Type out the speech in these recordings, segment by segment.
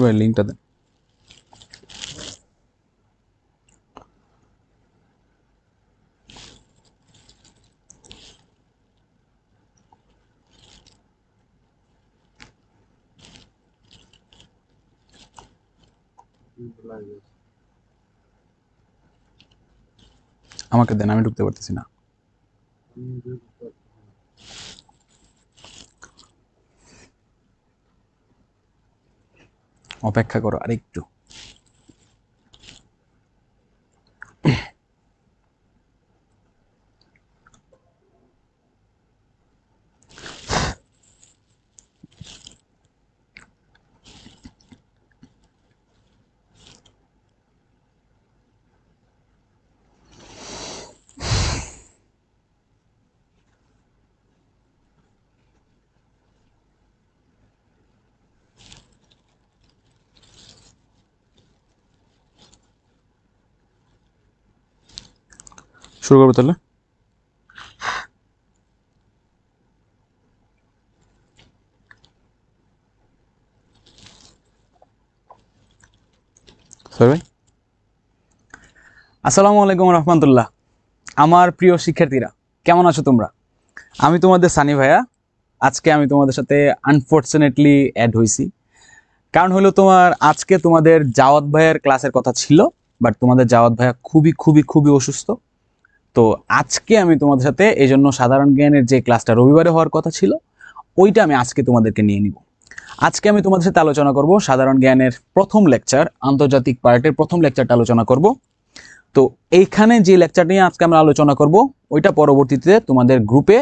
ভাই লিংকটা দেন। আমাকে দেন, আমি ঢুকতে পারতেছি না। অপেক্ষা করো আরেকটু। শুরু করবো তাহলে। সরি, আসসালামু আলাইকুম রহমতুল্লাহ। আমার প্রিয় শিক্ষার্থীরা, কেমন আছো তোমরা? আমি তোমাদের সানি ভাইয়া। আজকে আমি তোমাদের সাথে আনফর্চুনেটলি অ্যাড হয়েছি। কারণ হলো আজকে তোমাদের জাওয়াত ভাইয়ের ক্লাসের কথা ছিল, বাট তোমাদের জাওয়াত ভাইয়া খুবই খুবই খুবই অসুস্থ। তো আজকে আমি তোমাদের সাথে এই জন্য সাধারণ জ্ঞানের যে ক্লাসটা রবিবারে হওয়ার কথা ছিল, ওইটা আমি আজকে তোমাদেরকে নিয়ে নিব। আজকে আমি তোমাদের সাথে আলোচনা করব সাধারণ জ্ঞানের প্রথম লেকচার, আন্তর্জাতিক পার্টের প্রথম লেকচারটা আলোচনা করব। তো এইখানে যে লেকচার নিয়ে আজকে আমরা আলোচনা করব, ওইটা পরবর্তীতে তোমাদের গ্রুপে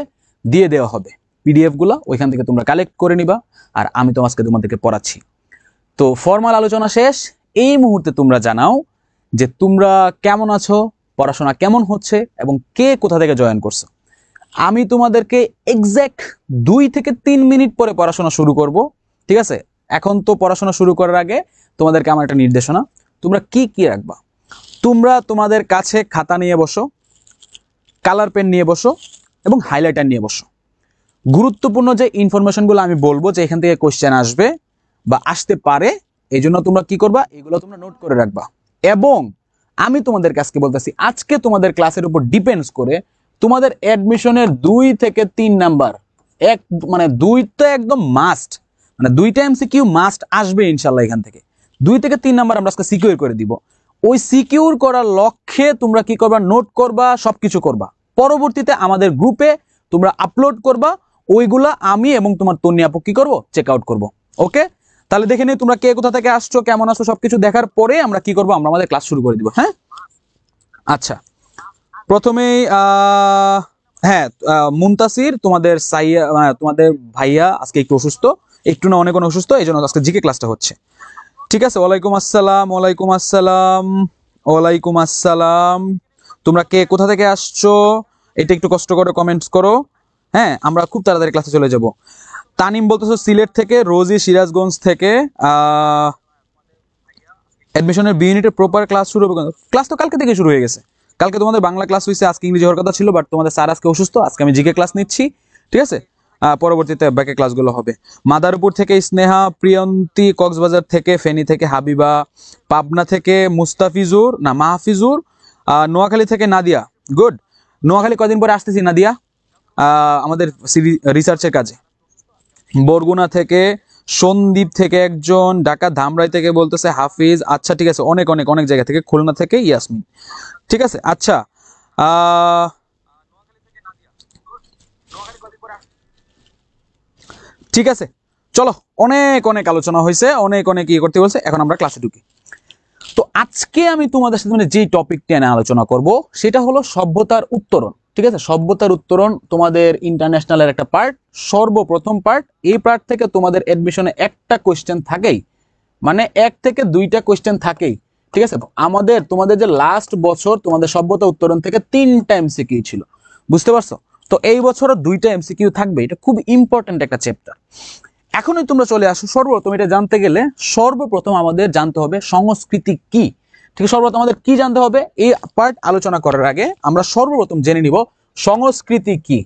দিয়ে দেওয়া হবে। পিডিএফ গুলা ওইখান থেকে তোমরা কালেক্ট করে নিবা, আর আমি তো আজকে তোমাদেরকে পড়াচ্ছি। তো ফর্মাল আলোচনা শেষ। এই মুহূর্তে তোমরা জানাও যে তোমরা কেমন আছো, পড়াশোনা কেমন হচ্ছে, এবং কে কোথা থেকে জয়েন করছো। আমি তোমাদেরকে এক্স্যাক্ট 2 থেকে 3 মিনিট পরে পড়াশোনা শুরু করব, ঠিক আছে? এখন তো পড়াশোনা শুরু করার আগে তোমাদেরকে আমার একটা নির্দেশনা, তোমরা কি কি রাখবা। তোমরা তোমাদের কাছে খাতা নিয়ে বসো, কালার পেন নিয়ে বসো, এবং হাইলাইটার নিয়ে বসো। গুরুত্বপূর্ণ যে ইনফরমেশনগুলো আমি বলবো যে এখান থেকে কোশ্চেন আসবে বা আসতে পারে, এই জন্য তোমরা কি করবা, এগুলো তোমরা নোট করে রাখবা। এবং আমি তোমাদের কাছে বলতেছি, আজকে তোমাদের ক্লাসের উপর ডিপেন্ডস করে তোমাদের অ্যাডমিশনের 2 থেকে 3 নাম্বার, মানে 2 তো একদম মাস্ট, মানে 2টা এমসিকিউ মাস্ট আসবে ইনশাল্লাহ। এখান থেকে 2 থেকে 3 নাম্বার আমরা আজকে সিকিউর করে দিব। ওই সিকিউর করার লক্ষ্যে তোমরা কি করবা, নোট করবা, সবকিছু করবা। পরবর্তীতে আমাদের গ্রুপে তোমরা আপলোড করবা, ওইগুলা আমি এবং তোমার তন্নি আপু কি করবো, চেক আউট করবো। ওকে, তাহলে দেখে নিই তোমরা কে কোথা থেকে আসছো, কেমন আসছো, সবকিছু দেখার পরে আমরা কি করবো, আমরা আমাদের ক্লাস শুরু করে দিব। হ্যাঁ, আচ্ছা, প্রথমেই হ্যাঁ, মুনতাসির তোমাদের তোমাদের ভাইয়া আজকে একটু অসুস্থ, একটু না অনেক অসুস্থ, এই জন্য আজকে জিকে ক্লাসটা হচ্ছে। ঠিক আছে, ওয়ালাইকুম আসসালাম, ওয়ালাইকুম আসসালাম, ওয়ালাইকুম আসসালাম। তোমরা কে কোথা থেকে আসছো এটা একটু কষ্ট করে কমেন্টস করো। হ্যাঁ, আমরা খুব তাড়াতাড়ি ক্লাসে চলে যাব। তানিম বলতেছো সিলেট থেকে, রোজি সিরাজগঞ্জ থেকে। অ্যাডমিশনের বি ইউনিটের প্রপার ক্লাস শুরু হবে, ক্লাস তো কালকে থেকে শুরু হয়ে গেছে। কালকে তোমাদের বাংলা ক্লাস হয়েছে, আজকে ইংরেজি হওয়ার কথা ছিল, বাট তোমাদের স্যার আজকে অসুস্থ, আজকে আমি জিকে ক্লাস নিচ্ছি। ঠিক আছে, পরবর্তীতে ব্যাকে ক্লাসগুলো হবে। মাদারপুর থেকে স্নেহা, প্রিয়ন্তী কক্সবাজার থেকে, ফেনী থেকে হাবিবা, পাবনা থেকে মুস্তাফিজুর না মাহফিজুর, নোয়াখালী থেকে নাদিয়া। গুড, নোয়াখালী কদিন পরে আসতেছি নাদিয়া, আমাদের রিসার্চের কাজে। বরগুনা থেকে সন্দীপ থেকে একজন, ঢাকা ধামরাই থেকে বলতেছে হাফিজ। আচ্ছা ঠিক আছে, অনেক অনেক অনেক জায়গা থেকে, খুলনা থেকে ইয়াসমিন। ঠিক আছে, আচ্ছা ঠিক আছে, চলো, অনেক অনেক আলোচনা হয়েছে, অনেক অনেক ইয়ে করতে বলছে, এখন আমরা ক্লাসে ঢুকি। তো আজকে আমি তোমাদের সাথে মানে যে টপিকটা নিয়ে আলোচনা করব সেটা হলো সভ্যতার উত্তরণ। ঠিক আছে, সভ্যতার উত্তরণ তোমাদের ইন্টারন্যাশনালের একটা পার্ট, সর্বপ্রথম পার্ট। এই পার্ট থেকে তোমাদের অ্যাডমিশনে একটা কোশ্চেন থাকেই, মানে 1 থেকে 2টা কোশ্চেন থাকেই। ঠিক আছে, আমাদের তোমাদের যে লাস্ট বছর তোমাদের সভ্যতা উত্তরণ থেকে 3টা এমসিকিউ ছিল, বুঝতে পারছো? তো এই বছরও 2টা এমসিকিউ থাকবে, এটা খুব ইম্পর্টেন্ট একটা চ্যাপ্টার। এখনই তোমরা চলে আসো। সর্বপ্রথম এটা জানতে গেলে সর্বপ্রথম আমাদের জানতে হবে সংস্কৃতি কি। ঠিক আছে, সর্বপ্রথম আমাদের কি জানতে হবে, এই পার্ট আলোচনা করার আগে আমরা সর্বপ্রথম জেনে নিব সংস্কৃতি কি।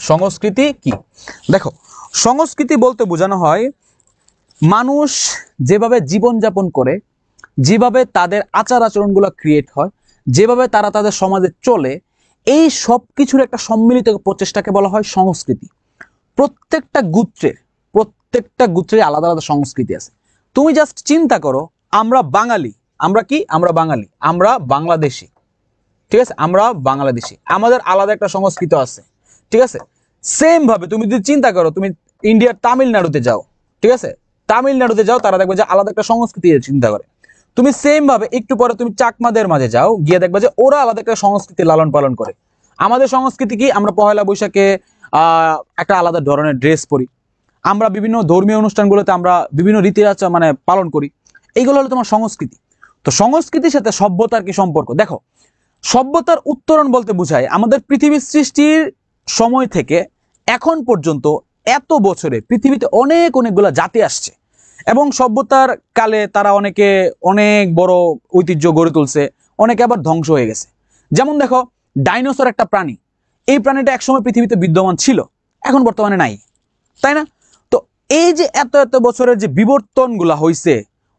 সংস্কৃতি কি, দেখো, সংস্কৃতি বলতে বোঝানো হয় মানুষ যেভাবে জীবনযাপন করে, যেভাবে তাদের আচার আচরণগুলো ক্রিয়েট হয়, যেভাবে তারা তাদের সমাজে চলে, এই সব কিছুর একটা সম্মিলিত প্রচেষ্টাকে বলা হয় সংস্কৃতি। প্রত্যেকটা গোত্রের আলাদা আলাদা সংস্কৃতি আছে। তুমি জাস্ট চিন্তা করো, আমরা বাঙালি, আমরা কি, আমরা বাঙালি, আমরা বাংলাদেশি, ঠিক আছে, আমরা বাংলাদেশি, আমাদের আলাদা একটা সংস্কৃতি আছে, ঠিক আছে। সেম ভাবে তুমি যদি চিন্তা করো, তুমি ইন্ডিয়ার তামিলনাড়ুতে যাও, ঠিক আছে, তামিলনাড়ুতে যাও, তারা দেখবে যে আলাদা একটা সংস্কৃতি চিন্তা করে। তুমি সেম ভাবে একটু পরে তুমি চাকমাদের মাঝে যাও, গিয়ে দেখবে যে ওরা আলাদা একটা সংস্কৃতি লালন পালন করে। আমাদের সংস্কৃতি কি, আমরা পহেলা বৈশাখে একটা আলাদা ধরনের ড্রেস পরি, আমরা বিভিন্ন ধর্মীয় অনুষ্ঠানগুলোতে আমরা বিভিন্ন রীতি আচার মানে পালন করি, এইগুলো হলো তোমার সংস্কৃতি। তো সংস্কৃতির সাথে সভ্যতার কি সম্পর্ক? দেখো, সভ্যতার উত্তরণ বলতে বোঝায় আমাদের পৃথিবীর সৃষ্টির সময় থেকে এখন পর্যন্ত এত বছরে পৃথিবীতে অনেকগুলা জাতি আসছে, এবং সভ্যতার কালে তারা অনেকে অনেক বড় ঐতিহ্য গড়ে তুলছে, অনেকে আবার ধ্বংস হয়ে গেছে। যেমন দেখো, ডাইনোসর একটা প্রাণী, এই প্রাণীটা একসময় পৃথিবীতে বিদ্যমান ছিল, এখন বর্তমানে নাই, তাই না? তো এই যে এত এত বছরের যে বিবর্তনগুলা হইছে,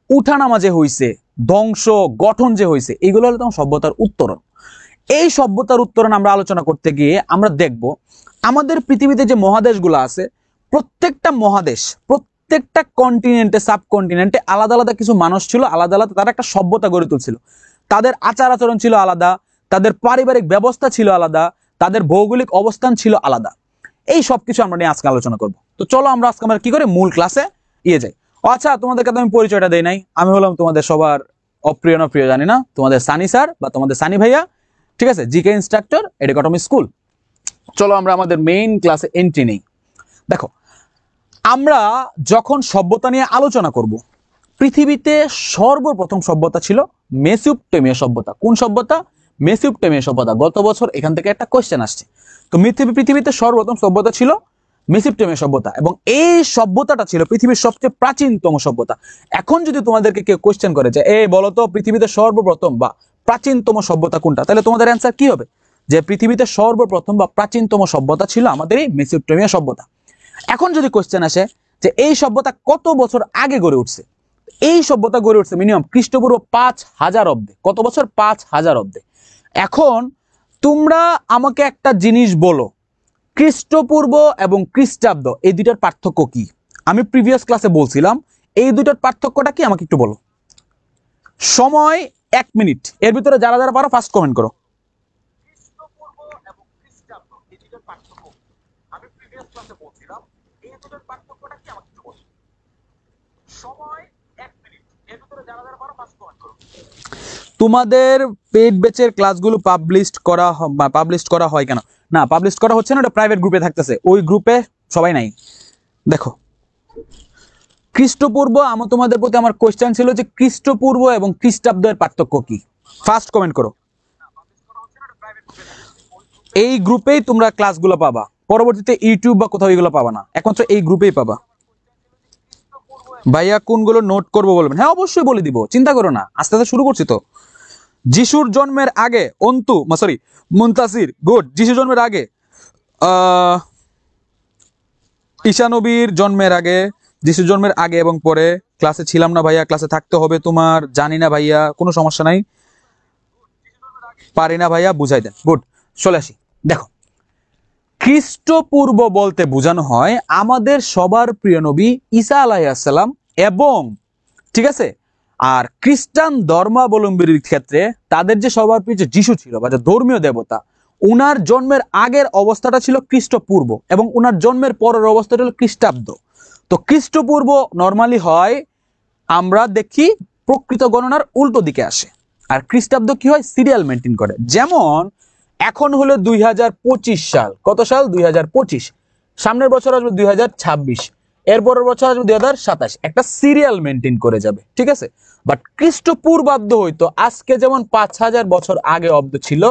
উঠানামা যে হইছে, ধ্বংস গঠন যে হইছে, এইগুলো হলো তোমার সভ্যতার উত্তরণ। এই সভ্যতার উত্তরণ আমরা আলোচনা করতে গিয়ে আমরা দেখব আমাদের পৃথিবীতে যে মহাদেশগুলো আছে, প্রত্যেকটা মহাদেশ, প্রত্যেকটা কন্টিনেন্টে, সাবকন্টিনেন্টে আলাদা আলাদা কিছু মানুষ ছিল, আলাদা আলাদা তারা একটা সভ্যতা গড়ে তুলছিল। তাদের আচার আচরণ ছিল আলাদা, তাদের পারিবারিক ব্যবস্থা ছিল আলাদা, তাদের ভৌগোলিক অবস্থান ছিল আলাদা। এই সব কিছু আমরা নিয়ে আজকে আলোচনা করব। তো চলো আমরা আজকে আমরা কি করে মূল ক্লাসে যাই। আচ্ছা, তোমাদেরকে তো আমি পরিচয়টা দেই নাই, আমি হলাম তোমাদের সবার অপ্রিয় না প্রিয় জানি না, তোমাদের সানি স্যার বা তোমাদের সানি ভাইয়া, ঠিক আছে, জিকে ইনস্ট্রাক্টর, এডুকেটমি স্কুল। চলো আমরা আমাদের মেইন ক্লাসে এন্ট্রি নেই। দেখো, আমরা যখন সভ্যতা নিয়ে আলোচনা করব, পৃথিবীতে সর্বপ্রথম সভ্যতা ছিল মেসোপটেমিয়া সভ্যতা। কোন সভ্যতা? মেসোপটেমিয়া সভ্যতা। গত বছর এখান থেকে একটা কোশ্চেন আসছে। তো পৃথিবীতে সর্বপ্রথম সভ্যতা ছিল মেসোপটেমিয়া সভ্যতা, এবং এই সভ্যতাটা ছিল পৃথিবীর সবচেয়ে প্রাচীনতম সভ্যতা। এখন যদি তোমাদেরকে কেউ কোশ্চেন করে যে এই বলো তো পৃথিবীতে সর্বপ্রথম বা প্রাচীনতম সভ্যতা কোনটা, তাহলে তোমাদের অ্যান্সার কি হবে? যে পৃথিবীতে সর্বপ্রথম বা প্রাচীনতম সভ্যতা ছিল আমাদের এই মেসোপটেমিয়া সভ্যতা। এখন যদি কোশ্চেন আসে যে এই সভ্যতা কত বছর আগে গড়ে উঠছে, এই সভ্যতা গড়ে উঠছে মিনিমাম খ্রিস্টপূর্ব 5000 অব্দে। কত বছর? 5000 অব্দে। এখন তোমরা আমাকে একটা জিনিস বলো, খ্রিস্টপূর্ব এবং খ্রিস্টাব্দ এই দুইটার পার্থক্য কি? আমি প্রিভিয়াস ক্লাসে বলছিলাম, এই দুইটার পার্থক্যটা কি আমাকে একটু বলো। সময় 1 মিনিট, এর ভিতরে যারা যারা পারো ফার্স্ট কমেন্ট করো। খ্রিস্টপূর্ব এবং খ্রিস্টাব্দ এই দুইটার পার্থক্য, আমি প্রিভিয়াস ক্লাসে বলছিলাম, এই দুইটার পার্থক্যটা কি আমাকে একটু বলো। সময় 1 মিনিট, এর ভিতরে যারা যারা পারো ফার্স্ট কমেন্ট করো। তোমাদের পেইড ব্যাচের ক্লাসগুলো পাবলিশ করা হয় কেন? না, পাবলিশ করা হচ্ছে না, ওটা প্রাইভেট গ্রুপে থাকতেছে, ওই গ্রুপে সবাই নাই। দেখো, খ্রিস্টপূর্ব, আমার তোমাদের প্রতি আমার কোশ্চেন ছিল যে খ্রিস্টপূর্ব এবং খ্রিস্টাব্দের পার্থক্য কি? ফার্স্ট কমেন্ট করো। এই গ্রুপেই তোমরা ক্লাসগুলো পাবা, পরবর্তীতে ইউটিউব বা কোথাও এগুলো পাবা না, একমাত্র এই গ্রুপেই পাবা। ভাইয়া কোনগুলো নোট করবো বলবেন? হ্যাঁ, অবশ্যই বলে দিব, চিন্তা করো না, আস্তে আস্তে শুরু করছি তো। যিশুর জন্মের আগে মুনতাসির, গুড। যিশু জন্মের আগে, ঈসা নবীর জন্মের আগে, যিশু জন্মের আগে এবং পরে। ক্লাসে ছিলাম না ভাইয়া, ক্লাসে থাকতে হবে তোমার। জানি না ভাইয়া, কোনো সমস্যা নাই, পারি না ভাইয়া, বুঝাই দেন। গুড, চলে আসি। দেখো, খ্রিস্টপূর্ব বলতে বোঝানো হয় আমাদের সবার প্রিয় নবী ঈসা আলাইহিস সালাম, এবং ঠিক আছে, আর খ্রিস্টান ধর্মাবলম্বীর ক্ষেত্রে তাদের যে সবার প্রিয় যিশু ছিল বা যে ধর্মীয় দেবতা, উনার জন্মের আগের অবস্থাটা ছিল খ্রিস্টপূর্ব, এবং উনার জন্মের পরের অবস্থাটা হলো খ্রিস্টাব্দ। তো খ্রিস্টপূর্ব নর্মালি হয়, আমরা দেখি প্রকৃত গণনার উল্টো দিকে আসে, আর খ্রিস্টাব্দ কি হয়, সিরিয়াল মেনটেন করে। যেমন এখন হলো 2025 সাল, কত সাল? 2025। সামনের বছর আসবে 2026, এরপরের বছর আসবে 2027, একটা সিরিয়াল মেনটেন করে যাবে, ঠিক আছে। বাট খ্রিস্টপূর্বাব্দ হইতো আজকে যেমন 5000 বছর আগে অব্দ ছিল,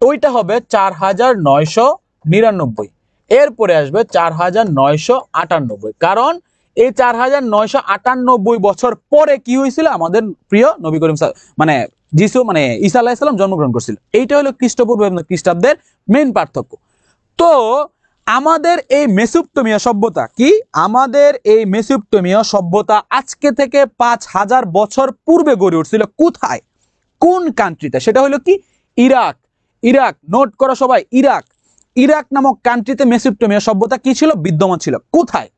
ওইটা হবে 4999, এরপরে আসবে 4998, কারণ এই 4998 বছর পরে কি হয়েছিল, আমাদের প্রিয় নবী করিম যিশু ঈসা আলাইহিস সালাম জন্মগ্রহণ করছিল। এইটা হলো খ্রিস্টপূর্ব এবং খ্রিস্টাব্দের মেইন পার্থক্য। তো আমাদের এই মেসোপটেমিয়া সভ্যতা কি, আমাদের এই মেসোপটেমিয়া সভ্যতা আজকে থেকে 5000 বছর পূর্বে গড়ে উঠছিল কোথায়, কোন কান্ট্রিতে? সেটা হলো কি ইরাক। ইরাক, নোট করো সবাই, ইরাক। ইরাক নামক কান্ট্রিতে মেসোপটেমিয়া সভ্যতা কি ছিল, বিদ্যমান ছিল। কোথায়?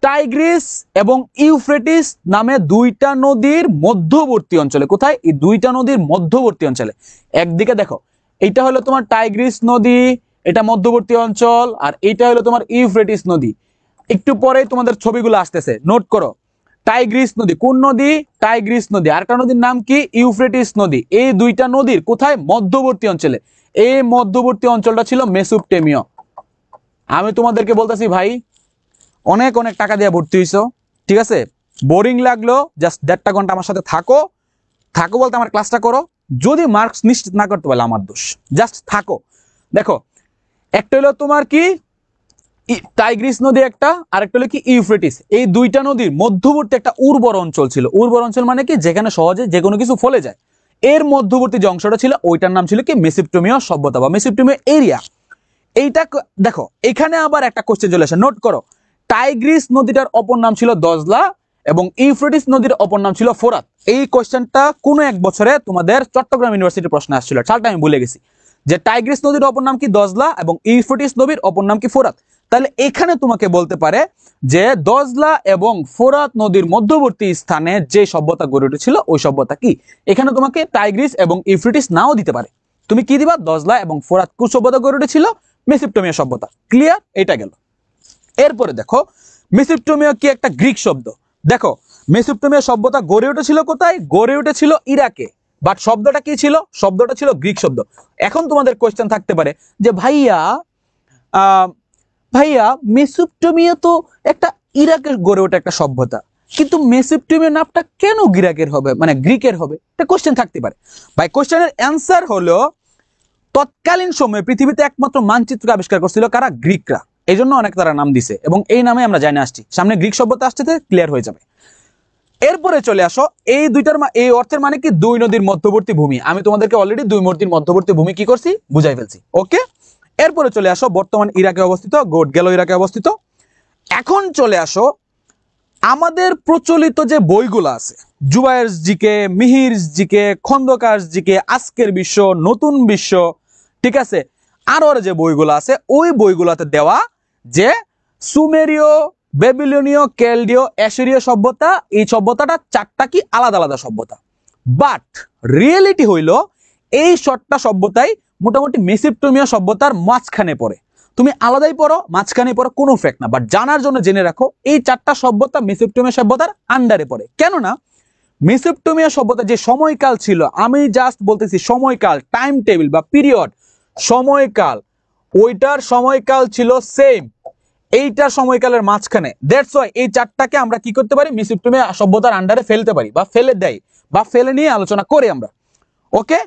টাইগ্রিস এবং ইউফ্রেটিস নামে দুইটা নদীর মধ্যবর্তী অঞ্চলে। কোথায়? এই দুইটা নদীর মধ্যবর্তী অঞ্চলে। একদিকে দেখো, এইটা হলো তোমার টাইগ্রিস নদী, এটা মধ্যবর্তী অঞ্চল, আর এইটা হলো তোমার ইউফ্রেটিস নদী। একটু পরে তোমাদের ছবিগুলো আসতেছে, নোট করো। টাইগ্রিস নদী, কোন নদী? টাইগ্রিস নদী। আরেকটা নদীর নাম কি? ইউফ্রেটিস নদী। এই দুইটা নদীর কোথায়? মধ্যবর্তী অঞ্চলে। এই মধ্যবর্তী অঞ্চলটা ছিল মেসোপটেমিয়া। আমি তোমাদেরকে বলতেছি ভাই, অনেক অনেক টাকা দিয়ে ভর্তি হইছো, ঠিক আছে, বোরিং লাগলো, জাস্ট 1.5 ঘন্টা আমার সাথে থাকো। থাকো বলতে আমার ক্লাসটা করো। যদি মার্কস নিশ্চিত না করতে পারলে আমার দোষ, জাস্ট থাকো। দেখো, একটা হলো তোমার কি টাইগ্রিস নদী, একটা আরেকটা হলো কি ইউফ্রেটিস। এই দুইটা নদীর মধ্যবর্তী একটা উর্বর অঞ্চল ছিল। উর্বর অঞ্চল মানে কি, যেখানে সহজে যে কোনো কিছু ফলে যায়। এর মধ্যবর্তী যে অংশটা ছিল ওইটার নাম ছিল কি মেসোপটেমিয়া সভ্যতা বা মেসোপটেমিয়া এরিয়া। এইটা দেখো, এখানে আবার একটা কোশ্চেন চলে আসে, নোট করো। টাইগ্রিস নদীটার অপর নাম ছিল দজলা এবং ইউফ্রেটিস নদীর অপর নাম ছিল ফোরাত। এই কোশ্চেনটা কোনো এক বছরে তোমাদের চট্টগ্রাম ইউনিভার্সিটির প্রশ্ন আসছিল, সালটা আমি ভুলে গেছি, যে টাইগ্রিস নদীর অপর নাম কি দজলা এবং ইউফ্রেটিস নদীর অপর নাম কি ফোরাত। তাহলে এখানে তোমাকে বলতে পারে যে দজলা এবং ফোরাত নদীর মধ্যবর্তী স্থানে যে সভ্যতা গড়ে উঠেছিল ওই সভ্যতা কি। এখানে তোমাকে টাইগ্রিস এবং ইউফ্রেটিস নাও দিতে পারে, তুমি কি দিবা? দজলা এবং ফোরাত কোন সভ্যতা গড়ে উঠেছিল? মেসোপটেমিয়া সভ্যতা। ক্লিয়ার? এটা গেল। এরপরে দেখো, মেসোপটেমিয়া কি একটা গ্রিক শব্দ। দেখো, মেসোপটেমিয়া সভ্যতা গড়ে উঠেছিল কোথায়? গড়ে উঠেছিল ইরাকে। বাট শব্দটা কি ছিল? শব্দটা ছিল গ্রিক শব্দ। এখন তোমাদের কোয়েশ্চেন থাকতে পারে যে ভাইয়া ভাইয়া মেসোপটেমিয়া তো একটা ইরাকের গড়ে ওঠা একটা সভ্যতা, কিন্তু মেসোপটেমিয়া নামটা কেন গ্রিকের হবে, মানে গ্রিকের হবে? একটা কোয়েশ্চেন থাকতে পারে। ভাই কোয়েশ্চেনের অ্যান্সার হলো, তৎকালীন সময়ে পৃথিবীতে একমাত্র মানচিত্র আবিষ্কার করছিল কারা? গ্রিকরা। এই জন্য অনেক তারা নাম দিছে এবং এই নামে আমরা জানে আসছি। সামনে গ্রিক সভ্যতা আসছে, ক্লিয়ার হয়ে যাবে। এরপরে চলে আসো, এই দুইটার এই অর্থের মানে কি? দুই নদীর মধ্যবর্তী ভূমি। আমি তোমাদেরকে অলরেডি দুই নদীর মধ্যবর্তী ভূমি কি করছি, বুঝাই ফেলছি। ওকে, এরপরে চলে আসো, বর্তমান ইরাকে অবস্থিত, গোট গেল ইরাকে অবস্থিত। এখন চলে আসো, আমাদের প্রচলিত যে বইগুলো আছে, Zubair GK, Mihir GK, Khandakar GK, আজকের বিশ্ব, নতুন বিশ্ব, ঠিক আছে, আরো যে বইগুলো আছে ওই বইগুলোতে দেওয়া যে সুমেরীয়, বেবিলনীয়, কেলডীয়, অ্যাশিরীয় সভ্যতা, এই সভ্যতাটা চারটা কি আলাদা আলাদা সভ্যতা। বাট রিয়েলিটি হইল এই 7টা সভ্যতাই মোটামুটি মেসোপটেমিয়া সভ্যতার মাঝখানে পড়ে। তুমি আলাদাই পড়ো, মাঝখানে পড়ো, কোনো ফ্যাক্ট না, বাট জানার জন্য জেনে রাখো এই 4টা সভ্যতা মেসোপটেমিয়া সভ্যতার আন্ডারে পড়ে। কেননা মেসোপটেমিয়া সভ্যতা যে সময়কাল ছিল, আমি জাস্ট বলতেছি সময়কাল, টাইম টেবিল বা পিরিয়ড, সময়কাল, ওইটার সময়কাল ছিল সেম এইটার সময়কালের মাঝখানে। দ্যাটস ওয়াই এই 4টাকে আমরা কি করতে পারি? মেসোপটেমিয়া সভ্যতার আন্ডারে ফেলতে পারি, বা ফেলে দেয়, বা ফেলে নিয়ে আলোচনা করি আমরা। ওকে,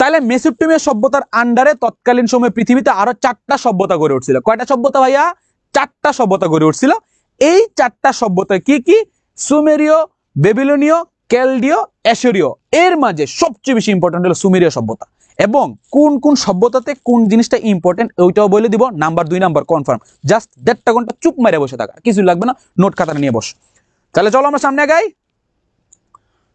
তাহলে মেসোপটেমিয়া সভ্যতার আন্ডারে তৎকালীন সময়ে পৃথিবীতে আরো 4টা সভ্যতা গড়ে উঠছিল। কয়টা সভ্যতা ভাইয়া? 4টা সভ্যতা গড়ে উঠছিল। এই 4টা সভ্যতা কি কি? সুমেরীয়, বেবিলনীয়, কেলডীয়, অ্যাশিরীয়। এর মাঝে সবচেয়ে বেশি ইম্পর্টেন্ট হলো সুমেরীয় সভ্যতা। এবং কোন কোন সভ্যতাতে কোন জিনিসটা ইম্পর্টেন্ট ওইটাও বলে দিব। Number 2 number confirm. জাস্ট 1.5 ঘন্টা চুপ মেরে বসে থাকা, কিছু লাগবে না, নোট খাতা নিয়ে বস। তাহলে চলো আমরা সামনে আগাই।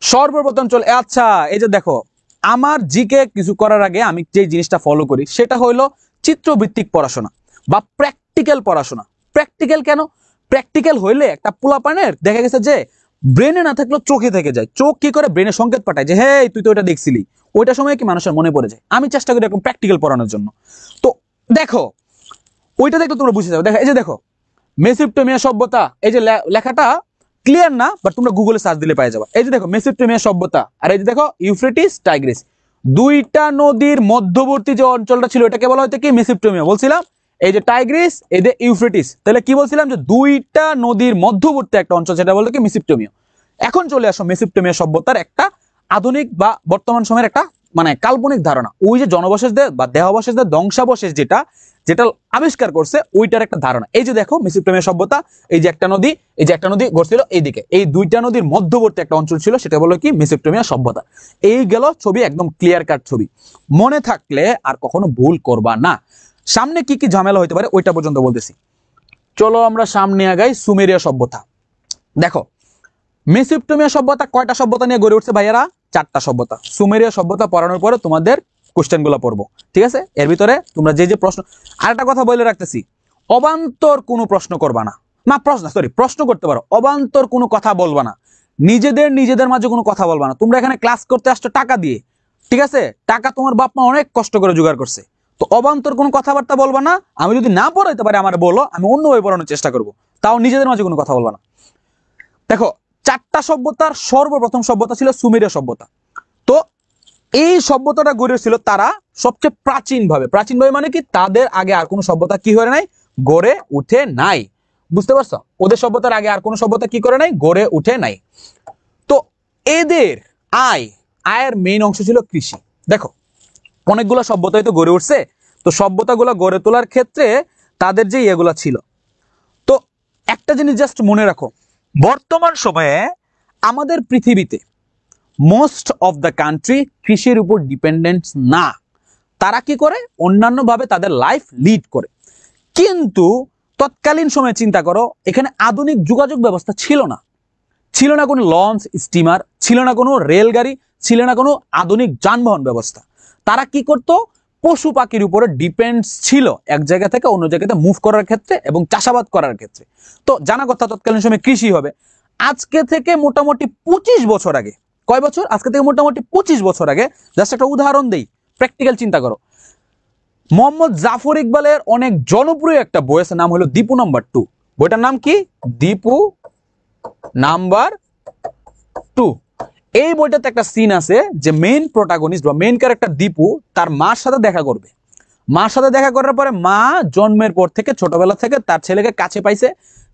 সর্বপ্রথম চল, আচ্ছা এই যে দেখো, আমার জিকে কিছু করার আগে আমি যে জিনিসটা ফলো করি সেটা হলো চিত্রভিত্তিক পড়াশোনা বা প্র্যাকটিক্যাল পড়াশোনা। প্র্যাকটিক্যাল কেন? প্র্যাকটিক্যাল হইলে একটা পোলাপানের দেখা গেছে যে ব্রেনে না থাকলেও চোখে থেকে যায়। চোখ কি করে? ব্রেনে সংকেত পাঠায় যে হে তুই তো ওটা দেখছিলি, ওইটা সময় কি মানুষের মনে পড়ে যায়। আমি চেষ্টা করি এরকম প্র্যাকটিক্যাল পড়ানোর জন্য। তো দেখো, ওইটা দেখলে তোমরা বুঝে যাবে। দেখো, এই যে দেখো মেসোপটেমিয়া সভ্যতা, এই যে লেখাটা ক্লিয়ার না, বাট তোমরা গুগলে সার্চ দিলে পেয়ে যাবে। এই যে দেখো মেসোপটেমিয়া সভ্যতা, আর এই যে দেখো ইউফ্রেটিস, টাইগ্রিস, দুইটা নদীর মধ্যবর্তী যে অঞ্চলটা ছিল এটাকে বলা হয়তো কি? মেসোপটেমিয়া। বলছিলাম এই যে টাইগ্রিস, এই যে ইউফ্রেটিস, তাহলে কি বলছিলাম? যে দুইটা নদীর মধ্যবর্তী একটা অঞ্চল, সেটা বলতো কি? মেসোপটেমিয়া। এখন চলে আসো মেসোপটেমিয়া সভ্যতার একটা আধুনিক বা বর্তমান সময়ের একটা মানে কাল্পনিক ধারণা। ওই যে জনবসতিদের বা দেহাবশেষদের ধ্বংসাবশেষ যেটা যেটা আবিষ্কার করছে ওইটার একটা ধারণা। এই যে দেখো মেসোপটেমিয়া সভ্যতা, এই যে একটা নদী, এই যে একটা নদী গড়ছিল এইদিকে, এই দুইটা নদীর মধ্যবর্তী একটা অঞ্চল ছিল, সেটা বলো কি? মেসোপটেমিয়া সভ্যতা। এই গেল ছবি, একদম ক্লিয়ার কাট ছবি, মনে থাকলে আর কখনো ভুল করবা না। সামনে কি কি ঝামেলা হইতে পারে ওইটা পর্যন্ত বলতেছি। চলো আমরা সামনে আগাই। সুমেরীয় সভ্যতা দেখো, মেসোপটেমিয়া সভ্যতা কয়টা সভ্যতা নিয়ে গড়ে উঠছে ভাইয়ারা? 4টা সভ্যতা। সুমেরীয় সভ্যতা পড়ানোর পরে তোমাদের কোশ্চেনগুলো পড়বো, ঠিক আছে? এর ভিতরে তোমরা যে যে প্রশ্ন, আরেকটা কথা বলে রাখতেছি, অবান্তর কোনো প্রশ্ন করবা না, প্রশ্ন করতে পারো, অবান্তর কোনো কথা বলবা না, নিজেদের মাঝে কোনো কথা বলবা না। তোমরা এখানে ক্লাস করতে আসছো টাকা দিয়ে, ঠিক আছে? টাকা তোমার বাপ মা অনেক কষ্ট করে জোগাড় করছে, তো অবান্তর কোনো কথাবার্তা বলবা না। আমি যদি না পড়াইতে পারি আমার বলো, আমি অন্যভাবে পড়ানোর চেষ্টা করবো, তাও নিজেদের মাঝে কোনো কথা বলবা না। দেখো, 4টা সভ্যতার সর্বপ্রথম সভ্যতা ছিল সুমেরীয় সভ্যতা। তো এই সভ্যতাটা গড়ে ছিল তারা সবচেয়ে প্রাচীন ভাবে মানে কি, তাদের আগে আর কোনো সভ্যতা কি হয়ে নাই, গড়ে উঠে নাই। বুঝতে পারছো? ওদের সভ্যতার আগে আর কোনো সভ্যতা কি করে নাই, গড়ে উঠে নাই। তো এদের আয়ের মেইন অংশ ছিল কৃষি। দেখো, অনেকগুলো সভ্যতাই তো গড়ে উঠছে, তো সভ্যতাগুলো গড়ে তোলার ক্ষেত্রে তাদের যে ইয়েগুলো ছিল। তো একটা জিনিস জাস্ট মনে রাখো, বর্তমান সময়ে আমাদের পৃথিবীতে মোস্ট অফ দ্য কান্ট্রি কৃষির উপর ডিপেন্ডেন্ট না। তারা কি করে, অন্যান্য ভাবে তাদের লাইফ লিড করে। কিন্তু তৎকালীন সময়ে চিন্তা করো, এখানে আধুনিক যোগাযোগ ব্যবস্থা ছিল না, ছিল না কোনো লঞ্চ স্টিমার, ছিল না কোনো রেলগাড়ি, ছিল না কোনো আধুনিক যানবাহন ব্যবস্থা। তারা কি করতো, পশু পাখির উপরে ডিপেন্ড ছিল এক জায়গা থেকে অন্য জায়গাতে মুভ করার ক্ষেত্রে এবং চাষাবাদ করার ক্ষেত্রে। তো জানা কথা, তৎকালীন সময় কৃষি হবে। আজকে থেকে মোটামুটি 25 বছর আগে, কয় বছর? আজকে থেকে মোটামুটি 25 বছর আগে, জাস্ট একটা উদাহরণ দেই, প্র্যাকটিক্যাল চিন্তা করো। মোহাম্মদ জাফর ইকবালের অনেক জনপ্রিয় একটা বই আছে, নাম হলো দীপু নাম্বার 2। বইটার নাম কি? দীপু নাম্বার 2। এই বইটাতে একটা সিন আছে যে মেইন প্রোটাগনিস্ট বা মেইন ক্যারেক্টার দীপু তার মার সাথে দেখা করবে। মার সাথে দেখা করার পরে মা জন্মের পর থেকে, ছোটবেলা থেকে তার ছেলেকে কাছে পাইছে,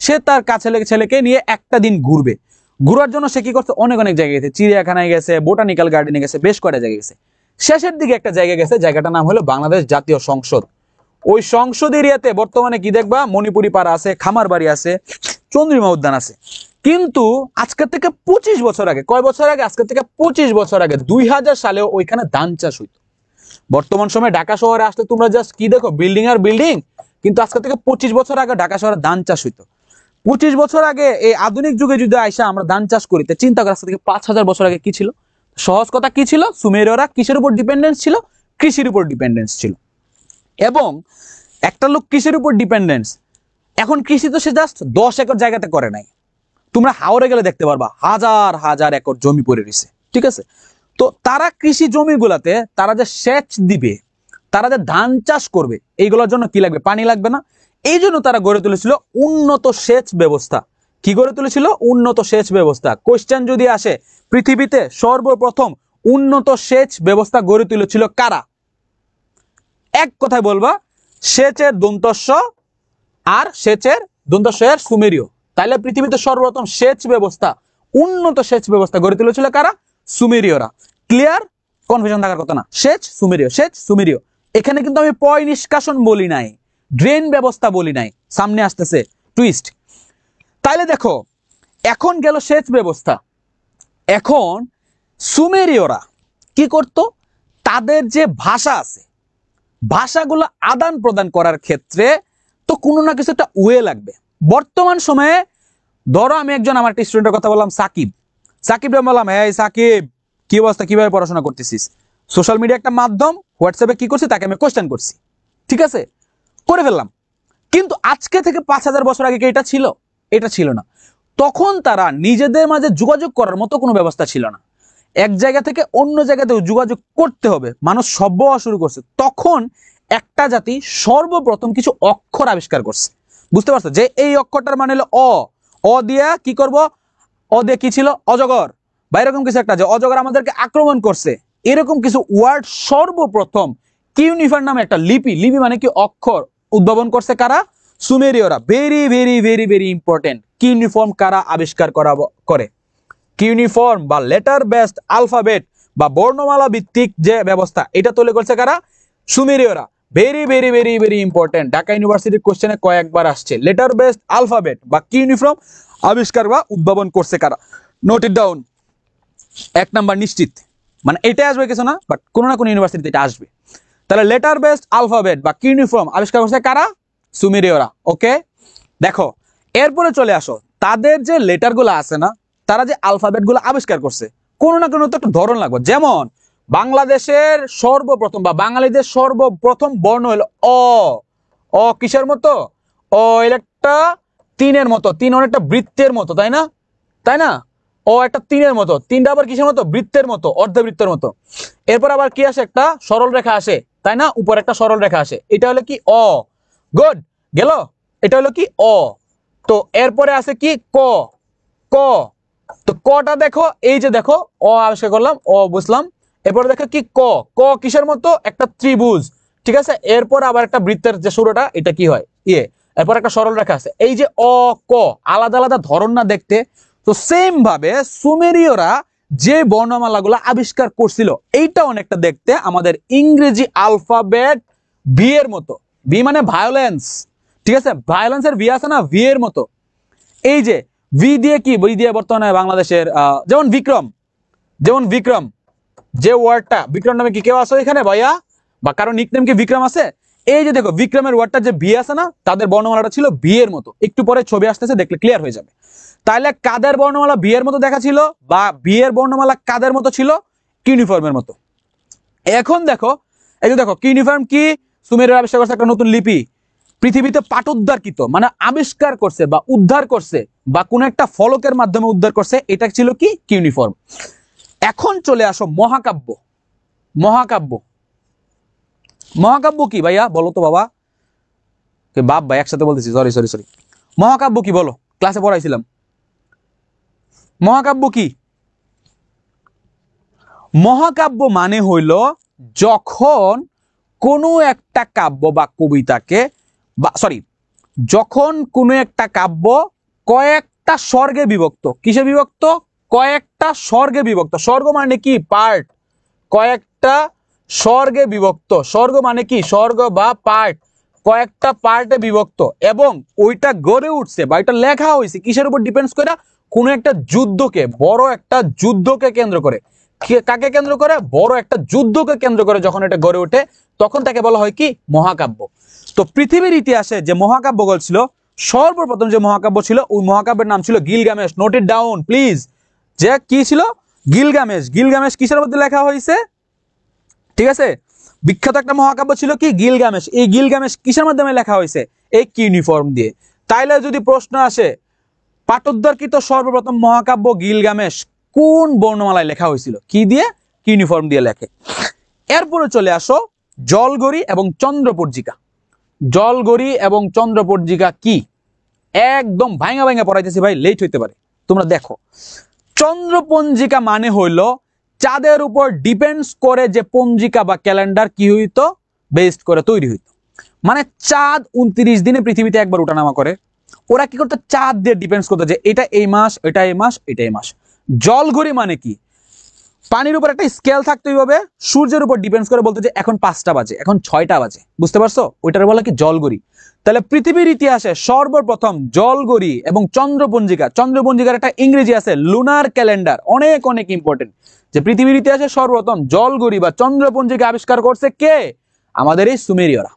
সে তার কাছে ছেলেকে নিয়ে একটা দিন ঘুরবে। ঘুরার জন্য সে কি করছে, অনেক জায়গায় গেছে, চিড়িয়াখানায় গেছে, বোটানিক্যাল গার্ডেনে গেছে, বেশ কয়টা জায়গায় গেছে। শেষের দিকে একটা জায়গায় গেছে, জায়গাটার নাম হলো বাংলাদেশ জাতীয় সংসদ। ওই সংসদ এরিয়াতে বর্তমানে কি দেখবা, মণিপুরি পাড়া আছে, খামার বাড়ি আছে, চন্দ্রিমা উদ্যান আছে। কিন্তু আজকে থেকে 25 বছর আগে, কয় বছর আগে? আজকে থেকে 25 বছর আগে 2000 সালেও ওইখানে ধান চাষ হইতো। বর্তমান সময়ে ঢাকা শহরে আসলে তোমরা জাস্ট কি দেখো, বিল্ডিং আর বিল্ডিং। কিন্তু আজকে থেকে 25 বছর আগে ঢাকা শহরে ধান চাষ হইতো। 25 বছর আগে এই আধুনিক যুগে যদি আইসা আমরা ধান চাষ করিতে, চিন্তা করা, আজকে থেকে 5000 বছর আগে কি ছিল? সহজ কথা কি ছিল, সুমেরীয়রা কিসের উপর ডিপেন্ডেন্স ছিল? কৃষির উপর ডিপেন্ডেন্স ছিল। এবং একটা লোক কৃষির উপর ডিপেন্ডেন্স, এখন কৃষি তো সে জাস্ট 10 একর জায়গাতে করে নাই। তোমরা হাওড়ে গেলে দেখতে পারবা হাজার হাজার একর জমি পড়ে রয়েছে, ঠিক আছে? তো তারা কৃষি জমিগুলাতে তারা যে সেচ দিবে, তারা যে ধান চাষ করবে, এইগুলোর জন্য কি লাগবে? পানি লাগবে না? এই জন্য তারা গড়ে তুলেছিল উন্নত সেচ ব্যবস্থা। কি গড়ে তুলেছিল? উন্নত সেচ ব্যবস্থা। কোশ্চেন যদি আসে, পৃথিবীতে সর্বপ্রথম উন্নত সেচ ব্যবস্থা গড়ে তুলেছিল কারা? এক কথায় বলবা, সেচের দন্তস্ব আর সেচের দন্তস্ব এর সুমেরীয়। তাইলে পৃথিবীতে সর্বপ্রথম সেচ ব্যবস্থা, উন্নত সেচ ব্যবস্থা গড়ে তুলেছিল কারা? সুমেরীয়রা। ক্লিয়ার? কনফিউশন থাকার কথা না। সেচ সুমেরীয়, সেচ সুমেরীয়। এখানে কিন্তু আমি পয় নিষ্কাশন বলি নাই, ড্রেন ব্যবস্থা বলি নাই, সামনে আসতেছে টুইস্ট। তাইলে দেখো, এখন গেল সেচ ব্যবস্থা। এখন সুমেরীয়রা কি করত, তাদের যে ভাষা আছে, ভাষাগুলো আদান প্রদান করার ক্ষেত্রে তো কোনো না কিছু একটা ওয়ে লাগবে। বর্তমান সময়ে ধরো আমি একজন আমার একটা স্টুডেন্টের কথা বললাম, সাকিবরে বললাম, এই সাকিব কি অবস্থা, কিভাবে পড়াশোনা করতেছিস? সোশ্যাল মিডিয়া একটা মাধ্যম, হোয়াটসঅ্যাপে কি করছি, তাকে আমি কোশ্চেন করছি, ঠিক আছে, করে ফেললাম। কিন্তু আজকে থেকে 5000 বছর আগে কি এটা ছিল? এটা ছিল না। তখন তারা নিজেদের মাঝে যোগাযোগ করার মতো কোনো ব্যবস্থা ছিল না। এক জায়গা থেকে অন্য জায়গাতেও যোগাযোগ করতে হবে, মানুষ সভ্য হওয়া শুরু করছে। তখন একটা জাতি সর্বপ্রথম কিছু অক্ষর আবিষ্কার করছে। বুঝতে পারছো যে এই অক্ষরটার মানে হলো অ দিয়া কি করব, অ দিয়ে কি ছিল? অজগর, বা এরকম কিছু একটা, যে অজগর আমাদেরকে আক্রমণ করছে, এরকম কিছু ওয়ার্ড সর্বপ্রথম কিউনিফার নামে একটা লিপি মানে কি অক্ষর উদ্ভাবন করছে কারা? সুমেরীয়রা। Very very very very important. Cuneiform কারা আবিষ্কার করে? কিউনিফর্ম বা লেটার বেসড আলফাবেট বা বর্ণমালা ভিত্তিক যে ব্যবস্থা, এটা তৈরি করছে কারা? সুমেরীয়রা। Very very very very important. Dhaka ইউনিভার্সিটির কোশ্চেনে কয়েকবার আসছে। লেটার বেসড আলফাবেট বা কিউনিফর্ম আবিষ্কার বা উদ্ভাবন করছে কারা? Note it down. 1 নাম্বার নিশ্চিত, মানে এটা আসবে কিছু না, বাট কোনো না কোনো ইউনিভার্সিটিতে এটা আসবে। তাহলে লেটার বেসড আলফাবেট বা কিউনিফর্ম আবিষ্কার করছে কারা? সুমেরীয়রা। ওকে, দেখো এরপরে চলে আসো, তাদের যে লেটারগুলো আছে না, তারা যে আলফাবেটগুলো আবিষ্কার করছে, কোনো না কোনো তো একটা ধরন লাগবে। যেমন বাংলাদেশের সর্বপ্রথম বা বাঙালিদের সর্বপ্রথম বর্ণ হলো অ। অ কিসের মতো? অ একটা তিনের মতো, তিন অনেকটা বৃত্তের মতো, তাই না? তাই না? ও একটা তিনের মতো, তিনটা আবার কিসের মতো? বৃত্তের মতো, অর্ধবৃত্তের মতো। এরপর আবার কি আসে? একটা সরল রেখা আসে, তাই না? উপর একটা সরল রেখা আসে, এটা হলো কি? অ। গুড, গেল। এটা হলো কি? অ। তো এরপরে আছে কি? ক। ক। তো কটা দেখো, এই যে দেখো অ আবিষ্কার করলাম, অ বুঝলাম। এরপরে দেখো কি? ক। ক কিসের মতো? একটা ত্রিভুজ, ঠিক আছে। এরপর আবার একটা বৃত্তের যে শুরুটা, এটা কি হয়? ইয়ে। এরপর একটা সরল রেখা আছে। এই যে অ ক, আলাদা আলাদা ধরন না দেখতে? তো সেম ভাবে সুমেরীয়রা যে বর্ণমালাগুলো আবিষ্কার করছিল, এইটা অনেকটা দেখতে আমাদের ইংরেজি আলফাবেট ভি এর মতো। ভি মানে ভায়োলেন্স, ঠিক আছে? ভায়োলেন্সের ভি আছে না, ভি এর মতো। এই যে ভি দিয়ে কি? ভি দিয়ে বর্তমানে বাংলাদেশের যেমন বিক্রম, যেমন বিক্রম যে ওয়ার্ডটা, বিক্রম নামে কি কেউ আছে এখানে ভাইয়া? বা কারো নিকনেম কি বিক্রম আছে? এই যে দেখো বিক্রমের ওয়ার্ডটা যে ভি আছে না, তাদের বর্ণমালাটা ছিল ভি এর মতো। একটু পরে ছবি আসতেছে, দেখলে ক্লিয়ার হয়ে যাবে। তাহলে কাদের বর্ণমালা ভি এর মতো দেখা ছিল, বা ভি এর বর্ণমালা কাদের মতো ছিল? কিউনিফর্মের মতো। এখন দেখো, এই যে দেখো কিউনিফর্ম কি? সুমেরীয় আবিষ্কার করছে একটা নতুন লিপি, পৃথিবীতে পাঠোদ্ধারকৃত মানে আবিষ্কার করছে বা উদ্ধার করছে, বা কোন একটা ফলকের মাধ্যমে উদ্ধার করছে, এটা ছিল কি? কিউনিফর্ম। এখন চলে আসো মহাকাব্য। মহাকাব্য, মহাকাব্য কি ভাইয়া বলো তো বাবা? বাপ ভাই একসাথে বলতেছি, সরি সরি সরি। মহাকাব্য কি বলো? ক্লাসে পড়াইছিলাম। মহাকাব্য কি? মহাকাব্য মানে হইল যখন কোনো একটা কাব্য বা কবিতাকে, বা সরি, যখন কোনো একটা কাব্য কয়েকটা স্বর্গে বিভক্ত। কিসে বিভক্ত? কয়েকটা স্বর্গে বিভক্ত। স্বর্গ মানে কি? পার্ট। কয়েকটা স্বর্গে বিভক্ত। স্বর্গ মানে কি? স্বর্গ বা পার্ট, কয়েকটা পার্টে বিভক্ত। এবং ওইটা গড়ে উঠছে বা এটা লেখা হয়েছে কিসের উপর ডিপেন্ডস করে? কোনো একটা যুদ্ধকে, বড় একটা যুদ্ধকে কেন্দ্র করে। কাকে কেন্দ্র করে? বড় একটা যুদ্ধকে কেন্দ্র করে যখন এটা গড়ে ওঠে, তখন তাকে বলা হয় কি? মহাকাব্য। তো পৃথিবীর ইতিহাসে যে মহাকাব্যগুলো ছিল, সর্বপ্রথম যে মহাকাব্য ছিল, ওই মহাকাব্যের নাম ছিল Gilgamesh. Note it down please. যে কি ছিল? গিলগামেশ। গিলগামেশ কিসের মধ্যে লেখা হয়েছে? ঠিক আছে, বিখ্যাত একটা মহাকাব্য ছিল কি? গিলগামেশ। এই গিলগামেশ কিসের মাধ্যমে লেখা হয়েছে? এই কিউনিফর্ম দিয়ে। তাইলে যদি প্রশ্ন আসে, পাঠোদ্ধারকৃত সর্বপ্রথম মহাকাব্য গিলগামেশ কোন বর্ণমালায় লেখা হয়েছিল? কি দিয়ে? কিউনিফর্ম দিয়ে লেখে। এরপরে চলে আসো জলগড়ি এবং চন্দ্রপঞ্জিকা। জলগড়ি এবং চন্দ্রপঞ্জিকা কি? একদম ভাঙা ভাঙা পড়াইতেছি ভাই, লেট হইতে পারে, তোমরা দেখো। চন্দ্রপঞ্জিকা মানে হইল চাঁদের উপর ডিপেন্ডস করে যে পঞ্জিকা বা ক্যালেন্ডার কি হইতো? বেসড করে তৈরি হইতো। মানে চাঁদ 29 দিনে পৃথিবীতে একবার ওঠানামা করে। ওরা কি করতো? চাঁদ দিয়ে ডিপেন্ডস করতো যে এটা এই মাস, এটা এই মাস, এটা এই মাস। জলঘড়ি মানে কি? পানির উপর একটা স্কেল থাকতো, এইভাবে সূর্যের উপর ডিপেন্ডস করে বলতো যে এখন 5টা বাজে, এখন 6টা বাজে। বুঝতে পারছো? ওইটার বলা কি? জলঘড়ি। তাহলে পৃথিবীর ইতিহাসে সর্বপ্রথম জলঘড়ি এবং চন্দ্রপঞ্জিকা, চন্দ্রপঞ্জিকার একটা ইংরেজি আছে লুনার ক্যালেন্ডার, অনেক অনেক ইম্পর্টেন্ট। যে পৃথিবীর ইতিহাসে সর্বপ্রথম জলঘড়ি বা চন্দ্রপঞ্জিকা আবিষ্কার করছে কে? আমাদের এই সুমেরীয়রা।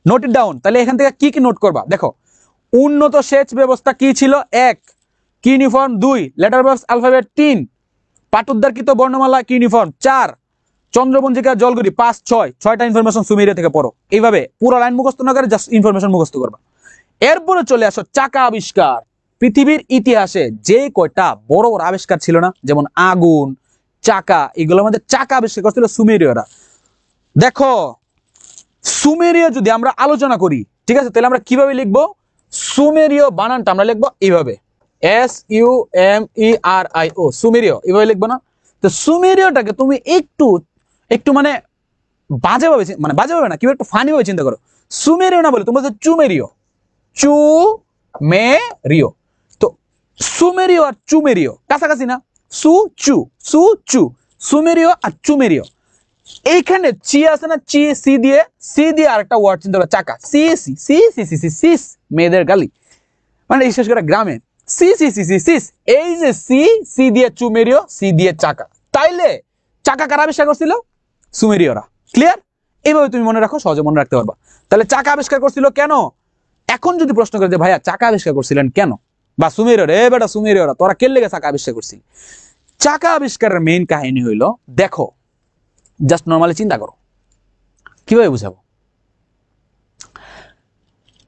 Note it down. তাহলে এখান থেকে কি কি নোট করবা? দেখো, উন্নত সেচ ব্যবস্থা কি ছিল? 1 কিউনিফর্ম, 2 লেটার বক্স আলফাবেট, 3 পাঠোদ্ধারকৃত বর্ণমালা কিউনিফর্ম, 4 চন্দ্রপঞ্জিকা জলঘড়ি, 5 6টা ইনফরমেশন সুমেরীয় থেকে পড়ো। এইভাবে পুরো লাইন মুখস্থ না করে জাস্ট ইনফরমেশন মুখস্থ করবা। এরপরে চলে আসো চাকা আবিষ্কার। পৃথিবীর ইতিহাসে যে কয়টা বড় বড় আবিষ্কার ছিল না, যেমন আগুন, চাকা, এগুলোর মধ্যে চাকা আবিষ্কার করছিল সুমেরীয়রা। দেখো, সুমেরীয় যদি আমরা আলোচনা করি, ঠিক আছে, তাহলে আমরা কিভাবে লিখবো? সুমেরীয় বানানটা আমরা লিখবো এইভাবে, SUMERIO, সুমেরীয়, এভাবে লিখবো না? তো সুমেরীয়টাকে তুমি একটু একটু মানে বাজেভাবে, মানে বাজেভাবে না, কিভাবে একটু ফানি ভাবে চিন্তা করো। সুমেরীয় না বলে তোমরা চুমেরীয়, চুমেরীয়। তো সুমেরীয় আর চুমেরীয় কাছাকাছি না? সু চু, সুমেরীয় আর চুমেরীয়। এইখানে চি আছে না, সি দিয়ে আরেকটা ওয়ার্ড চিন্তা করো, চাকা। সিস, মেয়েদের গালি, মানে বিশেষ করে গ্রামে। সিস, এই যে সি দিয়ে চুমেরীয়, সি দিয়ে চাকা। তাইলে চাকা কারা আবিষ্কার করছিল? সুমেরীয়রা। ক্লিয়ার? এইভাবে তুমি মনে রাখো, সহজে মনে রাখতে পারবা। তাহলে চাকা আবিষ্কার করছিল কেন? এখন যদি প্রশ্ন করে যে ভাইয়া চাকা আবিষ্কার করছিলেন কেন, বা সুমেরীয়রা, এ বেটা সুমেরীয়রা তোরা কে লেগে চাকা আবিষ্কার করছিলি? চাকা আবিষ্কারের মেইন কাহিনী হইল, দেখো জাস্ট নর্মালি চিন্তা করো, কিভাবে বুঝাবো।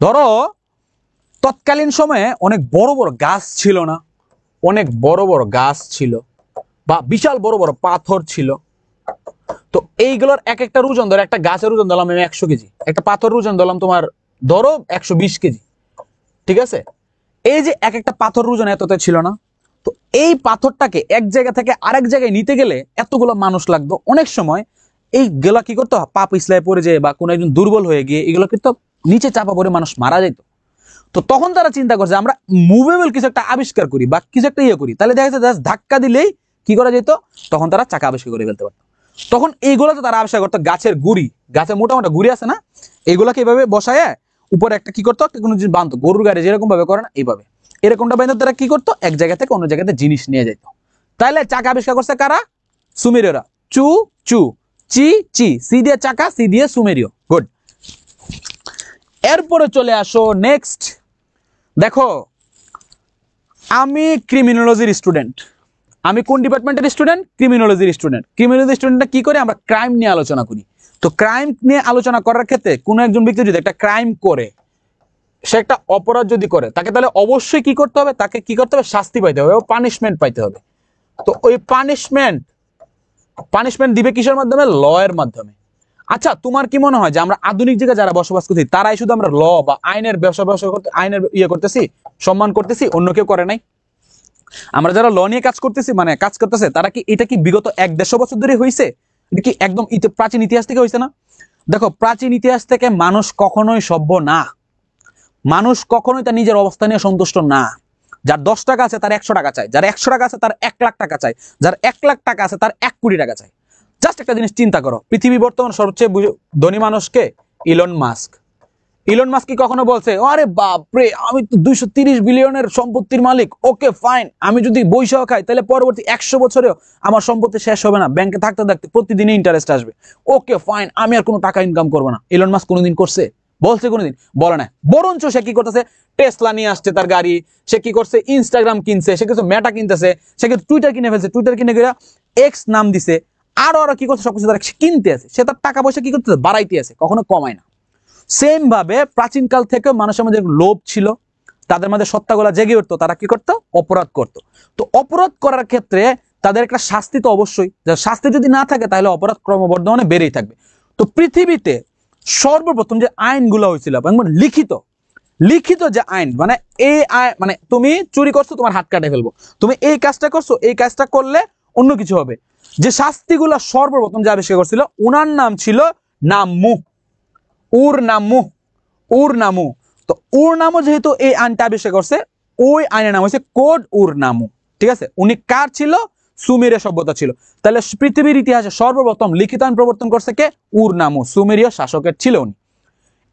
ধরো তৎকালীন সময়ে অনেক বড় বড় গাছ ছিল না, অনেক বড় বড় গাছ ছিল বা বিশাল বড় বড় পাথর ছিল। তো এইগুলোর এক একটা ওজন, ধরো একটা গাছের ওজন ধরলাম আমি 100 কেজি, একটা পাথরের ওজন ধরলাম তোমার ধরো 120 কেজি, ঠিক আছে? এই যে এক একটা পাথর ওজন এতটা ছিল না, তো এই পাথরটাকে এক জায়গা থেকে আরেক জায়গায় নিতে গেলে এতগুলো মানুষ লাগতো। অনেক সময় এইগুলা কি করতো, পা পিছলায় পড়ে যায় বা কোনো একজন দুর্বল হয়ে গিয়ে এগুলো কিন্তু নিচে চাপা পড়ে মানুষ মারা যেত। তো তখন তারা চিন্তা করছে আমরা মুভেবল কিছু একটা আবিষ্কার করি বা কিছু একটা ইয়ে করি, তাহলে দেখা যাচ্ছে জাস্ট ধাক্কা দিলেই কি করা যেত, তখন তারা চাকা আবিষ্কার করে ফেলতে পারতো। তখন এইগুলো তো তারা আবিষ্কার করতো গাছের গুড়ি, গাছের মোটা মোটা গুড়ি আছে না, এইগুলাকে এইভাবে বসায় উপরে একটা কি করতো, কোনো জিনিস বাঁধতো, গরুর গাড়ি যেরকম ভাবে করে না এইভাবে, এরকমটা বাঁধতে তারা কি করতো, এক জায়গা থেকে অন্য জায়গাতে জিনিস নিয়ে যেত। তাহলে চাকা আবিষ্কার করছে কারা? সুমেরীয়রা। চু চু, চি চি, সি দিয়ে চাকা, সি দিয়ে সুমেরীয়। গুড। এরপরে চলে আসো নেক্সট। দেখো আমি ক্রিমিনোলজির স্টুডেন্ট। আমি কোন ডিপার্টমেন্টের স্টুডেন্ট? ক্রিমিনোলজির স্টুডেন্ট। ক্রিমিনোলজি স্টুডেন্টটা কি করে? আমরা ক্রাইম নিয়ে আলোচনা করি। তো ক্রাইম নিয়ে আলোচনা করার ক্ষেত্রে কোনো একজন ব্যক্তি যদি একটা ক্রাইম করে, সে একটা অপরাধ যদি করে, তাকে তাহলে অবশ্যই কি করতে হবে, তাকে কি করতে হবে, শাস্তি পাইতে হবে, পানিশমেন্ট পাইতে হবে। তো ওই পানিশমেন্ট দিবে কিসের মাধ্যমে? ল এর মাধ্যমে। আচ্ছা তোমার কি মনে হয় যে আমরা আধুনিক যুগে যারা বসবাস করছি তারাই শুধু আমরা ল বা আইনের আইনের ইয়ে করতেছি, সম্মান করতেছি, অন্য কেউ করে নাই? আমরা যারা ল নিয়ে কাজ করতেছি, মানে কাজ করতেছে, তারা কি এটা কি বিগত 100-150 বছর ধরে হয়েছে? এটা কি একদম প্রাচীন ইতিহাস থেকে হয়েছে না? দেখো প্রাচীন ইতিহাস থেকে মানুষ কখনোই সভ্য না, মানুষ কখনোই তার নিজের অবস্থা নিয়ে সন্তুষ্ট না। যার 10 টাকা আছে তার 100 টাকা চাই, যার 100 টাকা আছে তার 1 লাখ টাকা চাই, যার 1 লাখ টাকা আছে তার 1 কোটি টাকা চাই। জাস্ট একটা জিনিস চিন্তা করো, পৃথিবী বর্তমান সবচেয়ে ধনী মানুষকে ইলন মাস্ক। ইলন মাস্ক কি কখনো বলছে আরে বাপ রে আমি তো 230 বিলিয়নের সম্পত্তির মালিক, ওকে ফাইন, আমি যদি বৈশাখ খাই তাহলে পরবর্তী 100 বছরেও আমার সম্পত্তি শেষ হবে না, ব্যাংকে থাকতে থাকতে প্রতিদিনই ইন্টারেস্ট আসবে, ওকে ফাইন, আমি আর কোনো টাকা ইনকাম করবো না? ইলন মাস্ক কোনোদিন করছে? বলছে কোনোদিন? বলে না। বরঞ্চ সে কি করতেছে, টেসলা নিয়ে আসছে তার গাড়ি, সে কি করছে, ইনস্টাগ্রাম কিনছে, সে কিছু মেটা কিনতেছে, সে কিছু টুইটার কিনে ফেলছে, টুইটার কিনে গিয়ে এক্স নাম দিছে, আরো আরো কি করছে, সবকিছু তারা কিনতে আছে, সে তার টাকা পয়সা কি করতেছে, বাড়াইতে আছে, কখনো কমায় না। সেম ভাবে প্রাচীনকাল থেকে মানুষের মধ্যে লোভ ছিল, তাদের মধ্যে সত্তাগুলা জেগে উঠতো, তারা কি করতো, অপরাধ করত। তো অপরাধ করার ক্ষেত্রে তাদের একটা শাস্তি তো অবশ্যই, শাস্তি যদি না থাকে তাহলে অপরাধ ক্রমবর্ধমানে বেড়েই থাকবে। তো পৃথিবীতে সর্বপ্রথম যে আইনগুলো হয়েছিল, লিখিত লিখিত যে আইন, মানে এই আইন, মানে তুমি চুরি করছো তোমার হাত কাটে ফেলবো, তুমি এই কাজটা করছো, এই কাজটা করলে অন্য কিছু হবে, যে শাস্তিগুলো সর্বপ্রথম যে আবিষ্কার করছিল ওনার নাম ছিল নাম্মু, উর নামু। তো উর নামু যেহেতু এই আইনটা আবিষ্কার করছে, ওই আইনের নাম হচ্ছে কোড উর নামু, ঠিক আছে? উনি কার ছিল? সুমেরীয় সভ্যতা ছিল। তাহলে পৃথিবীর ইতিহাসে সর্বপ্রথম লিখিত আইন প্রবর্তন করছে কে? উর নামু, সুমেরীয় শাসকের ছিল উনি।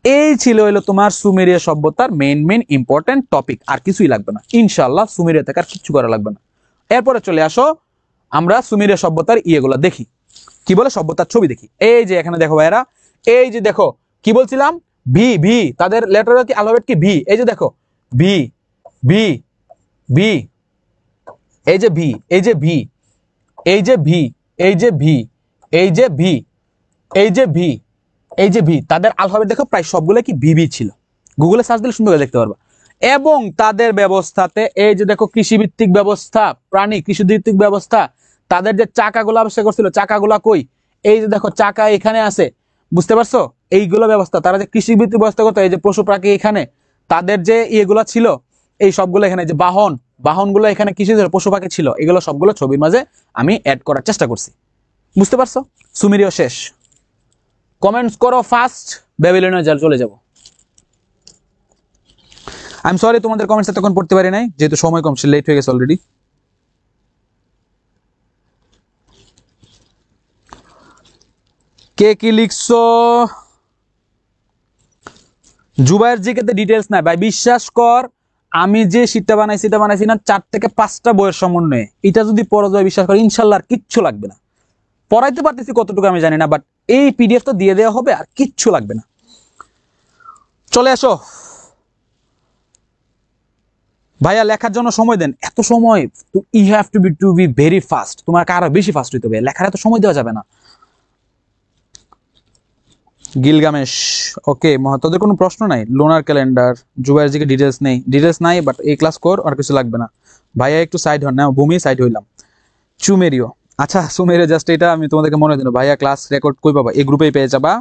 এই ছিল হলো তোমার সুমেরীয় সভ্যতার মেইন ইম্পর্টেন্ট টপিক, আর কিছুই লাগবে না ইনশাআল্লাহ, সুমেরীয় থেকে আর কিছু করা লাগবে না। এরপরে চলে আসো আমরা সুমেরীয় সভ্যতার ইয়েগুলো দেখি, কি বলে, সভ্যতার ছবি দেখি। এই যে এখানে দেখো ভাইরা, এই যে দেখো কি বলছিলাম, ভি ভি, তাদের লেটার কি অ্যালফাবেট কি ভি, এই যে দেখো ভি ভি ভি, এই যে ভি, এই যে ভি, এই যে ভি, এই যে ভি, এই যে ভি, এই যে ভি, এই যে ভি, তাদের অ্যালফাবেট দেখো প্রায় সবগুলো কি ভিভি ছিল, গুগলে সার্চ দিলে সুন্দর করে দেখতে পারবা। এবং তাদের ব্যবস্থাতে এই যে দেখো কৃষিভিত্তিক ব্যবস্থা, প্রাণী কৃষিভিত্তিক ব্যবস্থা, তাদের যে চাকাগুলো আবিষ্কার করছিল, চাকাগুলা কই, এই যে দেখো চাকা এখানে আছে, বুঝতে পারছো? এইগুলো ব্যবস্থা, তারা যে কৃষিভিত্তিক ব্যবস্থা করতো, এই যে পশু পাখি এখানে, তাদের যে ইয়েগুলো ছিল এই সবগুলো এখানে, যে বাহনগুলো এখানে কৃষি পশু পাখি ছিল, এগুলো সবগুলো ছবির মাঝে আমি অ্যাড করার চেষ্টা করছি, বুঝতে পারছো? সুমেরীয় শেষ। কমেন্টস করো ফাস্ট, ব্যাবিলনে চলে যাব। আই এম সরি তোমাদের কমেন্টস এতক্ষণ পড়তে পারি নাই, যেহেতু সময় কম, লেট হয়ে গেছে অলরেডি। কে কি লিখছো? জুবাইর জিকেতে ডিটেলস নাই ভাই, বিশ্বাস কর আমি যে শীটটা বানাইছি এটা বানাইছি না 4 থেকে 5টা বইয়ের সমন্বয়ে, এটা যদি পড়া যায় বিশ্বাস কর ইনশাল্লাহ আর কিচ্ছু লাগবে না। পড়াইতে পারতেছি কতটুকু আমি জানি না, বাট এই পিডিএফ তো দিয়ে দেওয়া হবে, আর কিচ্ছু লাগবে না। চলে আসো ভাইয়া, লেখার জন্য সময় দেন। এত সময়, you have to be very fast. তোমাকে আরো বেশি ফাস্ট হইতে হবে, লেখার এত সময় দেওয়া যাবে না। গিলগামেশ, ওকে তোদের কোনো প্রশ্ন নাই? লোনার ক্যালেন্ডার, জুবাইর জিকে ডিটেলস নাই, বাট এই ক্লাস কর, আর কিছু লাগবে না। ভাইয়া একটু সাইড হন না, ভূমি সাইড হইলাম। চুমেরিও, আচ্ছা সুমেরিও, জাস্ট এটা আমি তোমাদেরকে মনে দিন, ভাইয়া ক্লাস রেকর্ড কই পাবা? এই গ্রুপেই পেয়ে যাবা।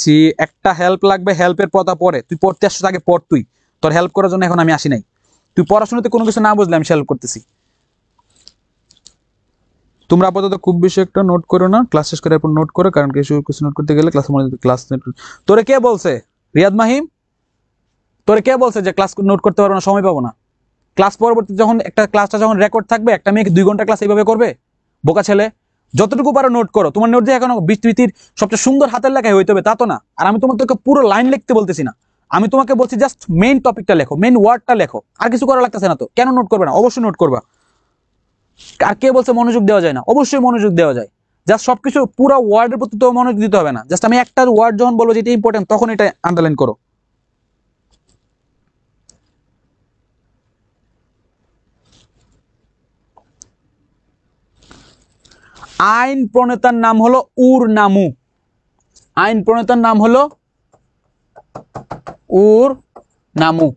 ছি, একটা হেল্প লাগবে, হেল্পের কথা পরে, তুই পড়তে আসছিস আগে পড়, তুই তোর হেল্প করার জন্য এখন আমি আসি নাই। তুই পড়াশোনাতে কোনো কিছু না বুঝলে আমি হেল্প করতেছি। তোমরা আপাতত খুব বেশি একটা নোট করো না, ক্লাস শেষ করার পর নোট করো, কারণ কিছু নোট করতে গেলে ক্লাস তোরে কে বলছে? রিয়াদ মাহিম, তোরে কে বলছে যে ক্লাস নোট করতে পারবো না, সময় পাবো না? ক্লাস পরবর্তী যখন একটা ক্লাসটা যখন রেকর্ড থাকবে, একটা মেয়ে 2 ঘন্টা ক্লাস এইভাবে করবে? বোকা ছেলে, যতটুকু পারো নোট করো। তোমার নোট দিয়ে এখন বিস্তৃতির সবচেয়ে সুন্দর হাতের লেখায় হইতে হবে তা তো না। আর আমি তোমাকে পুরো লাইন লিখতে বলতেছি না, আমি তোমাকে বলছি জাস্ট মেইন টপিকটা লেখো, মেইন ওয়ার্ডটা লেখো, আর কিছু করা লাগতেছে না। তো কেন নোট করবে না? অবশ্যই নোট করবা। আর কে বলছে মনোযোগ দেওয়া যায় না? অবশ্যই মনোযোগ দেওয়া যায়। জাস্ট সবকিছু পুরো ওয়ার্ডের প্রতি তো মনোযোগ দিতে হবে না, জাস্ট আমি একটা ওয়ার্ড যখন বলবো যেটা ইম্পর্টেন্ট তখন এটা আন্ডারলাইন করো। আইন প্রণেতার নাম হলো উর নামু। আইন প্রণেতার নাম হলো উর নামু।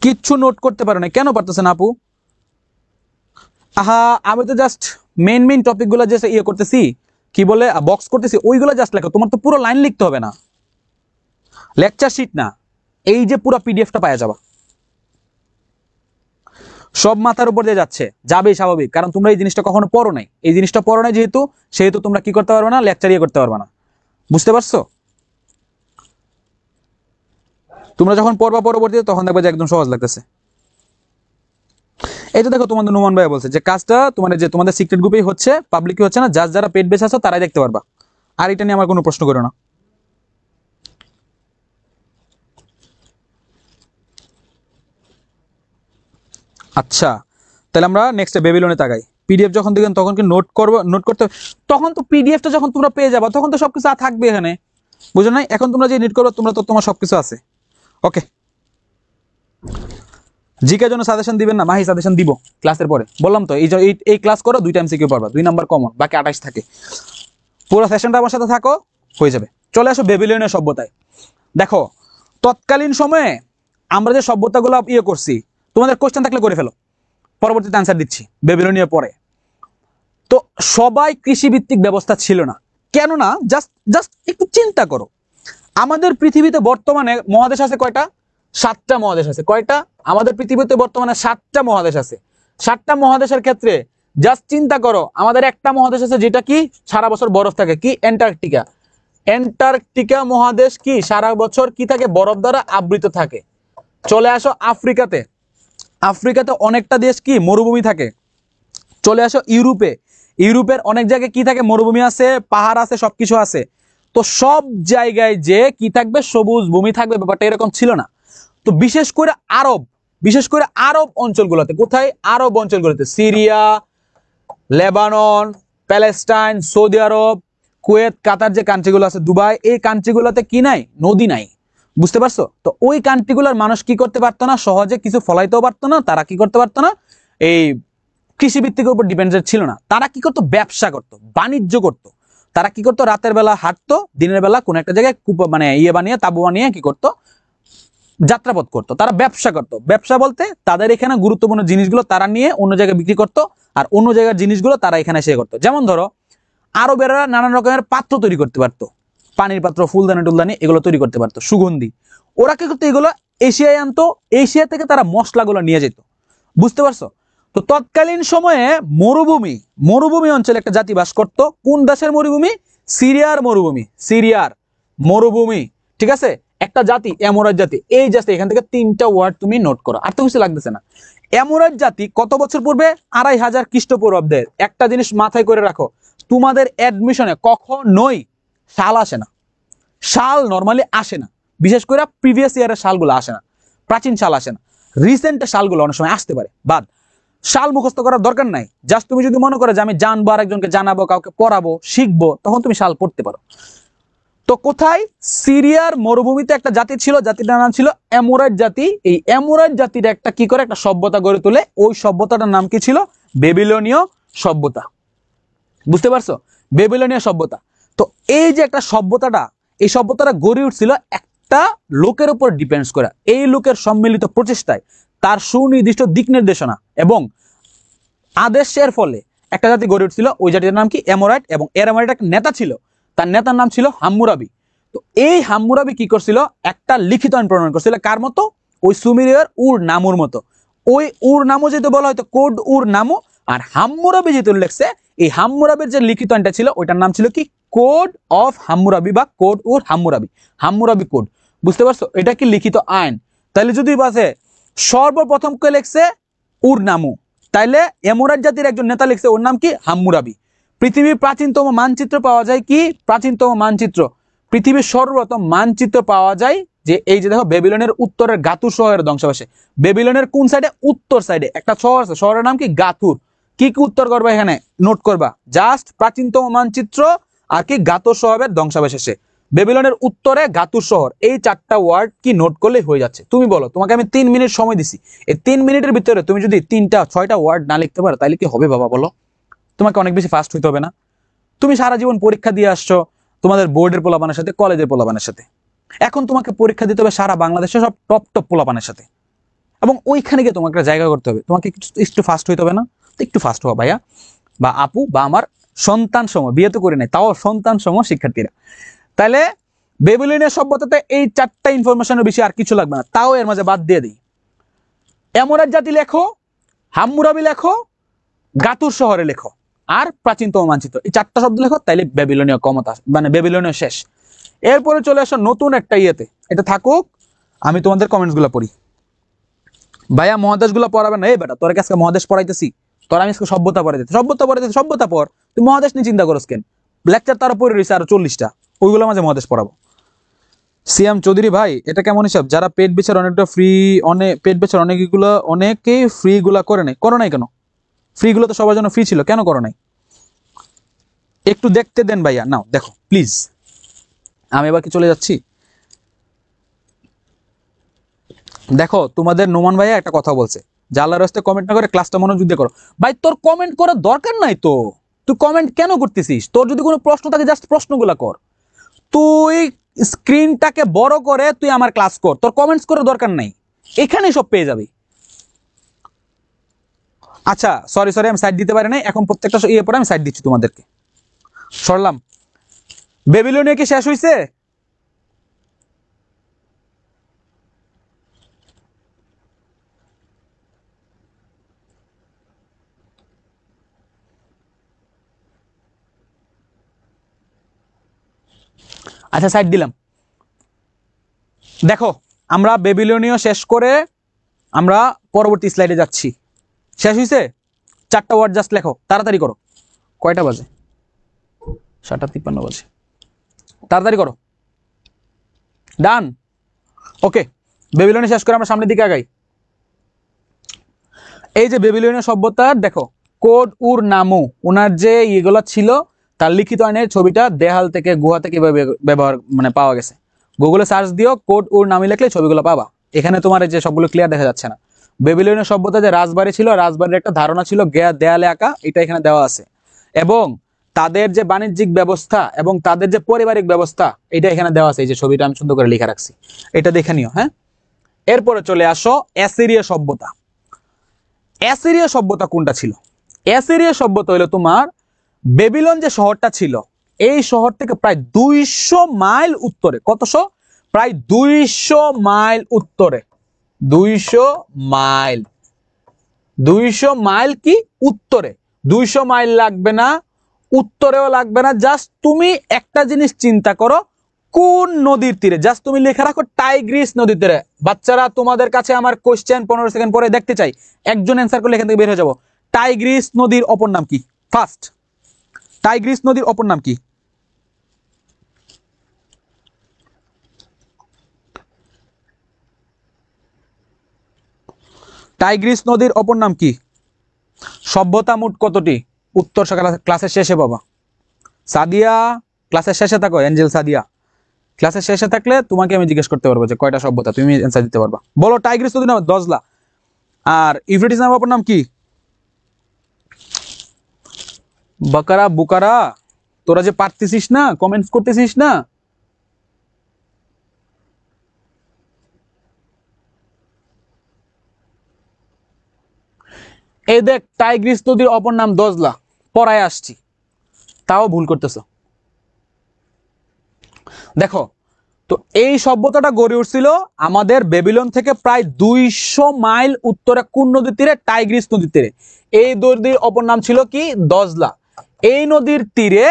কিচ্ছু নোট করতে পারো না, কেন পারতেছেন আপু? আহা, আমি তো জাস্ট মেইন টপিক গুলো যে ইয়ে করতেছি, কি বলে বক্স করতেছি, ওইগুলো জাস্ট লেখো। তোমার তো পুরো লাইন লিখতে হবে না, লেকচার শিট না, এই যে পুরো পিডিএফটা পাওয়া যাবে। সব মাথার উপর দিয়ে যাচ্ছে, যাবেই স্বাভাবিক, কারণ তোমরা এই জিনিসটা কখনো পড়ো নাই। এই জিনিসটা পড়ো নাই সেহেতু তোমরা কি করতে পারবে না? লেকচার ইয়ে করতে পারবে না। বুঝতে পারছো? তোমরা যখন পড়বা পরবর্তীতে তখন দেখবে যে একদম সহজ লাগতেছে। এই তো দেখো, তোমাদের নোমান ভাই বলছে যে কাজটা তোমাদের সিক্রেট গ্রুপেই হচ্ছে, পাবলিকই হচ্ছে না, যারা পেড বেস আছো তারাই দেখতে পারবা। আর এটা নিয়ে আমার কোনো প্রশ্ন করো না। আচ্ছা, তাহলে আমরা নেক্সট বেবিলনে তাকাই। পিডিএফ যখন দেখেন তখন কি নোট করতে, তখন তো পিডিএফটা যখন তোমরা পেয়ে যাবা তখন তো সবকিছু থাকবে এখানে, বুঝো নাই? এখন তোমরা যে নোট করবে তোমার সবকিছু আছে। ওকে, জিকের জন্য সাজেশন দিবেন না? মাহি সাজেশন দিব ক্লাসের পরে, বললাম তো। এই ক্লাস করো, 2 টাইম সিকিউ পারবা, 2 নাম্বার কমন, বাকি 28 থাকে। পুরো সেশনটা আমার সাথে থাকো, হয়ে যাবে। চলে আসো বেবিলনীয় সভ্যতায়। দেখো, তৎকালীন সময়ে আমরা যে সভ্যতাগুলো ইয়ে করছি, তোমাদের কোশ্চেন থাকলে করে ফেলো, পরবর্তীতে আনসার দিচ্ছি বেবিলনীয় পরে। তো সবাই কৃষিভিত্তিক ব্যবস্থা ছিল না, কেননা জাস্ট একটু চিন্তা করো, আমাদের পৃথিবীতে বর্তমানে মহাদেশ আছে কয়টা? 7টা মহাদেশ আছে। কয়টা? আমাদের পৃথিবীতে বর্তমানে 7টা মহাদেশ আছে। 7টা মহাদেশের ক্ষেত্রে জাস্ট চিন্তা করো, আমাদের একটা মহাদেশ আছে যেটা কি সারা বছর বরফ থাকে, কি? অ্যান্টার্কটিকা। অ্যান্টার্কটিকা মহাদেশ কি সারা বছর কি থাকে? বরফ দ্বারা আবৃত থাকে। চলে আসো আফ্রিকাতে। আফ্রিকাতে অনেকটা দেশ কি মরুভূমি থাকে। চলে আসো ইউরোপে। ইউরোপের অনেক জায়গায় কি থাকে? মরুভূমি আছে, পাহাড় আছে, সবকিছু আছে। তো সব জায়গায় যে কি থাকবে? সবুজ ভূমি থাকবে, ব্যাপারটা এরকম ছিল না। তো বিশেষ করে আরব অঞ্চলগুলোতে, কোথায়? আরব অঞ্চলগুলোতে, সিরিয়া, লেবানন, প্যালেস্টাইন, সৌদি আরব, কুয়েত, কাতার, যে কান্ট্রিগুলো আছে, দুবাই, এই কান্ট্রিগুলোতে কি নাই? নদী নাই। বুঝতে পারছো? তো ওই কান্ট্রিগুলোর মানুষ কি করতে পারতো না? সহজে কিছু ফলাইতেও পারতো না। তারা কি করতে পারতো না? এই কৃষিভিত্তিকের উপর ডিপেন্ডেন্ট ছিল না। তারা কি করতো? ব্যবসা করতো, বাণিজ্য করতো। তারা কি করতো? রাতের বেলা হাঁটতো, দিনের বেলা কোন একটা জায়গায় ইয়ে বানিয়ে, তাবু বানিয়ে কি করতো? যাত্রাপথ করতো। তারা ব্যবসা করতো। ব্যবসা বলতে তাদের এখানে গুরুত্বপূর্ণ জিনিসগুলো তারা নিয়ে অন্য জায়গায় বিক্রি করতো, আর অন্য জায়গার জিনিসগুলো তারা এখানে এসে করতো। যেমন ধরো, আরবেরা নানান রকমের পাত্র তৈরি করতে পারতো, পানির পাত্র, ফুলদানি টুলদানি, এগুলো তৈরি করতে পারতো, সুগন্ধি। ওরা কি করতো? এগুলো এশিয়ায় আনতো, এশিয়া থেকে তারা মশলাগুলো নিয়ে যেত। বুঝতে পারছো? তো তৎকালীন সময়ে মরুভূমি অঞ্চলে একটা জাতি বাস করত। কোন দেশের মরুভূমি? সিরিয়ার মরুভূমি। ঠিক আছে, একটা জাতি এমোরাইট জাতি। এই জাতি, এখান থেকে 3টা ওয়ার্ড তুমি নোট করো, আর তো কিছু লাগতেছে না। এমোরাইট জাতি কত বছর পূর্বে? 2500 খ্রিস্টপূর্বাব্দের। একটা জিনিস মাথায় করে রাখো, তোমাদের অ্যাডমিশনে কখনোই সাল আসে না। সাল নর্মালি আসে না, বিশেষ করে প্রিভিয়াস ইয়ারের সালগুলো আসে না, প্রাচীন সাল আসে না। রিসেন্ট সালগুলো অনেক সময় আসতে পারে, বাদ। সাল মুখস্থ করার দরকার নাই, জাস্ট তুমি যদি মনে করো যে আমি জানবো, আরেকজনকে জানাবো, কাউকে পড়াবো, শিখবো, তখন তুমি সাল পড়তে পারো। তো কোথায়? সিরিয়ার মরুভূমিতে একটা জাতি ছিল, জাতিটার নাম ছিল অ্যামোরাইট জাতি। এই অ্যামোরাইট জাতির একটা কি করে একটা সভ্যতা গড়ে তোলে, ওই সভ্যতাটার নাম কি ছিল? বেবিলনীয় সভ্যতা। বুঝতে পারছো? বেবিলনীয় সভ্যতা। তো এই যে একটা সভ্যতাটা, এই সভ্যতাটা গড়ে উঠছিল একটা লোকের উপর ডিপেন্ডস করে। এই লোকের সম্মিলিত প্রচেষ্টায়, তার সুনির্দিষ্ট দিক নির্দেশনা এবং আদেশের ফলে একটা জাতি গড়ে উঠছিল। ওই জাতির নাম কি? অ্যামোরাইট। এবং অ্যামোরাইট একটা নেতা ছিল, তার নেতার নাম ছিল হাম্মুরাবি। তো এই হাম্মুরাবি কি করছিল? একটা লিখিত আইন প্রণয়ন করছিল, কার মতো? ওই সুমেরীয় উর নামুর মতো। ওই উর নামও যেহেতু বলা হয়তো কোড উর নামও, আর হাম্মুরাবি যেহেতু লেখছে, এই হাম্মুরাবির যে লিখিত আইনটা ছিল ওইটার নাম ছিল কি? কোড অফ হাম্মুরাবি বা কোড উর হাম্মুরাবি, হাম্মুরাবি কোড। বুঝতে পারছো? এটা কি লিখিত আইন। তাহলে যদি বাসে সর্বপ্রথম কে লেখছে? উর নামু। তাইলে অ্যামোরাইট জাতির একজন নেতা লিখছে, ওর নাম কি? হাম্মুরাবি। পৃথিবীর প্রাচীনতম মানচিত্র পাওয়া যায় কি? প্রাচীনতম মানচিত্র, পৃথিবীর সর্বপ্রথম মানচিত্র পাওয়া যায় যে এই যে দেখো, বেবিলনের উত্তরের গাতুর শহরের ধ্বংসাবশেষে। বেবিলনের কোন সাইডে? উত্তর সাইডে একটা শহর আছে, শহরের নাম কি? গাতুর। কি কি উত্তর করবা এখানে নোট করবা? জাস্ট প্রাচীনতম মানচিত্র আর কি? গাতুর শহরের ধ্বংসাবশেষে। বেবিলনের উত্তরে গাতুর শহর, এই চারটা ওয়ার্ড কি নোট করলে হয়ে যাচ্ছে। তুমি বলো, তোমাকে আমি 3 মিনিট সময় দিছি, এই 3 মিনিটের ভিতরে তুমি যদি 3টা 6টা ওয়ার্ড না লিখতে পারো তাহলে কি হবে বাবা বলো? তোমাকে অনেক বেশি ফাস্ট হইতে হবে না? তুমি সারা জীবন পরীক্ষা দিয়ে আসছো তোমাদের বোর্ডের পোলাপানের সাথে, কলেজের পোলাপানের সাথে। এখন তোমাকে পরীক্ষা দিতে হবে সারা বাংলাদেশের সব টপ টপ পোলাপানের সাথে, এবং ওইখানে গিয়ে তোমাকে একটা জায়গা করতে হবে। তোমাকে একটু ফাস্ট হইতে হবে না? তো একটু ফাস্ট হওয়া ভাইয়া বা আপু বা আমার সন্তান সম, বিয়ে তো করে নাই তাও সন্তান সম শিক্ষার্থীরা। তাহলে বেবিলনীয় সভ্যতাতে এই 4টা ইনফরমেশনের বেশি আর কিছু লাগবে না, তাও এর মাঝে বাদ দিয়ে দিই। অ্যামোরাইট জাতি লেখো, হাম্মুরাবি লেখো, গাতুর শহরে লেখো, আর প্রাচীনতম মানচিত্র, এই 4টা শব্দ লেখো, তাইলে বেবিলনীয় ক্ষমতা, মানে বেবিলনীয় শেষ। এরপরে চলে আসো নতুন একটা ইয়েতে, এটা থাকুক, আমি তোমাদের কমেন্টস গুলো পড়ি। ভাইয়া মহাদেশ গুলো পড়াবে না? এই বেটা, তোর কাছে মহাদেশ পড়াইতেছি? তোর আমি আজকে সভ্যতা পড়াইতেছি, সভ্যতা পড়াইতেছি, সভ্যতা পড়। তুই মহাদেশ নিয়ে চিন্তা করস কেন? লেকচার তারও পড়ে রয়েছে আরো 40টা, ওইগুলো মাঝে মহাদেশ পড়াবো। সিএম চৌধুরী ভাই, এটা কেমন হিসাব? যারা পেট বেচার অনেকটা ফ্রি, অনেক পেট বেচার অনেকগুলো, অনেকেই ফ্রি গুলা করে নাই, করো নাই কেন? ফ্রি গুলো তো সবার জন্য ফ্রি ছিল, কেন করো নাই? একটু দেখতে দেন ভাইয়া, নাও দেখো প্লিজ। আমি এবার কি চলে যাচ্ছি? দেখো তোমাদের নোমান ভাইয়া একটা কথা বলছে, জালার রাস্তায় কমেন্ট না করে ক্লাসটা মনোযোগ দিয়ে করো। ভাই তোর কমেন্ট করার দরকার নাই তো, তুই কমেন্ট কেন করতেছিস? তোর যদি কোনো প্রশ্ন থাকে জাস্ট প্রশ্নগুলা কর। তুই স্ক্রিনটাকে বড় করে তুই আমার ক্লাস কর, তোর কমেন্টস করার দরকার নাই, এখানেই সব পেয়ে যাবি। আচ্ছা সরি সরি, আমি সাইড দিতে পারি নাই, এখন প্রত্যেকটা ইয়ে পরে আমি সাইড দিচ্ছি তোমাদেরকে। সরলাম। বেবিলনিয়া কি শেষ হয়েছে? আচ্ছা সাইড দিলাম। দেখো আমরা বেবিলনীয় শেষ করে আমরা পরবর্তী স্লাইডে যাচ্ছি। শেষ হয়েছে? 4টা ওয়ার্ড জাস্ট লেখো, তাড়াতাড়ি করো। কয়টা বাজে? 7:53 বাজে, তাড়াতাড়ি করো। ডান। ওকে, বেবিলনীয় শেষ করে আমরা সামনের দিকে আগাই। এই যে বেবিলনীয় সভ্যতার দেখো কোড উর নামু, ওনার যে ইয়েগুলো ছিল তার লিখিত আইনের ছবিটা দেহাল থেকে গুহা থেকে ব্যবহার মানে পাওয়া গেছে। গুগলে সার্চ দিও কোড উর নামে লিখলে ছবিগুলো পাবা। এখানে তোমার এই যে সবগুলো ক্লিয়ার দেখা যাচ্ছে না। বেবিলনীয় সভ্যতা যে রাজবাড়ি ছিল, রাজবাড়ির একটা ধারণা ছিল দেয়ালে আঁকা, এটা এখানে দেওয়া আছে। এবং তাদের যে বাণিজ্যিক ব্যবস্থা এবং তাদের যে পারিবারিক ব্যবস্থা, এটা এখানে দেওয়া আছে। এই যে ছবিটা আমি সুন্দর করে লিখে রাখছি, এটা দেখে নিও। হ্যাঁ, এরপরে চলে আসো অ্যাসিরিয়া সভ্যতা। অ্যাসিরিয়া সভ্যতা কোনটা ছিল? অ্যাসিরিয়া সভ্যতা হলো তোমার বেবিলন যে শহরটা ছিল, এই শহর থেকে প্রায় 200 মাইল উত্তরে। কতশো? প্রায় 200 মাইল উত্তরে। 200 মাইল, 200 মাইল কি উত্তরে? 200 মাইল লাগবে না, উত্তরেও লাগবে না। জাস্ট তুমি একটা জিনিস চিন্তা করো, কোন নদীর তীরে? জাস্ট তুমি লিখে রাখো টাইগ্রিস নদীর তীরে। বাচ্চারা তোমাদের কাছে আমার কোশ্চেন 15 সেকেন্ড পরে দেখতে চাই, একজন অ্যান্সার করলে এখান থেকে বের হয়ে যাবো। টাইগ্রিস নদীর অপর নাম কি? ফার্স্ট, টাইগ্রিস নদীর অপর নাম কি? টাইগ্রিস নদীর অপর নাম কি? সভ্যতা মোট কতটি? উত্তর ক্লাসের শেষে পাবা। সাদিয়া ক্লাসের শেষে থাকো, এঞ্জেল সাদিয়া ক্লাসের শেষে থাকলে তোমাকে আমি জিজ্ঞেস করতে পারবো যে কয়টা সভ্যতা, তুমি অ্যান্সার দিতে পারবা। বলো টাইগ্রিস নদীর নাম দজলা, আর ইউফ্রেটিস নামের অপর নাম কি? বাকারা বুকারা। তোরা যে পারতেছিস না, কমেন্টস করতেছিস না, এই দেখ টাইগ্রিস নদীর অপর নাম দজলা, পড়ায় আসছি, তাও ভুল করতেছ। দেখো তো এই সভ্যতাটা গড়ে উঠছিল আমাদের বেবিলন থেকে প্রায় 200 মাইল উত্তরে কোন নদীর তীরে? টাইগ্রিস নদীর তীরে। এই নদীর অপর নাম ছিল কি? দজলা। এই নদীর তীরে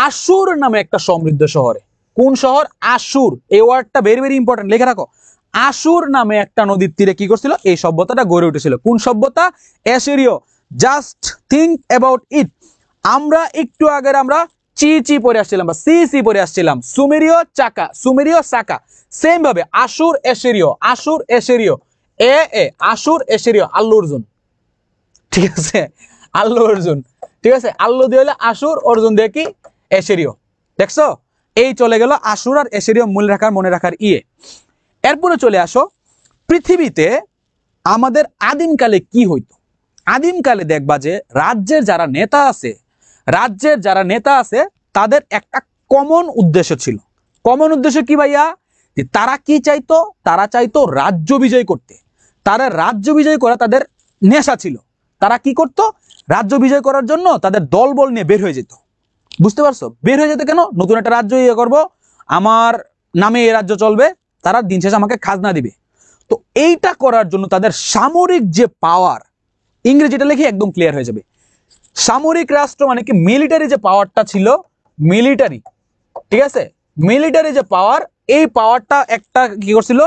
আশুর নামে একটা সমৃদ্ধ শহরে, কোন শহর? আশুর। এই ওয়ার্ডটা ভেরি ভেরি ইম্পর্টেন্ট, লিখে রাখো। আশুর নামে একটা নদীর তীরে কি করছিল? এই সভ্যতাটা গড়ে উঠেছিল। কোন সভ্যতা? অ্যাসিরীয়। Just think about it. আমরা একটু আগে আমরা চি চি পরে আসছিলাম বা সি সি পরে আসছিলাম, সুমেরীয় চাকা, সুমেরীয় চাকা। সেম ভাবে আশুর অ্যাসিরীয়, আশুর অ্যাসিরীয়, এ এ আশুর অ্যাসিরীয়, আল্লু অর্জুন, ঠিক আছে? আল্লু অর্জুন, ঠিক আছে? আল্লু দিয়ে হলে আশুর, অর্জুন দিয়ে কি? অ্যাসিরীয়। দেখছো, এই চলে গেল আশুর আর অ্যাসিরীয় মনে রাখার ইয়ে। এরপরে চলে আসো পৃথিবীতে আমাদের আদিমকালে কি হইতো। আদিমকালে দেখবা যে রাজ্যের যারা নেতা আছে তাদের একটা কমন উদ্দেশ্য ছিল। কমন উদ্দেশ্য কি ভাইয়া? যে তারা কি চাইতো? তারা চাইতো রাজ্য বিজয় করতে। তারা রাজ্য বিজয় করা তাদের নেশা ছিল। তারা কি করত? রাজ্য বিজয় করার জন্য তাদের দলবল নিয়ে বের হয়ে যেত। বুঝতে পারছো? বের হয়ে যেত কেন? নতুন একটা রাজ্য ইয়ে করবো, আমার নামে এই রাজ্য চলবে, তারা দিন শেষে আমাকে খাজনা দিবে। তো এইটা করার জন্য তাদের সামরিক যে পাওয়ার, ইংরেজিটা লিখে একদম ক্লিয়ার হয়ে যাবে। সামরিক রাষ্ট্র মানে কি? মিলিটারি যে পাওয়ারটা ছিল, মিলিটারি, ঠিক আছে? মিলিটারি যে পাওয়ার, এই পাওয়ারটা একটা কি করছিল,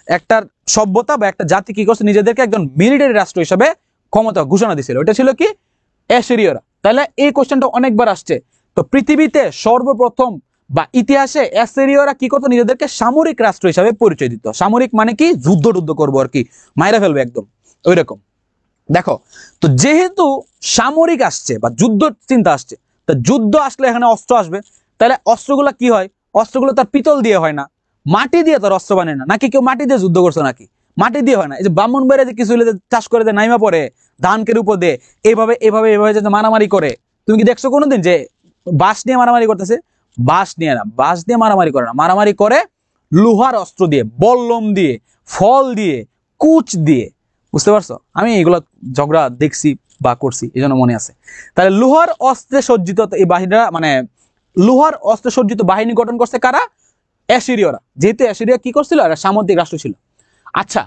একটা সভ্যতা বা একটা জাতি কি করছে, নিজেদেরকে একজন মিলিটারি রাষ্ট্র হিসেবে ক্ষমতা ঘোষণা দিয়েছিল। এটা ছিল কি? অ্যাসিরীয়রা। তাহলে এই কোশ্চেনটা অনেকবার আসছে। তো পৃথিবীতে সর্বপ্রথম বা ইতিহাসে অ্যাসিরীয়রা কি করতো? নিজেদেরকে সামরিক রাষ্ট্র হিসাবে পরিচয় দিত। সামরিক মানে কি? যুদ্ধ করবো আর কি, মাইরা ফেলবে একদম, ওই রকম। দেখো তো যেহেতু সামরিক আসছে বা যুদ্ধ চিন্তা আসছে, তো যুদ্ধ আসলে এখানে অস্ত্র আসবে। তাহলে অস্ত্রগুলো কি হয়? অস্ত্রগুলো তার পিতল দিয়ে হয় না, মাটি দিয়ে তার অস্ত্র বানায় না। নাকি কেউ মাটি দিয়ে যুদ্ধ করছে? নাকি মাটি দিয়ে হয় না। এই যে ব্রাহ্মণবাড়িয়া যে কিছু চাষ করে দেয়, নাইমা পড়ে ধানকের উপর দিয়ে এভাবে এভাবে এভাবে যে মারামারি করে, তুমি কি দেখছো কোনোদিন যে বাঁশ নিয়ে মারামারি করতেছে? বাঁশ নিয়ে না, বাঁশ দিয়ে মারামারি করে না, মারামারি করে লোহার অস্ত্র দিয়ে, বল্লম দিয়ে, ফল দিয়ে, কুচ দিয়ে। বুঝতে পারছো? আমি এগুলো ঝগড়া দেখছি বা করছি, এই জন্য মনে আছে। তাহলে লোহার অস্ত্রে সজ্জিত এই বাহিনীরা, মানে লোহার অস্ত্রে সজ্জিত বাহিনী গঠন করছে কারা? অ্যাসিরীয়রা। যেহেতু অ্যাসিরিয়া কি করছিল? একটা সামুদ্রিক রাষ্ট্র ছিল। আচ্ছা,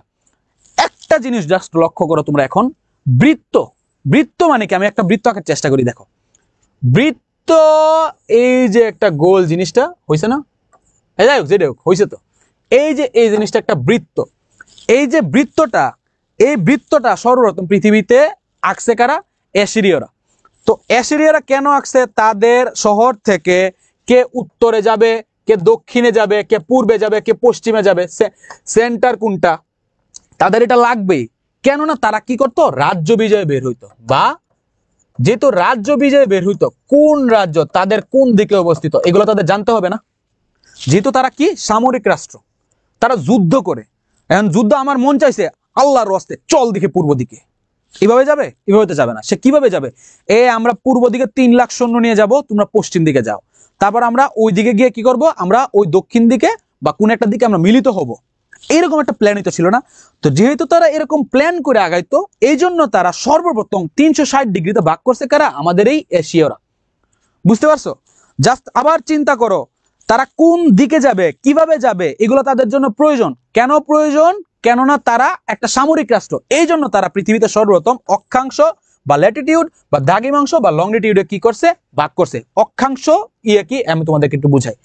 একটা জিনিস জাস্ট লক্ষ্য করো তোমরা এখন, বৃত্ত। বৃত্ত মানে কি? আমি একটা বৃত্ত আঁকার চেষ্টা করি। দেখো বৃত্ত, এই যে একটা গোল জিনিসটা হয়েছে না? যাই হোক, যেটা হোক হয়েছে। তো এই যে এই জিনিসটা একটা বৃত্ত, এই যে বৃত্তটা, এই বৃত্তটা সর্বপ্রথম পৃথিবীতে আঁকছে কারা? অ্যাসিরীয়রা। তো অ্যাসিরীয়রা কেন আঁকছে? তাদের শহর থেকে কে উত্তরে যাবে, কে দক্ষিণে যাবে, কে পূর্বে যাবে, কে পশ্চিমে যাবে, সেন্টার কোনটা, তাদের এটা লাগবেই। কেননা তারা কি করতো? রাজ্য বিজয়ে বের হইতো। বা যেহেতু রাজ্য বিজয়ে বের হইতো, কোন রাজ্য তাদের কোন দিকে অবস্থিত এগুলো তাদের জানতে হবে না? যেহেতু তারা কি? সামরিক রাষ্ট্র, তারা যুদ্ধ করে। এখন যুদ্ধ আমার মন চাইছে, আল্লাহর রাস্তে চল দিকে পূর্ব দিকে, এভাবে যাবে? এভাবে তো যাবে না। সে কিভাবে যাবে? আমরা পূর্ব দিকে 3 লাখ সৈন্য নিয়ে যাব, তোমরা পশ্চিম দিকে যাও। তারপর আমরা ওই দিকে গিয়ে কি করব? আমরা ওই দক্ষিণ দিকে বা কোন একটা দিকে আমরা মিলিত হব। এইরকম একটা প্ল্যানই তো ছিল না? তো যেহেতু তারা এরকম প্ল্যান করে আগাইতো, এই জন্য তারা সর্বপ্রথম 360 ডিগ্রিতে ভাগ করছে কারা? আমাদের এই এশিয়ারা। বুঝতে পারছো? জাস্ট আবার চিন্তা করো, তারা কোন দিকে যাবে, কিভাবে যাবে, এগুলো তাদের জন্য প্রয়োজন। কেন প্রয়োজন? কেননা তারা একটা সামরিক রাষ্ট্র। এই জন্য তারা পৃথিবীতে সর্বপ্রথম অক্ষাংশ বা ল্যাটিটিউড বা দ্রাঘিমাংশ বা লংডিটিউডে কি করছে? ভাগ করছে। অক্ষাংশ ইয়ে কি আমি তোমাদেরকে একটু বুঝাই।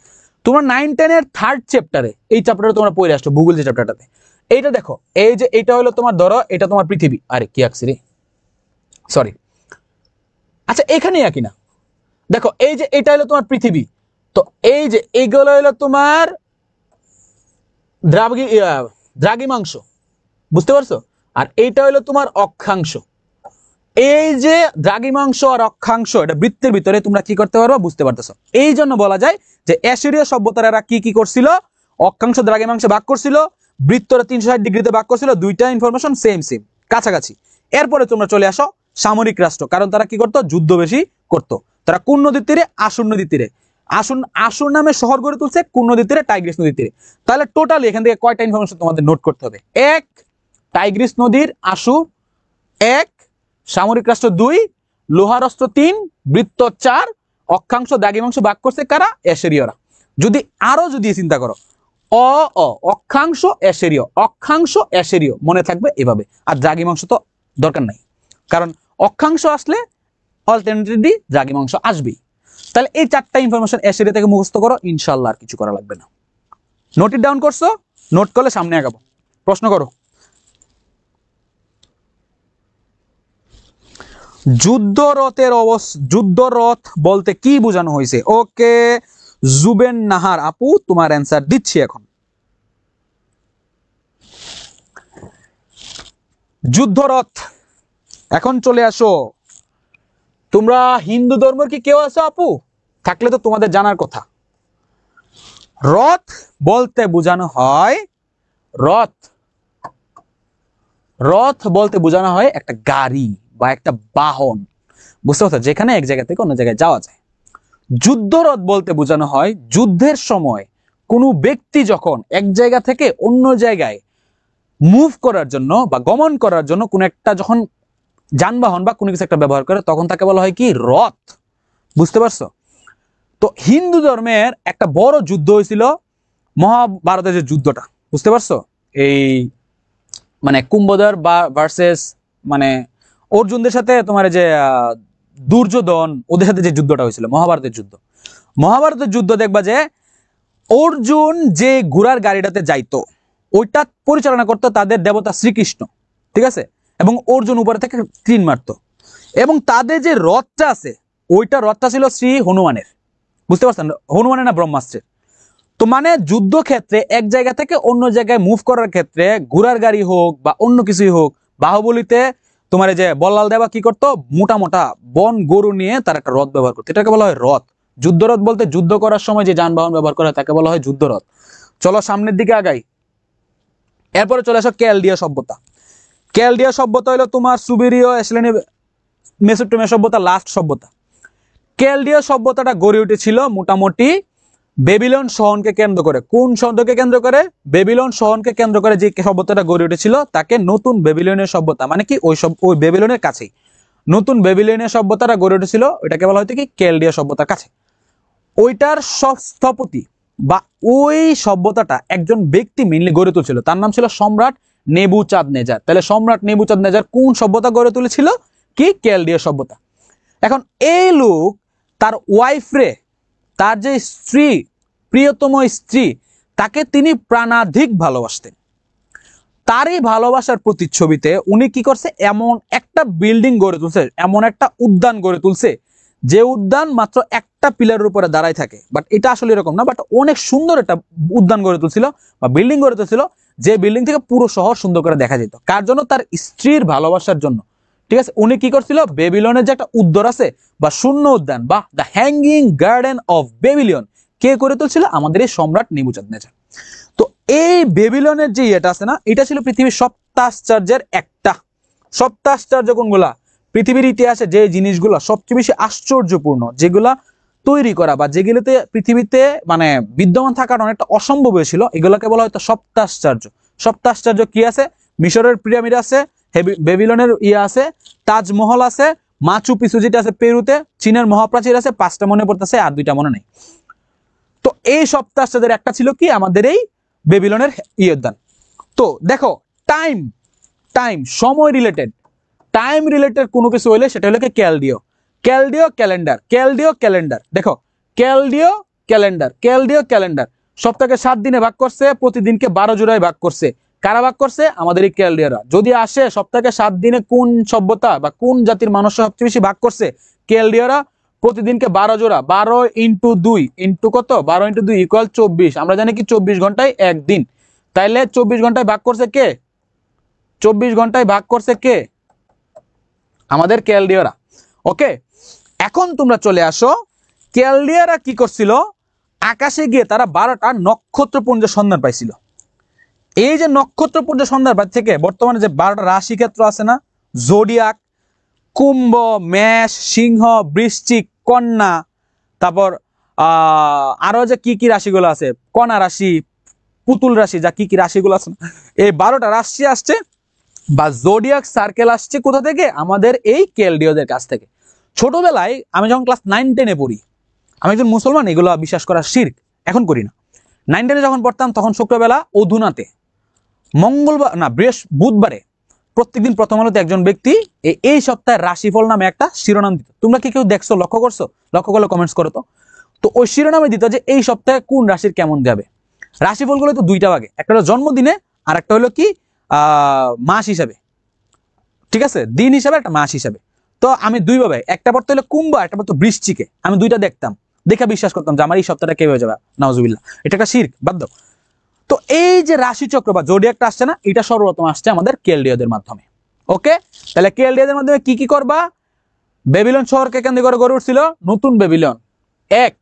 তোমরা 9-10 এর 3rd চ্যাপ্টারে, এই চ্যাপ্টারে তোমরা পড়ে আসছো, ভূগোল যে চ্যাপ্টারটাতে। এইটা দেখো, এই যে এটা হলো তোমার, ধরো এটা তোমার পৃথিবী। আরে কি আঁকছি রে, সরি। আচ্ছা এখানেই আঁকি না, দেখো এই যে এটা হলো তোমার পৃথিবী। তো এই যে এইগুলো হলো তোমার দ্রাঘিমাংশ, বুঝতে পারছো? আর এইটা হলো তোমার অক্ষাংশ। এই যে দ্রাঘিমাংশ আর অক্ষাংশ, এটা বৃত্তের ভিতরে তোমরা কি করতে পারো বুঝতে পারতেছো। এই জন্য বলা যায় যে অ্যাসিরীয় সভ্যতার এরা কি কি করছিল, অক্ষাংশ দ্রাঘিমাংশে ভাগ করছিল, বৃত্তরা 360 ডিগ্রিতে ভাগ করছিল, দুইটা ইনফরমেশন সেম সেম কাছাকাছি। এরপরে তোমরা চলে আসো সামরিক রাষ্ট্র, কারণ তারা কি করতো, যুদ্ধ বেশি করতো। তারা কোন নদীর তীরে, আসুর নদীর তীরে, আসুর নামে শহর গড়ে তুলছে, কোন নদীর তীরে, টাইগ্রিস নদীর তীরে। তাহলে টোটালি এখান থেকে কয়টা ইনফরমেশন তোমাদের নোট করতে হবে? 1 টাইগ্রিস নদীর আসুর, 1 সামরিক রাষ্ট্র, 2 লোহার অস্ত্র, 3 বৃত্ত, 4 অক্ষাংশ দ্রাঘিমাংশ ভাগ করছে কারা, অ্যাসিরীয়রা। যদি আরো যদি চিন্তা করো, অক্ষাংশ অ্যাসিরীয়, অক্ষাংশ অ্যাসিরীয় মনে থাকবে এভাবে, আর দ্রাঘিমাংশ তো দরকার নাই, কারণ অক্ষাংশ আসলে অল্টারনেটিভলি দ্রাঘিমাংশ আসবেই। তাহলে এই 4টা ইনফরমেশন অ্যাসিরিয়া থেকে মুখস্থ করো, ইনশাআল্লাহ আর কিছু করা লাগবে না। নোট ইট ডাউন করছো? নোট করলে সামনে আগাবো। প্রশ্ন করো। যুদ্ধরথ বলতে কি বোঝানো হয়েছে? ওকে জুবেন নাহার আপু, তোমার অ্যান্সার দিচ্ছি এখন। যুদ্ধরথ, এখন চলে আসো। তোমরা হিন্দু ধর্মের কি কেউ আছো আপু? থাকলে তো তোমাদের জানার কথা। রথ বলতে বোঝানো হয়, রথ বলতে বোঝানো হয় একটা গাড়ি বা একটা বাহন, বুঝতে পারছো, যেখানে এক জায়গা থেকে অন্য জায়গায় যাওয়া যায়। যুদ্ধরথ বলতে বোঝানো হয় যুদ্ধের সময় কোনো ব্যক্তি যখন এক জায়গা থেকে অন্য জায়গায় মুভ করার জন্য বা গমন করার জন্য কোন একটা যখন যানবাহন বা কোনো কিছু একটা ব্যবহার করে, তখন তাকে বলা হয় কি, রথ। বুঝতে পারছো? তো হিন্দু ধর্মের একটা বড় যুদ্ধ হয়েছিল মহাভারতের যে যুদ্ধটা, বুঝতে পারছো, এই মানে কুম্ভধর ভার্সেস মানে অর্জুনদের সাথে তোমার যে দুর্যোধন, ওদের সাথে যে যুদ্ধটা হয়েছিল মহাভারতের যুদ্ধ। মহাভারতের যুদ্ধ দেখবা যে অর্জুন যে ঘোড়ার গাড়িটাতে যাইতো, ওইটা পরিচালনা করতো তাদের দেবতা শ্রীকৃষ্ণ, ঠিক আছে, এবং অর্জুন উপরে থেকে তীর মারতো। এবং তাদের যে রথটা আছে, ওইটা রথটা ছিল শ্রী হনুমানের, বুঝতে পারছেন, হনুমানের না ব্রহ্মাস্ত্রের। তো মানে যুদ্ধক্ষেত্রে এক জায়গা থেকে অন্য জায়গায় মুভ করার ক্ষেত্রে ঘোড়ার গাড়ি হোক বা অন্য কিছুই হোক, বাহুবলীতে তোমার যে বল্লাল দেবা কি করতো, মোটা মোটা বন গরু নিয়ে তার একটা রথ ব্যবহার করতো, এটাকে বলা হয় রথ। যুদ্ধরথ বলতে যুদ্ধ করার সময় যে যানবাহন ব্যবহার করা হয় তাকে বলা হয় যুদ্ধরথ। চলো সামনের দিকে আগাই। এরপরে চলে আসো ক্যালডিয়া সভ্যতা। ক্যালডিয়া সভ্যতা হলো তোমার সুমেরীয়, মেসোপটেমিয়া সভ্যতা, লাস্ট সভ্যতা। ক্যালডিয়া সভ্যতাটা গড়ে উঠেছিল মোটামুটি বেবিলন শহরকে কেন্দ্র করে। কোন শহরকে কেন্দ্র করে? বেবিলন শহরকে কেন্দ্র করে যে সভ্যতাটা গড়ে উঠেছিল তাকে নতুন বেবিলনীয় সভ্যতা, মানে কি ওই বেবিলনের কাছেই নতুন বেবিলনীয় সভ্যতাটা গড়ে উঠেছিল, ওইটাকে বলা হয়তো কি ক্যালডিয়া সভ্যতার কাছে। ওইটার স্থপতি বা ওই সভ্যতাটা একজন ব্যক্তি মেইনলি গড়ে তুলছিল, তার নাম ছিল সম্রাট নেবুচাঁদনেজার। তাহলে সম্রাট নেবুচাঁদনেজার কোন সভ্যতা গড়ে তুলেছিল? কি, ক্যালডিয়া সভ্যতা। এখন এই লোক তার ওয়াইফরে, তার যে স্ত্রী, প্রিয়তম স্ত্রী, তাকে তিনি প্রাণাধিক ভালোবাসতেন। তারই ভালোবাসার প্রতিচ্ছবিতে উনি কি করছে, এমন একটা বিল্ডিং গড়ে তুলছে, এমন একটা উদ্যান গড়ে তুলছে, যে উদ্যান মাত্র একটা পিলারের উপরে দাঁড়ায় থাকে। বাট এটা আসলে এরকম না, বাট অনেক সুন্দর একটা উদ্যান গড়ে তুলছিল বা বিল্ডিং গড়ে তুলছিল, যে বিল্ডিং থেকে পুরো শহর সুন্দর করে দেখা যেত। কার জন্য? তার স্ত্রীর ভালোবাসার জন্য, ঠিক আছে। উনি কি করছিল, বেবিলনের যে একটা উদ্যান আছে বা শূন্য উদ্যান বা দ্য হ্যাঙ্গিং গার্ডেন অফ বেবিলিয়ন, কে করে তুলছিল? আমাদের এই সম্রাট নেবুচাঁদনেজার। তো এই বেবিলনের যে এটা আছে না, এটা ছিল পৃথিবীর সপ্তাশ্চর্যের একটা। সপ্তাশ্চর্য কোনগুলা? পৃথিবীর ইতিহাসে যে জিনিসগুলো সবচেয়ে বেশি আশ্চর্যপূর্ণ, যেগুলা তৈরি করা বা যেগুলোতে পৃথিবীতে মানে বিদ্যমান থাকার অনেকটা অসম্ভব হয়েছিল, এগুলোকে বলা হয়তো সপ্তাশ্চর্য। সপ্তাশ্চর্য কি আছে? মিশরের পিরামিড আছে, বেবিলনের আছে, তাজমহল আছে, মাচু পিছু যেটা আছে পেরুতে, চীনের মহাপ্রাচীর আছে, 5টা মনে পড়তেছে, আর 2টা মনে নেই। তো এই সপ্তাশ্চর্যের একটা ছিল কি, আমাদের এই বেবিলনের উদ্যান। তো দেখো টাইম, সময় রিলেটেড, টাইম রিলেটেড কোনো কিছু হইলে সেটা হলো কি ক্যালডিও। ক্যালেন্ডার দেখো, ক্যালডিও ক্যালেন্ডার সপ্তাহকে 7 দিনে ভাগ করছে, প্রতিদিনকে 12 জোড়ায় ভাগ করছে। কারা ভাগ করছে? আমাদের এই ক্যালডিয়ারা। যদি আসে সপ্তাহকে 7 দিনে কোন সভ্যতা বা কোন জাতির মানুষ সবচেয়ে বেশি ভাগ করছে? ক্যালডিয়ারা। প্রতিদিনকে 12 জোড়া, 12 ইন্টু 2 ইন্টু কত? 12 ইন্টু 2 ইকুয়াল 24। আমরা জানি কি 24 ঘন্টায় একদিন, তাইলে 24 ঘন্টায় ভাগ করছে কে? 24 ঘন্টায় ভাগ করছে কে? আমাদের কেলডিয়ারা। ওকে, এখন তোমরা চলে আসো, কেলডিয়ারা কি করছিল, আকাশে গিয়ে তারা 12টা নক্ষত্রপুঞ্জের সন্ধান পাইছিল। এই যে নক্ষত্রপুঞ্জের সন্ধান থেকে বর্তমানে যে 12টা রাশি ক্ষেত্র আছে না, জোডিয়াক, কুম্ভ, মেষ, সিংহ, বৃশ্চিক, কন্যা, তারপর আরো যে কি কি রাশিগুলো আছে, কণা রাশি, পুতুল রাশি, যা কি কি রাশিগুলো আছে, এই 12টা রাশি আসছে বা জোডিয়াক সার্কেল আসছে কোথা থেকে, আমাদের এই কেলডিওদের কাছ থেকে। ছোটবেলায় আমি যখন ক্লাস 9-10-এ পড়ি, আমি একজন মুসলমান, এগুলো বিশ্বাস করা শিরক, এখন করি না। 9-10-এ যখন পড়তাম তখন শুক্রবেলা অধুনাতে মঙ্গলবার না বুধবারে প্রত্যেকদিন প্রথম আলোতে একজন ব্যক্তি এই সপ্তাহের রাশিফল নামে একটা শিরোনাম দিত। তোমরা কি কেউ দেখছো, লক্ষ্য করছো? লক্ষ্য করলে কমেন্টস করো তো। তো ওই শিরোনামে দিত যে এই সপ্তাহে কোন রাশির কেমন যাবে। রাশিফলগুলো তো দুইটা ভাগে, একটা হলো জন্মদিনে আর একটা হলো কি মাস হিসাবে, ঠিক আছে, দিন হিসাবে একটা মাস হিসাবে। তো আমি দুইভাবে, একটা পড়তে হলো কুম্ভ, একটা পড়তো বৃশ্চিকে, আমি দুইটা দেখতাম, দেখে বিশ্বাস করতাম যে আমার এই সপ্তাহটা কে হয়ে যাবে, নাউজুবিল্লাহ, এটা একটা শিরক, বাদ। তো এই যে রাশিচক্র বা জোডিয়াকটা আসছে না, এটা সর্বপ্রথম আসছে আমাদের কেলডিওদের মাধ্যমে। ওকে, তাহলে কেলডিওদের মাধ্যমে কি কি করবা, বেবিলন শহরকে কেন্দ্র করে গড়ে উঠছিল নতুন বেবিলন, 1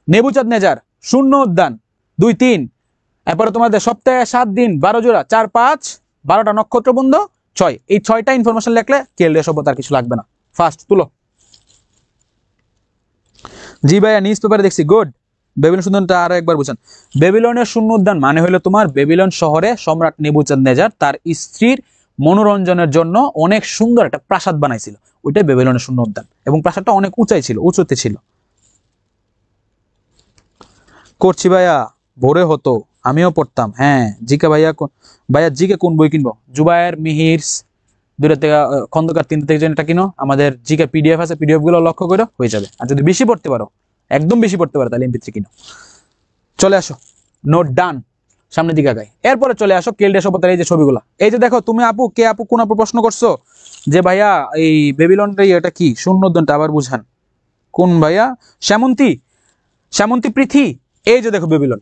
নেবুচাঁদনেজার, 0 উদ্যান, 2 3, এরপরে তোমাদের সপ্তাহে 7 দিন 12 জোড়া, 4 5, 12টা নক্ষত্রপুঞ্জ, 6, এই 6টা ইনফরমেশন লিখলে কেলডিও সভ্যতার কিছু লাগবে না। ফার্স্ট তুলো। জি ভাইয়া, নিউজ পেপারে দেখছি, গুড। বেবিলন সুন্দরটা আরো একবার বুঝান। বেবিলনের 0 উদ্যান মানে হলো তোমার বেবিলন শহরে সম্রাট নেবুচাঁদনেজার তার স্ত্রীর মনোরঞ্জনের জন্য অনেক সুন্দর একটা প্রাসাদ বানাইছিল, ওইটাই বেবিলনের 0 উদ্যান, এবং প্রাসাদটা অনেক উঁচাই ছিল, উঁচুতে ছিল। করছি ভাইয়া, ভোরে হতো, আমিও পড়তাম। হ্যাঁ জিকে ভাইয়া, ভাইয়া জিকে কোন বই কিনবো? জুবায়ের, মিহিরস, 2টা থেকে খন্দকার, 3টা থেকে যেটা কিনো, আমাদের জিকে পিডিএফ আছে, পিডিএফ গুলো লক্ষ্য করে হয়ে যাবে। আর যদি বেশি পড়তে পারো, একদম বেশি পড়তে পারো, তাহলে MP3 কিনো। চলে আসো, নোট ডান, সামনের দিকে আগাই। এরপরে চলে আসো কেলডিয়া সভ্যতার এই যে ছবিগুলো, এই যে দেখো, তুমি আপু, কে আপু, কোন আপু প্রশ্ন করছো যে ভাইয়া এই বেবিলনটা এটা কি, 0 উদ্যানটা আবার বুঝান। কোন ভাইয়া? শ্যামন্তী, শ্যামন্তী পৃথি, এই যে দেখো বেবিলন,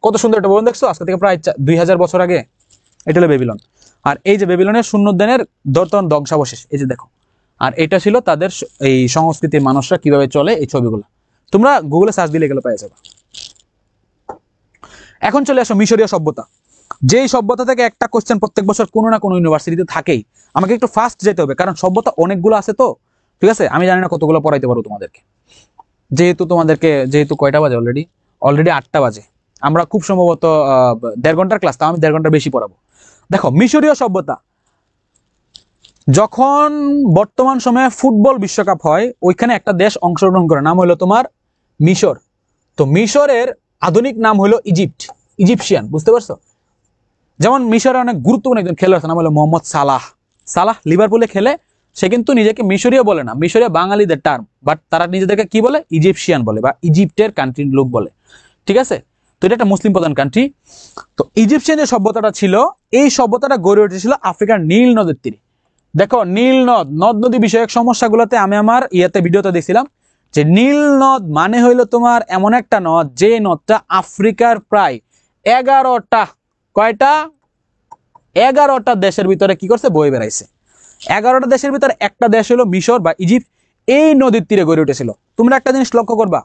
কত সুন্দর একটা ভবন দেখছো, আজকে থেকে প্রায় 2000 বছর আগে, এটা হলো বেবিলন। আর এই যে বেবিলনের 0 উদ্যানের দর্তন ধ্বংসাবশেষ, এই যে দেখো। আর এটা ছিল তাদের এই সংস্কৃতির মানুষরা কিভাবে চলে, এই ছবিগুলো তোমরা গুগলে সার্চ দিলে এগুলো পেয়ে যাবে। এখন চলে আসো মিশরীয় সভ্যতা, যেই সভ্যতা থেকে একটা কোশ্চেন প্রত্যেক বছর কোনো না কোনো ইউনিভার্সিটিতে থাকেই। আমাকে একটু ফাস্ট যেতে হবে, কারণ সভ্যতা অনেকগুলো আছে, তো ঠিক আছে, আমি জানি না কতগুলো পড়াইতে পারবো তোমাদেরকে। যেহেতু কয়টা বাজে, অলরেডি 8টা বাজে, আমরা খুব সম্ভবত 1.5 ঘন্টার ক্লাস, তাও আমি 1.5 ঘন্টা বেশি পড়াবো। দেখো মিশরীয় সভ্যতা, যখন বর্তমান সময়ে ফুটবল বিশ্বকাপ হয়, ওইখানে একটা দেশ অংশগ্রহণ করে, নাম হলো তোমার মিশর। তো মিশরের আধুনিক নাম হলো ইজিপশিয়ান, বুঝতে পারছো? যেমন মিশরে অনেক গুরুত্বপূর্ণ একজন খেলোয়াড় আছে, নাম হলো মোহাম্মদ সালাহ লিভারপুলে খেলে। সে কিন্তু নিজেকে মিশরীয় বলে না, মিশরীয় বাঙালিদের টার্ম, বাট তারা নিজেদেরকে কি বলে, ইজিপশিয়ান বলে, বা ইজিপ্টের কান্ট্রির লোক বলে, ঠিক আছে। তো এটা একটা মুসলিম প্রধান কান্ট্রি। তো ইজিপশিয়ান যে সভ্যতাটা ছিল, এই সভ্যতাটা গড়ে উঠেছিল আফ্রিকার নীল নদের তীরে। দেখো নীল নদ নদী বিষয়ক সমস্যাগুলোতে আমি আমার ভিডিওতে দেখছিলাম যে নীল নদ মানে হইলো তোমার এমন একটা নদ, যে নদটা আফ্রিকার প্রায় 11টা, কয়টা, 11টা দেশের ভিতরে কি করছে, বয়ে বেড়াইছে। 11টা দেশের ভিতরে একটা দেশ হলো মিশর বা ইজিপ্ট, এই নদীর তীরে গড়ে উঠেছিল। তোমরা একটা জিনিস লক্ষ্য করবা,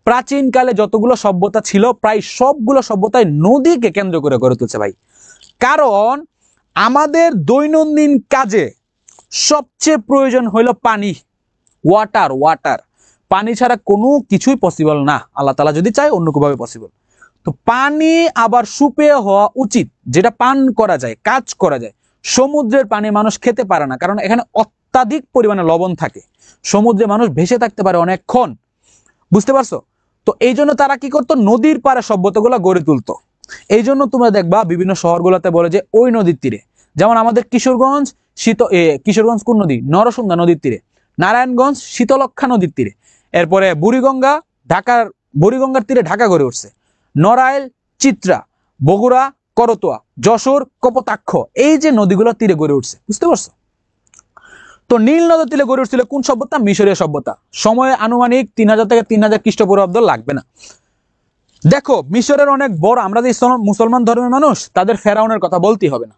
প্রাচীনকালে যতগুলো সভ্যতা ছিল, প্রায় সবগুলো সভ্যতায় নদীকে কেন্দ্র করে গড়ে তুলছে ভাই। কারণ আমাদের দৈনন্দিন কাজে সবচেয়ে প্রয়োজন হইলো পানি, ওয়াটার। পানি ছাড়া কোনো কিছুই পসিবল না, আল্লাহ তাআলা যদি চায় অন্য কোনোভাবে পসিবল। তো পানি আবার সুপেয় হওয়া উচিত, যেটা পান করা যায়, কাজ করা যায়। সমুদ্রের পানি মানুষ খেতে পারে না, কারণ এখানে অত্যাধিক পরিমাণে লবণ থাকে। সমুদ্রে মানুষ ভেসে থাকতে পারে অনেকক্ষণ, বুঝতে পারছো? তো এই জন্য তারা কি করতো, নদীর পাড়ে সভ্যতাগুলো গড়ে তুলতো। এই জন্য তোমরা দেখবা বিভিন্ন শহরগুলোতে বলে যে ওই নদীর তীরে, যেমন আমাদের কিশোরগঞ্জ কিশোরগঞ্জ কোন নদী, নরসুন্দা নদীর তীরে, নারায়ণগঞ্জ শীতলক্ষা নদীর তীরে, এরপরে বুড়িগঙ্গার তীরে ঢাকা গড়ে উঠছে, নড়াইল, চিত্রা, বগুড়া, করতোয়া, যশোর, কপোতাক্ষ, এই যে নদীগুলো তীরে গড়ে উঠছে, বুঝতে পারছো? তো নীল নদের তীরে গড়ে উঠছিল কোন সভ্যতা, মিশরীয় সভ্যতা। সময়ে আনুমানিক 3000 থেকে 3000 খ্রিস্টপূর্বাব্দ লাগবে না। দেখো মিশরের অনেক বড়, আমরা যে মুসলমান ধর্মের মানুষ, তাদের ফেরাউনের কথা বলতেই হবে না।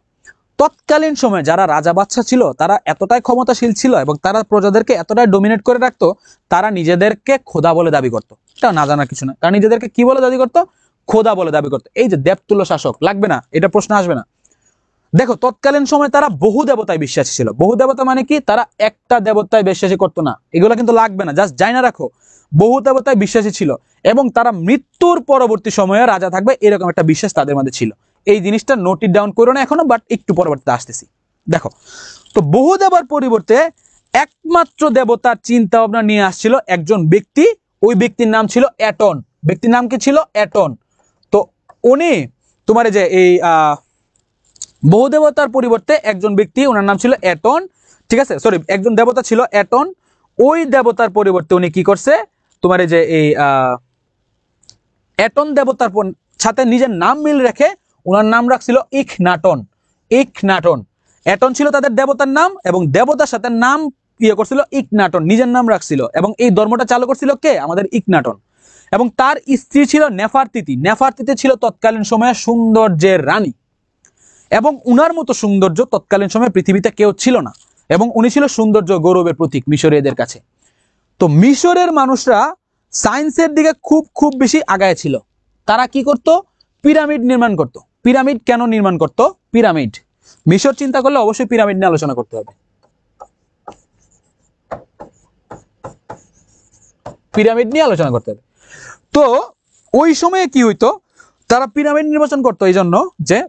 তৎকালীন সময়ে যারা রাজা বাদশা ছিল তারা এতটাই ক্ষমতাশীল ছিল এবং তারা প্রজাদেরকে এতটাই ডোমিনেট করে রাখতো, তারা নিজেদেরকে খোদা বলে দাবি করতো। এটা না জানার কিছু না, তারা নিজেদেরকে কি বলে দাবি করতো? খোদা বলে দাবি করতো। এই যে দেবতুল্য শাসক, লাগবে না, এটা প্রশ্ন আসবে না। দেখো তৎকালীন সময় তারা বহু দেবতায় বিশ্বাসী ছিল। বহু দেবতা মানে কি? তারা একটা দেবতায় বিশ্বাসী করতো না, এগুলো কিন্তু লাগবে না, জাস্ট জানা রাখো। বহু দেবতায় বিশ্বাসী ছিল এবং তারা মৃত্যুর পরবর্তী সময়ে রাজা থাকবে এরকম একটা বিশ্বাস তাদের মধ্যে ছিল। এই জিনিসটা নোট ইট ডাউন করো না এখনো, বাট একটু পরবর্তীতে আসতেছি। দেখো, তো বহু দেবতার পরিবর্তে একমাত্র দেবতার চিন্তা ভাবনা নিয়ে আসছিল একজন ব্যক্তি। ওই ব্যক্তির নাম ছিল অ্যাটন। ব্যক্তির নাম কি ছিল? অ্যাটন। তো উনি তোমার যে এই বহু দেবতার পরিবর্তে একজন ব্যক্তি, ওনার নাম ছিল অ্যাটন, ঠিক আছে, সরি, একজন দেবতা ছিল অ্যাটন। ওই দেবতার পরিবর্তে উনি কি করছে? তোমার যে এই অ্যাটন দেবতার সাথে নিজের নাম মিল রেখে ওনার নাম রাখছিল ইখনাটন। ইখনাটন, অ্যাটন ছিল তাদের দেবতার নাম এবং দেবতার সাথে নাম ইয়ে করছিল ইখনাটন, নিজের নাম রাখছিল। এবং এই ধর্মটা চালু করছিল কে? আমাদের ইখনাটন। এবং তার স্ত্রী ছিল নেফারতিতি। নেফারতিতি ছিল তৎকালীন সময়ে সৌন্দর্যের রানী এবং উনার মতো সৌন্দর্য তৎকালীন সময়ে পৃথিবীতে কেউ ছিল না। এবং উনি ছিল সৌন্দর্য গৌরবের প্রতীক মিশরীয়দের কাছে। তো মিশরের মানুষরা সায়েন্সের দিকে খুব খুব বেশি আগায় ছিল। তারা কি করত? পিরামিড নির্মাণ করত। পিরামিড কেন নির্মাণ করত? পিরামিড, মিশর চিন্তা করলে অবশ্যই পিরামিড নিয়ে আলোচনা করতে হবে। পিরামিড নিয়ে আলোচনা করতে হবে। তো ওই সময়ে কি হইতো? তারা পিরামিড নির্বাচন করতো এই জন্য যে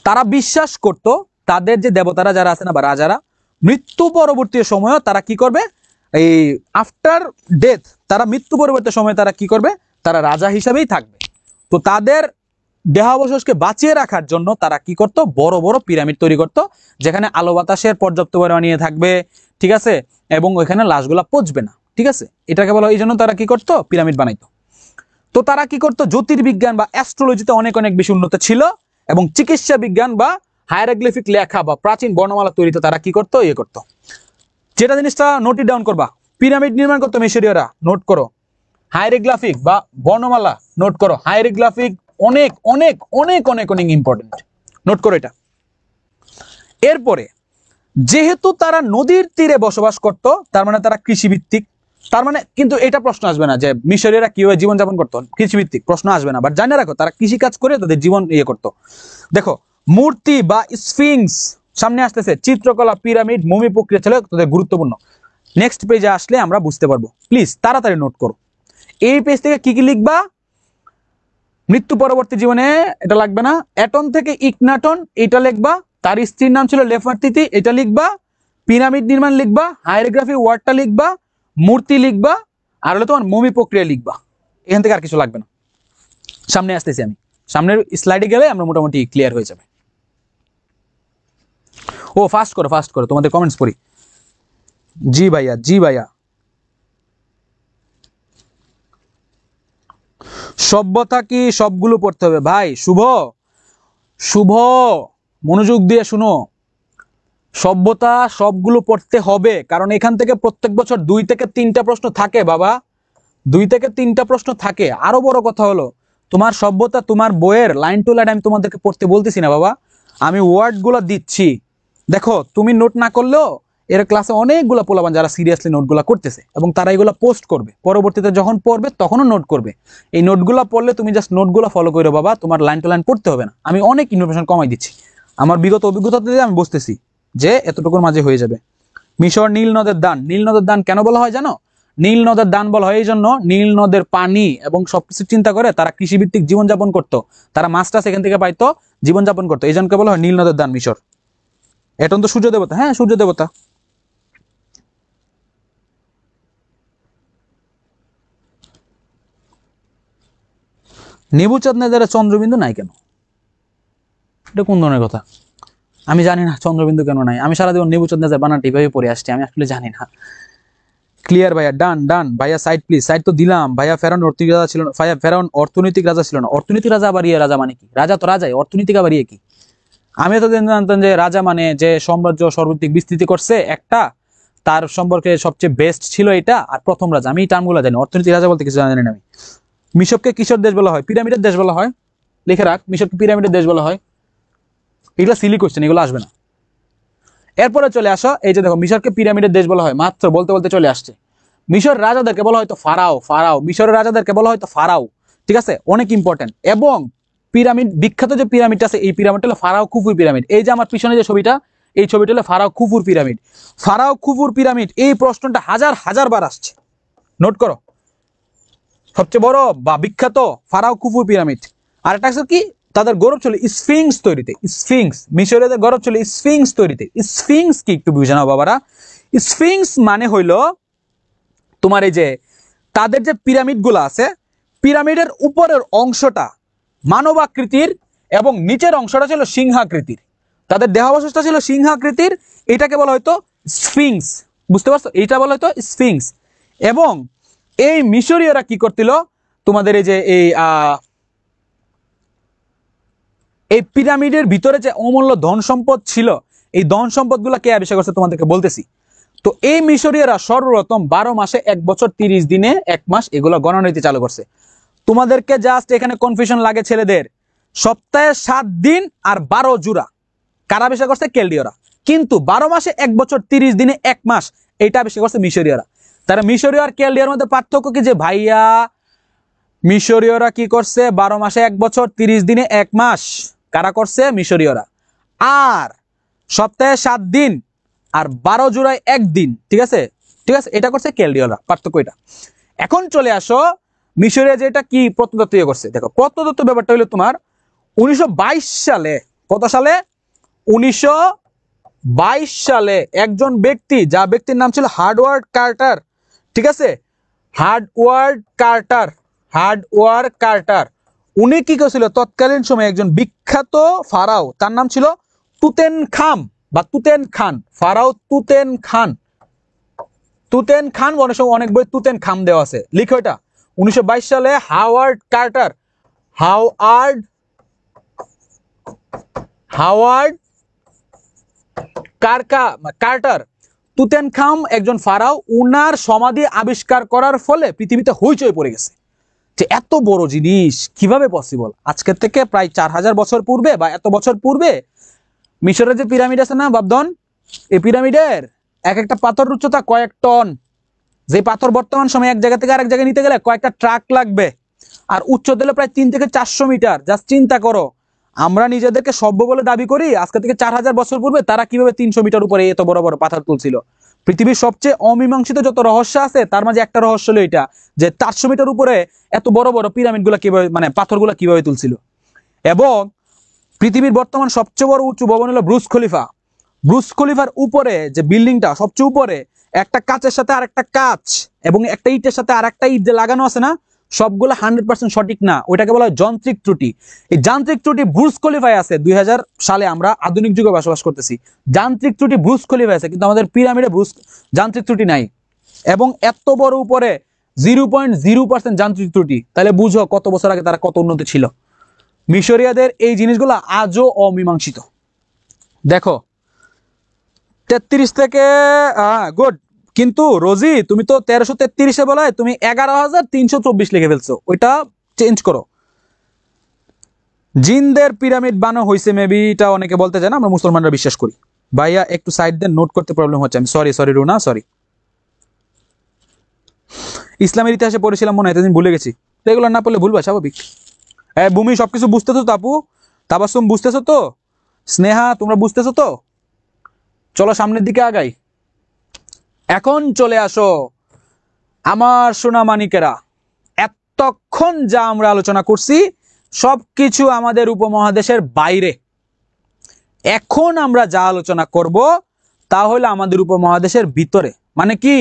তারা বিশ্বাস করত তাদের যে দেবতারা যারা আছে না বা রাজারা, মৃত্যু পরবর্তী সময়ে তারা কি করবে? এই আফটার ডেথ, তারা মৃত্যু পরবর্তী সময়ে তারা কি করবে? তারা রাজা হিসেবেই থাকবে। তো তাদের দেহাবশেষকে বাঁচিয়ে রাখার জন্য তারা কি করত? বড় বড় পিরামিড তৈরি করত, যেখানে আলো বাতাসের পর্যাপ্ত পরিমাণে থাকবে, ঠিক আছে, এবং ওইখানে লাশগুলা পচবে না, ঠিক আছে। এটাকে বলা, এই জন্য তারা কি করত? পিরামিড বানাইতো। তো তারা কি করত? জ্যোতির্বিজ্ঞান বা অ্যাস্ট্রোলজিতে অনেক অনেক বেশি উন্নত ছিল এবং চিকিৎসা বিজ্ঞান বা হায়ারোগ্লিফিক লেখা বা প্রাচীন বর্ণমালা তৈরিতে তারা কি করতো? ইয়ে করতো। যেটা জিনিসটা নোট ডাউন করবা, পিরামিড নির্মাণ করতো মিশরীয়রা, নোট করো। হায়ারোগ্লিফিক বা বর্ণমালা, নোট করো। হায়ারোগ্লিফিক অনেক অনেক অনেক অনেক অনেক ইম্পর্টেন্ট, নোট করো এটা। এরপরে যেহেতু তারা নদীর তীরে বসবাস করত, তার মানে তারা কৃষিভিত্তিক। তার মানে কিন্তু এটা প্রশ্ন আসবে না যে মিশরীয়রা কিভাবে জীবনযাপন করতো, কৃষিভিত্তিক, প্রশ্ন আসবে না। বাট জানে রাখো তারা কৃষিকাজ করে তাদের জীবন ইয়ে করতো। দেখো, মূর্তি বা স্ফিংস সামনে আসতেছে, চিত্রকলা, পিরামিড, মমি প্রক্রিয়া ছিল তাদের গুরুত্বপূর্ণ। নেক্সট পেজে আসলে আমরা বুঝতে পারবো। প্লিজ তাড়াতাড়ি নোট করো। এই পেজ থেকে কি কি লিখবা? মৃত্যু পরবর্তী জীবনে, এটা লাগবে না। অ্যাটন থেকে ইকনাটন, এটা লিখবা। তার স্ত্রীর নাম ছিল নেফারতিতি, এটা লিখবা। পিরামিড নির্মাণ লিখবা। হায়ারোগ্রাফি ওয়ার্ডটা লিখবা। মূর্তি লিখবা। আর হলো তোমার মমি প্রক্রিয়া লিখবা। এখান থেকে আর কিছু লাগবে না। সামনে আসতেছি আমি, সামনের স্লাইডে গেলে আমরা মোটামুটি ক্লিয়ার হয়ে যাবে। ও ফাস্ট করো, ফাস্ট করো, তোমাদের কমেন্টস পড়ি। জি ভাইয়া, জি ভাইয়া। সভ্যতা কি সবগুলো পড়তে হবে? ভাই শুভ, শুভ মনোযোগ দিয়ে শুনো। সভ্যতা সবগুলো পড়তে হবে, কারণ এখান থেকে প্রত্যেক বছর 2 থেকে 3টা প্রশ্ন থাকে বাবা। 2 থেকে 3টা প্রশ্ন থাকে। আরো বড় কথা হলো, তোমার সভ্যতা তোমার বইয়ের লাইন টু লাইন আমি তোমাদেরকে পড়তে বলতেছি না বাবা, আমি ওয়ার্ডগুলো দিচ্ছি। দেখো, তুমি নোট না করলেও এর ক্লাসে অনেকগুলো পোলাপান যারা সিরিয়াসলি নোটগুলো করতেছে এবং তারা এগুলো পোস্ট করবে, পরবর্তীতে যখন পড়বে তখনও নোট করবে। এই নোটগুলো পড়লে তুমি জাস্ট নোটগুলো ফলো করো বাবা, তোমার লাইন টু লাইন পড়তে হবে না। আমি অনেক ইনফরমেশন কমাই দিচ্ছি, আমার বিগত অভিজ্ঞতা থেকে আমি বুঝতেছি যে এতটুকুর মাঝে হয়ে যাবে। মিশর নীল নদের দান। নীল নদের দান কেন বলা হয় জানো? নীল নদের দান বলা হয় এই জন্য, নীল নদের পানি এবং সবকিছু চিন্তা করে তারা কৃষিভিত্তিক জীবনযাপন করতো, তারা মাছটা সেখান থেকে পাইতো, জীবনযাপন করতো, এই জন্য বলা হয় নীল নদের দান মিশর। এখন তো সূর্য দেবতা, হ্যাঁ সূর্য দেবতা। নেবুচাঁদনেজারে চন্দ্রবিন্দু নাই কেন? এটা কোন ধরনের কথা? আমি জানি না চন্দ্রবিন্দু কেন নাই। আমি সারা জীবন নেবুচাঁদনেজার বানানটা এইভাবে পড়ে আসছি, আমি আসলে জানি না। ক্লিয়ার ভাইয়া, ডান ডান ভাইয়া, সাইড প্লিজ, সাইড তো দিলাম ভাইয়া। ফেরাউন অর্থনৈতিক রাজা ছিল না ভাইয়া, ফেরাউন অর্থনৈতিক রাজা ছিল না। অর্থনৈতিক রাজা আবার ইয়ে রাজা মানে কি? রাজা তো রাজাই, অর্থনৈতিক আবার ইয়ে কি? আমি এতদিন জানতাম যে রাজা মানে যে সাম্রাজ্য সর্বাধিক বিস্তৃতি করছে একটা, তার সম্পর্কে সবচেয়ে বেস্ট ছিল এটা, আর প্রথম রাজা। আমি এই টার্মগুলো জানি, অর্থনৈতিক রাজা বলতে কিছু জানি না আমি। মিশরকে কিশোর দেশ বলা হয়, পিরামিডের দেশ বলা হয়। লিখে রাখ, মিশরকে পিরামিডের দেশ বলা হয়। এগুলো সিলি কোশ্চেন, এগুলো আসবে না। এরপরে চলে আসো, এই যে দেখো মিশরকে পিরামিডের দেশ বলা হয়, মাত্র বলতে বলতে চলে আসছে। মিশর রাজাদেরকে বলা হয়তো ফারাও, ফারাও মিশরের রাজাদেরকে বলা হয়তো ফারাও, ঠিক আছে, অনেক ইম্পর্টেন্ট। এবং পিরামিড, বিখ্যাত যে পিরামিডটা আছে, এই পিরামিডটা হলো ফারাও খুফুর পিরামিড। এই যে আমার পিছনে যে ছবিটা, এই ছবিটা হলো ফারাও খুফুর পিরামিড। ফারাও খুফুর পিরামিড, এই প্রশ্নটা হাজার হাজার বার আসছে, নোট করো। সবচেয়ে বড় বা বিখ্যাত ফারাও খুফুর পিরামিড। আর একটা কি, তাদের গৌরব ছিল স্ফিংস তৈরিতে। স্ফিংস, মিশরীয়দের গৌরব ছিল স্ফিংস তৈরিতে। স্ফিংস কি একটু বুঝে নাও বাবারা। স্ফিংস মানে হইলো তোমার এই যে তাদের যে পিরামিডগুলো আছে, পিরামিডের উপরের অংশটা মানবাকৃতির এবং নিচের অংশটা ছিল সিংহাকৃতির। তাদের দেহাবশেষটা ছিল সিংহাকৃতির, এটাকে বলা হয়তো স্ফিংস। বুঝতে পারছো, এইটা বলা হয়তো স্ফিংস। এবং এই মিশরীয়রা কি করছিল, তোমাদের এই যে এই পিরামিডের ভিতরে যে অমূল্য ধন সম্পদ ছিল, এই ধন সম্পদগুলো কে আবিষ্কার করছে তোমাদেরকে বলতেছি। তো এই মিশরীয়রা সর্বপ্রথম 12 মাসে 1 বছর 30 দিনে 1 মাস এগুলো গণনা নীতি চালু করছে। তোমাদেরকে জাস্ট এখানে কনফিউশন লাগে ছেলেদের, সপ্তাহে 7 দিন আর 12 জোড়া কারা আবিষ্কার করছে? কেলডীয়রা। কিন্তু 12 মাসে 1 বছর 30 দিনে 1 মাস এটা আবিষ্কার করছে মিশরীয়রা। তারা মিশরীয় আর কেলডীয়র মধ্যে পার্থক্য কি যে ভাইয়া, মিশরীয়রা কি করছে 12 মাসে 1 বছর 30 দিনে 1 মাস, কারা করছে? মিশরীয়রা। আর সপ্তাহে 7 দিন আর 12 জোড়ায় 1 দিন, ঠিক আছে, ঠিক আছে, এটা করছে কেলডীয়রা, পার্থক্য এটা। এখন চলে আসো মিশরীয় যেটা কি প্রত্নতত্ত্ব করছে। দেখো প্রত্নতত্ত্ব ব্যাপারটা হলো তোমার 1922 সালে, কত সালে? 1922 সালে একজন ব্যক্তি, যা ব্যক্তির নাম ছিল হার্ডওয়ার্ড কার্টার, ঠিক আছে, হার্ডওয়ার্ড কার্টার, হার্ডওয়ার্ড কার্টার, উনি কি করেছিল তৎকালীন সময়ে একজন বিখ্যাত ফারাও, তার নাম ছিল তুতেনখাম বা তুতেন খান, ফারাও তুতেন খান। তুতেন খান অনেক সময় অনেক বই তুতেন খাম দেওয়া আছে, লিখো এটা। 1922 সালে হাওয়ার্ড কার্টার, হাওয়ার্ড কার্টার, তুতেনখাম একজন ফারাও, উনার সমাধি আবিষ্কার করার ফলে পৃথিবীতে হইচই পড়ে গেছে যে এত বড় জিনিস কিভাবে পসিবল। আজকের থেকে প্রায় 4000 বছর পূর্বে বা এত বছর পূর্বে মিশরের যে পিরামিড আছে না বাবদন, এই পিরামিডের এক একটা পাথর উচ্চতা কয়েক টন, যে পাথর বর্তমান সময়ে এক জায়গা থেকে আরেক জায়গায় নিতে গেলে কয়েকটা ট্রাক লাগবে, আর উচ্চতা হলো প্রায় 3 থেকে 400 মিটার। জাস্ট চিন্তা করো, আমরা নিজেদেরকে সভ্য বলে দাবি করি, আজকে থেকে 4000 বছর পূর্বে তারা কিভাবে 300 মিটার উপরে এত বড় বড় পাথর তুলছিল। পৃথিবীর সবচেয়ে অমীমাংসিত যত রহস্য আছে তার মাঝে একটা রহস্য হলো এটা, যে 400 মিটার উপরে এত বড় বড় পিরামিডগুলো কিভাবে, মানে পাথরগুলো কিভাবে তুলছিল। এবং পৃথিবীর বর্তমান সবচেয়ে বড় উঁচু ভবন হলো ব্রুজ খলিফা। ব্রুজ খলিফার উপরে যে বিল্ডিংটা সবচেয়ে উপরে, একটা কাচের সাথে আরেকটা কাচ এবং একটা ইটের সাথে আরেকটা ইট যে লাগানো আছে না, সবগুলো 100% সঠিক না, ওইটাকে বলা হয় যান্ত্রিক ত্রুটি। এই যান্ত্রিক ত্রুটি ব্রুজ খলিফায় আছে। 2000 সালে আমরা আধুনিক যুগে বসবাস করতেছি, যান্ত্রিক ত্রুটি ব্রুজ খলিফায় আছে, কিন্তু আমাদের পিরামিডে যান্ত্রিক ত্রুটি নাই। এবং এত বড় উপরে 0.0% যান্ত্রিক ত্রুটি, তাহলে বুঝো কত বছর আগে তারা কত উন্নত ছিল। মিশরীয়দের এই জিনিসগুলো আজও অমীমাংসিত। দেখো 33 থেকে গুড, কিন্তু রোজি তুমি তো 1333-এ বলায় তুমি 11324 লিখে ফেলছো, ওইটা চেঞ্জ করো। জিনদের পিরামিড বানানো হয়েছে মেবি, এটা অনেকে বলতে চায় না, আমরা মুসলমানরা বিশ্বাস করি। ভাইয়া একটু সাইড দেন, নোট করতে প্রবলেম হচ্ছে। আমি সরি রুনা, সরি। ইসলামের ইতিহাসে পড়েছিলাম মনে হয়, এতদিন ভুলে গেছি, রেগুলার না পড়লে ভুলবা স্বাভাবিক। হ্যাঁ ভূমি সবকিছু বুঝতেছো তো আপু, তাবাসুম বুঝতেছো তো, স্নেহা তোমরা বুঝতেছো তো, চলো সামনের দিকে আগাই। এখন চলে আসো আমার সোনা মানিকেরা, এতক্ষণ যা আমরা আলোচনা করছি সবকিছু আমাদের উপমহাদেশের বাইরে। এখন আমরা যা আলোচনা করব তা হলো আমাদের উপমহাদেশের ভিতরে। মানে কি,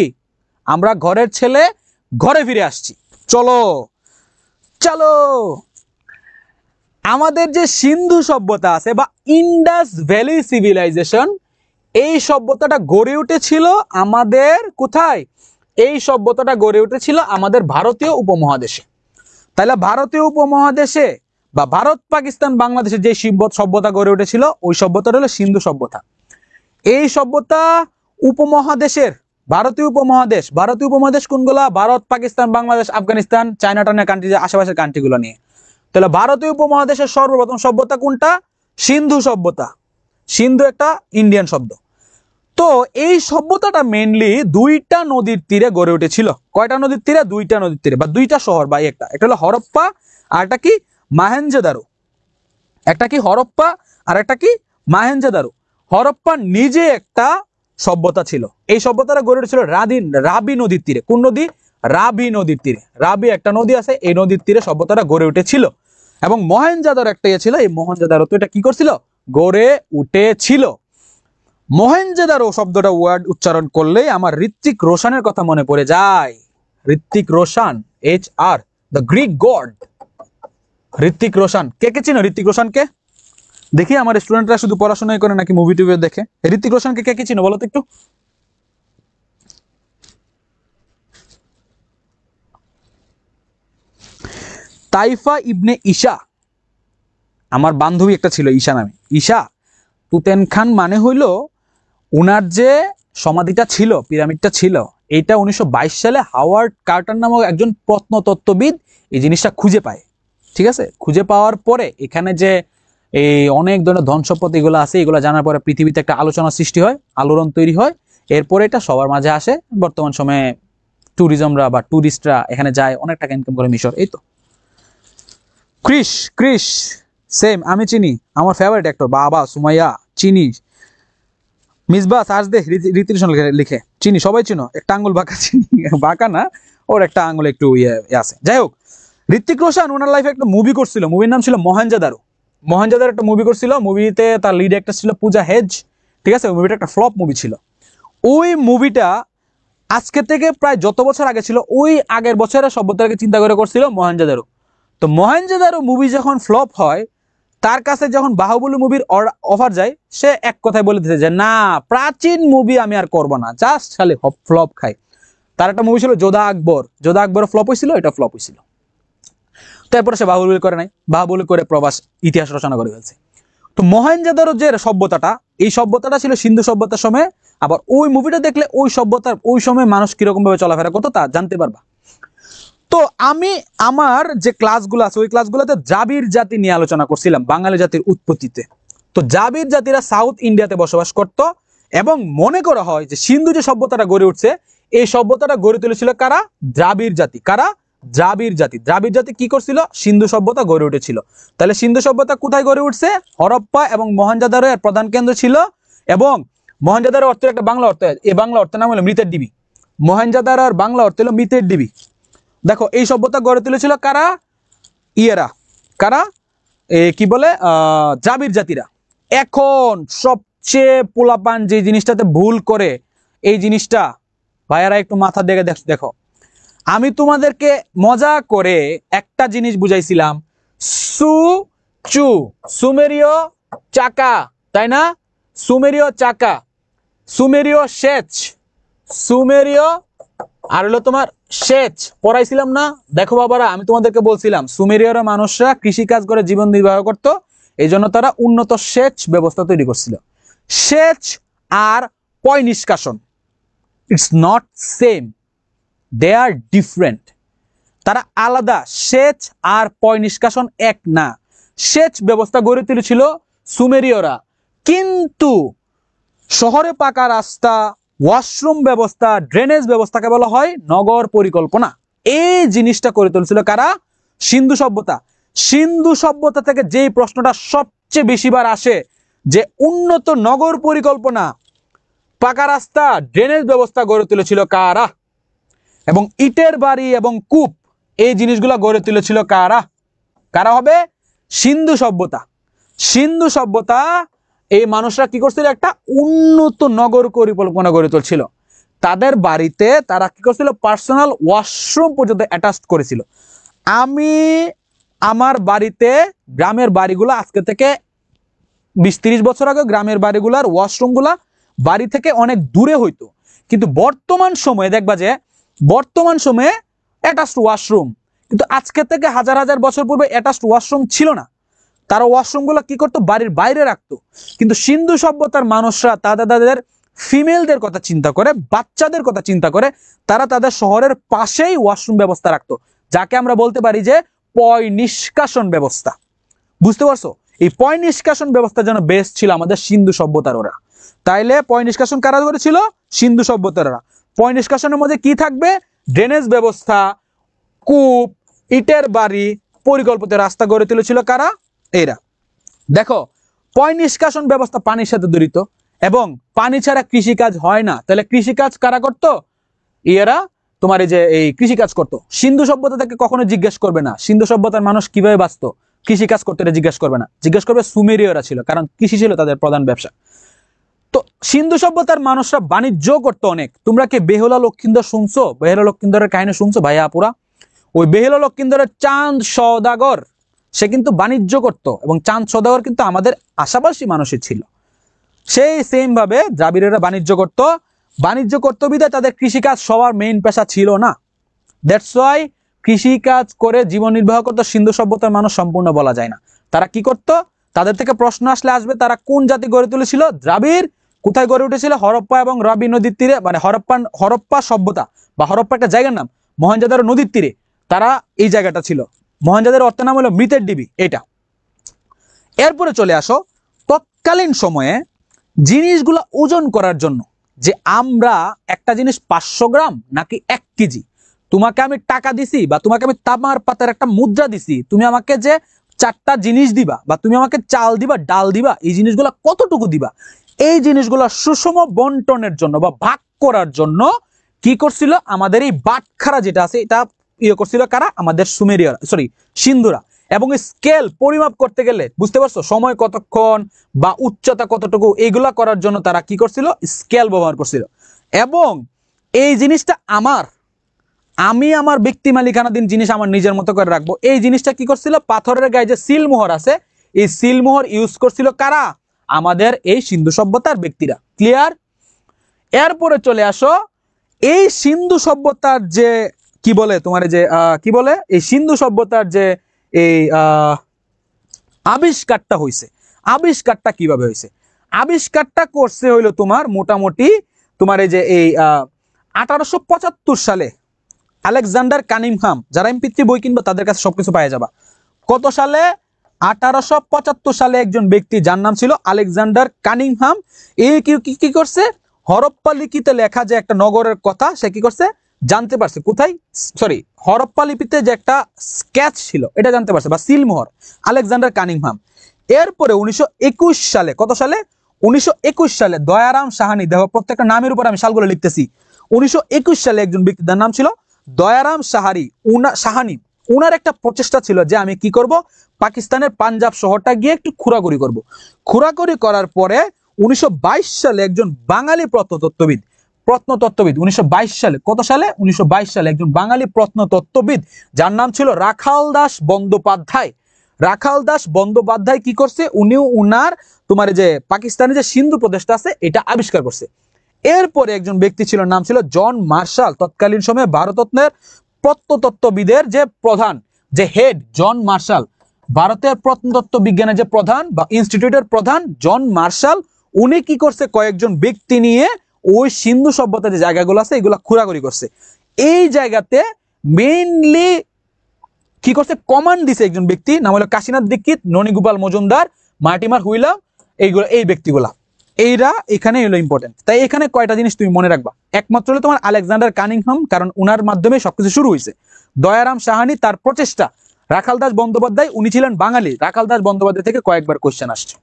আমরা ঘরের ছেলে ঘরে ফিরে আসছি। চলো চলো, আমাদের যে সিন্ধু সভ্যতা আছে বা ইন্ডাস ভ্যালি সিভিলাইজেশন, এই সভ্যতাটা গড়ে উঠেছিল আমাদের কোথায়? এই সভ্যতাটা গড়ে উঠেছিল আমাদের ভারতীয় উপমহাদেশে। তাহলে ভারতীয় উপমহাদেশে বা ভারত পাকিস্তান বাংলাদেশে যে সভ্যতা গড়ে উঠেছিল ওই সভ্যতাটা হলো সিন্ধু সভ্যতা। এই সভ্যতা উপমহাদেশের, ভারতীয় উপমহাদেশ কোনগুলা? ভারত পাকিস্তান বাংলাদেশ আফগানিস্তান চায়না টানা কান্ট্রি, আশেপাশের কান্ট্রিগুলো নিয়ে। তাহলে ভারতীয় উপমহাদেশের সর্বপ্রথম সভ্যতা কোনটা? সিন্ধু সভ্যতা। সিন্ধু একটা ইন্ডিয়ান শব্দ। তো এই সভ্যতাটা মেইনলি দুইটা নদীর তীরে গড়ে উঠেছিল। কয়টা নদীর তীরে? দুইটা নদীর তীরে, বা দুইটা শহর, বা একটা হলো হরপ্পা আর একটা কি মহেঞ্জোদারো। একটা কি হরপ্পা আর একটা কি মহেঞ্জোদারো। হরপ্পা নিজে একটা সভ্যতা ছিল। এই সভ্যতাটা গড়ে উঠেছিল রাবি নদীর তীরে। কোন নদী? রাবি নদীর তীরে। রাবি একটা নদী আছে, এই নদীর তীরে সভ্যতাটা গড়ে উঠেছিল। এবং মহেঞ্জোদারো একটা ছিল, এই মহেঞ্জোদারো তো এটা কি করছিল? গড়ে উঠেছিল। মহেঞ্জোদারো শব্দটা ওয়ার্ড উচ্চারণ করলেই আমার ঋত্বিক রোশনের কথা মনে পড়ে যায়। Hrithik Roshan, HR, the Greek god. Hrithik Roshan, কে কে চিনো ঋত্বিক রোশনকে? দেখি আমার স্টুডেন্টরা শুধু পড়াশোনাই করে নাকি মুভি টুভি দেখে। ঋত্বিক রোশনকে কে কে চিনো বলো তো একটু। তাইফা ইবনে ঈশা, আমার বান্ধবী একটা ছিল ঈশা নামে। ঈশা তুতেন খান মানে হইল উনার যে সমাধিটা ছিল, পিরামিডটা ছিল, এটা 1922 সালে হাওয়ার্ড কার্টার নামক একজন প্রত্নতত্ত্ববিদ এই জিনিসটা খুঁজে পায়। ঠিক আছে, খুঁজে পাওয়ার পরে এখানে যে এই অনেক ধরনের ধন সম্পদ এগুলো আছে, এগুলো জানার পরে পৃথিবীতে একটা আলোচনা সৃষ্টি হয়, আলোড়ন তৈরি হয়। এরপরে এটা সবার মাঝে আসে। বর্তমান সময়ে ট্যুরিজমরা বা ট্যুরিস্টরা এখানে যায়, অনেক টাকা ইনকাম করে মিশর। এই তো ক্রিশ সেম, আমি চিনি, আমার ফেভারিট অ্যাক্টর। বাবা সুমাইয়া চিনি। মিসবা সার্চ দে, ঋত্বিক রোশন লিখে, চিনি, সবাই চিনো। একটা আঙ্গুল বাঁকা চিনি, বাঁকা না, ওর একটা আঙ্গুল একটু ইয়ে আছে। যাই হোক, ঋত্বিক রোশন ওনার লাইফে একটা মুভি করছিল, মুভির নাম ছিল মহেঞ্জোদারো। মহেঞ্জোদারো একটা মুভি করছিল, মুভিতে তার লিড অ্যাক্টর ছিল পূজা হেজ। ঠিক আছে, মুভিটা একটা ফ্লপ মুভি ছিল। ওই মুভিটা আজকে থেকে প্রায় যত বছর আগে ছিল, ওই আগের বছরের সভ্যতাকে চিন্তা করে করছিল মহেঞ্জোদারো। তো মহেঞ্জোদারো মুভি যখন ফ্লপ হয়, তার কাছে যখন বাহুবলী মুভির অফার যায়, সে এক কথায় বলে দিতে যে না, প্রাচীন মুভি আমি আর করবো না, জাস্ট খালি ফ্লপ খাই। তার একটা মুভি ছিল যোধা আকবর, যোধা আকবর ফ্লপ হয়েছিল, এটা ফ্লপ হয়েছিল। তারপরে সে বাহুবলী করে নাই, বাহুবলী করে প্রবাস ইতিহাস রচনা করে ফেলছে। তো মহেঞ্জোদারো যে সভ্যতাটা, এই সভ্যতাটা ছিল সিন্ধু সভ্যতার সময়। আবার ওই মুভিটা দেখলে ওই সভ্যতার ওই সময় মানুষ কিরকম ভাবে চলাফেরা করতো তা জানতে পারবা। তো আমি আমার যে ক্লাসগুলো আছে, ওই ক্লাসগুলোতে জাবির জাতি নিয়ে আলোচনা করছিলাম, বাঙালি জাতির উৎপত্তিতে। তো জাবির জাতিরা সাউথ ইন্ডিয়াতে বসবাস করত, এবং মনে করা হয় যে সিন্ধু যে সভ্যতাটা গড়ে উঠছে, এই সভ্যতাটা গড়ে তুলেছিল কারা? দ্রাবিড় জাতি। কারা? দ্রাবিড় জাতি। দ্রাবিড় জাতি কি করছিল? সিন্ধু সভ্যতা গড়ে উঠেছিল। তাহলে সিন্ধু সভ্যতা কোথায় গড়ে উঠছে? হরপ্পা এবং মহেঞ্জোদারো এর প্রধান কেন্দ্র ছিল। এবং মহেঞ্জোদারো অর্থের একটা বাংলা অর্থ, এই বাংলা অর্থের নাম হলো মৃতের ডিবি। মহেঞ্জোদারো আর বাংলা অর্থ হলো মৃতের ডিবি। দেখো, এই সভ্যতা গড়ে তুলেছিল কারা? ইয়েরা। কারা? কি বলে, দ্রাবিড় জাতিরা। এখন সবচেয়ে পোলাপান যে জিনিসটাতে ভুল করে, এই জিনিসটা ভাইয়ারা একটু মাথা দেখে দেখো। আমি তোমাদেরকে মজা করে একটা জিনিস বুঝাইছিলাম, সু চু, সুমেরীয় চাকা, তাই না? সুমেরীয় চাকা, সুমেরীয় সেচ, সুমেরীয় আর হলো তোমার সেচ পড়াইছিলাম না? দেখো বাবারা, আমি তোমাদেরকে বলছিলাম সুমেরীয় মানুষরা কৃষি কাজ করে জীবন নির্বাহ করত, এই জন্য তারা উন্নত সেচ ব্যবস্থা তৈরি করছিল। সেচ আর পয় নিষ্কাশন, it's not same, they are different. তারা আলাদা। সেচ আর পয় নিষ্কাশন এক না। সেচ ব্যবস্থা গড়ে তুলেছিল সুমেরীয়রা, কিন্তু শহরে পাকা রাস্তা, ওয়াশরুম ব্যবস্থা, ড্রেনেজ ব্যবস্থাকে বলা হয় নগর পরিকল্পনা। এই জিনিসটা করে তুলেছিল কারা? সিন্ধু সভ্যতা। সিন্ধু সভ্যতা থেকে যেই প্রশ্নটা সবচেয়ে বেশিবার আসে, যে উন্নত নগর পরিকল্পনা, পাকা রাস্তা, ড্রেনেজ ব্যবস্থা গড়ে তুলেছিল কারা? এবং ইটের বাড়ি এবং কূপ, এই জিনিসগুলো গড়ে তুলেছিল কারা? কারা হবে? সিন্ধু সভ্যতা। সিন্ধু সভ্যতা, এই মানুষরা কি করছিল? একটা উন্নত নগর পরিকল্পনা গড়ে তুলছিল। তাদের বাড়িতে তারা কি করছিল? পার্সোনাল ওয়াশরুম পর্যন্ত অ্যাটাচ করেছিল। আমি আমার বাড়িতে, গ্রামের বাড়িগুলো আজকে থেকে 20-30 বছর আগে গ্রামের বাড়িগুলার ওয়াশরুমগুলা বাড়ি থেকে অনেক দূরে হইতো, কিন্তু বর্তমান সময়ে দেখবা যে বর্তমান সময়ে অ্যাটাচড ওয়াশরুম, কিন্তু আজকে থেকে হাজার হাজার বছর পূর্বে অ্যাটাচড ওয়াশরুম ছিল না। তারা ওয়াশরুমগুলো কি করতো? বাড়ির বাইরে রাখতো। কিন্তু সিন্ধু সভ্যতার মানুষরা তাদের ফিমেলদের কথা চিন্তা করে, বাচ্চাদের কথা চিন্তা করে, তারা তাদের শহরের পাশেই ওয়াশরুম ব্যবস্থা রাখতো, যাকে আমরা বলতে পারি যে পয় নিষ্কাশন ব্যবস্থা। বুঝতে পারছো? এই পয় নিষ্কাশন ব্যবস্থা যেন বেস্ট ছিল আমাদের সিন্ধু সভ্যতার ওরা। তাইলে পয় নিষ্কাশন কারা করেছিল? সিন্ধু সভ্যতার ওরা। পয় নিষ্কাশনের মধ্যে কি থাকবে? ড্রেনেজ ব্যবস্থা, কূপ, ইটের বাড়ি, পরিকল্পিত রাস্তা গড়ে তুলেছিল কারা? এরা। দেখো, পয় নিষ্কাশন ব্যবস্থা পানির সাথে জড়িত এবং পানি ছাড়া কৃষিকাজ হয় না। তাহলে কৃষিকাজ কারা করতো? এরা তোমার এই যে এই কৃষিকাজ করতো। সিন্ধু সভ্যতা থেকে কখনো জিজ্ঞেস করবে না সিন্ধু সভ্যতার মানুষ কিভাবে বাঁচতো, কৃষিকাজ করতে, এটা জিজ্ঞেস করবে না। জিজ্ঞেস করবে সুমেরীয়রা ছিল, কারণ কৃষি ছিল তাদের প্রধান ব্যবসা। তো সিন্ধু সভ্যতার মানুষরা বাণিজ্য করতো অনেক। তোমরা কি বেহুলা লক্ষিন্দর শুনছো? বেহুলা লক্ষিন্দরের কাহিনী শুনছো ভাইয়া আপুরা? ওই বেহুলা লক্ষিন্দরের চাঁদ সওদাগর, সে কিন্তু বাণিজ্য করত এবং চাঁদ সওদাগর কিন্তু আমাদের আশাবাসী মানুষই ছিল। সেই সেম ভাবে দ্রাবিড়েরা বাণিজ্য করতো বিধায় তাদের কৃষিকাজ সবার মেইন পেশা ছিল না। দ্যাটস ওয়াই কৃষিকাজ করে জীবন নির্বাহ করতো সিন্ধু সভ্যতার মানুষ সম্পূর্ণ বলা যায় না। তারা কি করত? তাদের থেকে প্রশ্ন আসবে তারা কোন জাতি গড়ে তুলেছিল? দ্রাবিড়। কোথায় গড়ে উঠেছিল? হরপ্পা এবং রাবি নদীর তীরে, মানে হরপ্পা সভ্যতা বা হরপ্পা একটা জায়গার নাম, মহেঞ্জোদারো নদীর তীরে তারা এই জায়গাটা ছিল। মহেঞ্জোদারো অর্থের নাম হলো মৃতের ডিবি, এটা। এরপরে চলে আসো তৎকালীন সময়ে জিনিসগুলো ওজন করার জন্য, যে আমরা একটা জিনিস 500 গ্রাম নাকি 1 কেজি, তোমাকে আমি টাকা দিছি বা তোমাকে আমি তামার পাতার একটা মুদ্রা দিছি, তুমি আমাকে যে 4টা জিনিস দিবা বা তুমি আমাকে চাল দিবা, ডাল দিবা, এই জিনিসগুলো কতটুকু দিবা, এই জিনিসগুলো সুষম বন্টনের জন্য বা ভাগ করার জন্য কি করছিল? আমাদের এই বাটখারা যেটা আছে এটা করছিল কারা? আমাদের সুমেরিয়ার, সরি সিন্ধুরা। এবং স্কেল পরিমাপ করতে গেলে, বুঝতে পারছো, সময় কতক্ষণ বা উচ্চতা কতটুকু, এইগুলা করার জন্য তারা কি করছিল? স্কেল ব্যবহার করছিল। এবং এই জিনিসটা আমি আমার ব্যক্তি মালিকানাধীন জিনিস আমার নিজের মতো করে রাখবো, এই জিনিসটা কি করছিল? পাথরের গায়ে যে সিলমোহর আছে, এই সিলমোহর ইউজ করছিল কারা? আমাদের এই সিন্ধু সভ্যতার ব্যক্তিরা। ক্লিয়ার? এরপরে চলে আসো এই সিন্ধু সভ্যতার যে কি বলে তোমার যে কি বলে এই সিন্ধু সভ্যতার যে এই আবিষ্কারটা হয়েছে, আবিষ্কারটা কিভাবে হয়েছে? আবিষ্কারটা করছে হইলো তোমার মোটামুটি তোমার এই যে এই 1875 সালে আলেকজান্ডার কানিংহাম, যারা এমপিত্রি বই কিনবে তাদের কাছে সবকিছু পাওয়া যাবে। কত সালে? 1875 সালে একজন ব্যক্তি যার নাম ছিল আলেকজান্ডার কানিংহাম, এই কি করছে? হরপ্পা লিপিতে লেখা যে একটা নগরের কথা, সে কি করছে? জানতে পারছে। কোথায়? সরি, হরপ্পা লিপিতে যে একটা স্কেচ ছিল এটা জানতে পারছে, বা সিলমোহর, আলেকজান্ডার কানিংহাম। এরপরে 1921 সালে, কত সালে? 1921 সালে দয়ারাম সাহানি, দেখো প্রত্যেকটা নামের উপর আমি সালগুলো লিখতেছি। 1921 সালে একজন ব্যক্তি, তার নাম ছিল দয়ারাম সাহানি। উনার একটা প্রচেষ্টা ছিল যে আমি কি করব? পাকিস্তানের পাঞ্জাব শহরটা গিয়ে একটু ঘোরাঘুরি করব। ঘোরাঘুরি করার পরে 1922 সালে একজন বাঙালি প্রত্নতত্ত্ববিদ 1922 সালে, কত সালে? 1922 সালে একজন বাঙালি প্রত্নতত্ত্ববিদ যার নাম ছিল রাখাল দাস বন্দ্যোপাধ্যায়। রাখাল দাস বন্দ্যোপাধ্যায় কি করছে? উনিও উনার তোমার যে পাকিস্তানের যে সিন্ধু প্রদেশটা আছে এটা আবিষ্কার করছে। এরপরে একজন ব্যক্তি ছিল, নাম ছিল জন মার্শাল। তৎকালীন সময়ে ভারতরত্নের প্রত্নতত্ত্ববিদের যে প্রধান, যে হেড, জন মার্শাল। ভারতের প্রত্নতত্ত্ব বিজ্ঞানের যে প্রধান বা ইনস্টিটিউটের প্রধান জন মার্শাল, উনি কি করছে? কয়েকজন ব্যক্তি নিয়ে ওই সিন্ধু সভ্যতার যে জায়গাগুলো আছে এগুলো ঘোরাঘুরি করছে। এই জায়গাতে মেইনলি কি করছে? কমান্ড দিছে একজন ব্যক্তি, নাম হলো কাশীনাথ দীক্ষিত, ননীগোপাল মজুমদার, মার্টিমার হুইলাম, এই ব্যক্তিগুলা, এইরা এখানে হলো ইম্পর্টেন্ট। তাই এখানে কয়টা জিনিস তুমি মনে রাখবা। একমাত্র হলো তোমার আলেকজান্ডার কানিংহাম, কারণ উনার মাধ্যমে সবকিছু শুরু হয়েছে। দয়ারাম সাহানি, তার প্রচেষ্টা। রাখাল দাস বন্দ্যোপাধ্যায়, উনি ছিলেন বাঙালি। রাখাল দাস বন্দ্যোপাধ্যায় থেকে কয়েকবার কোশ্চেন আসছে।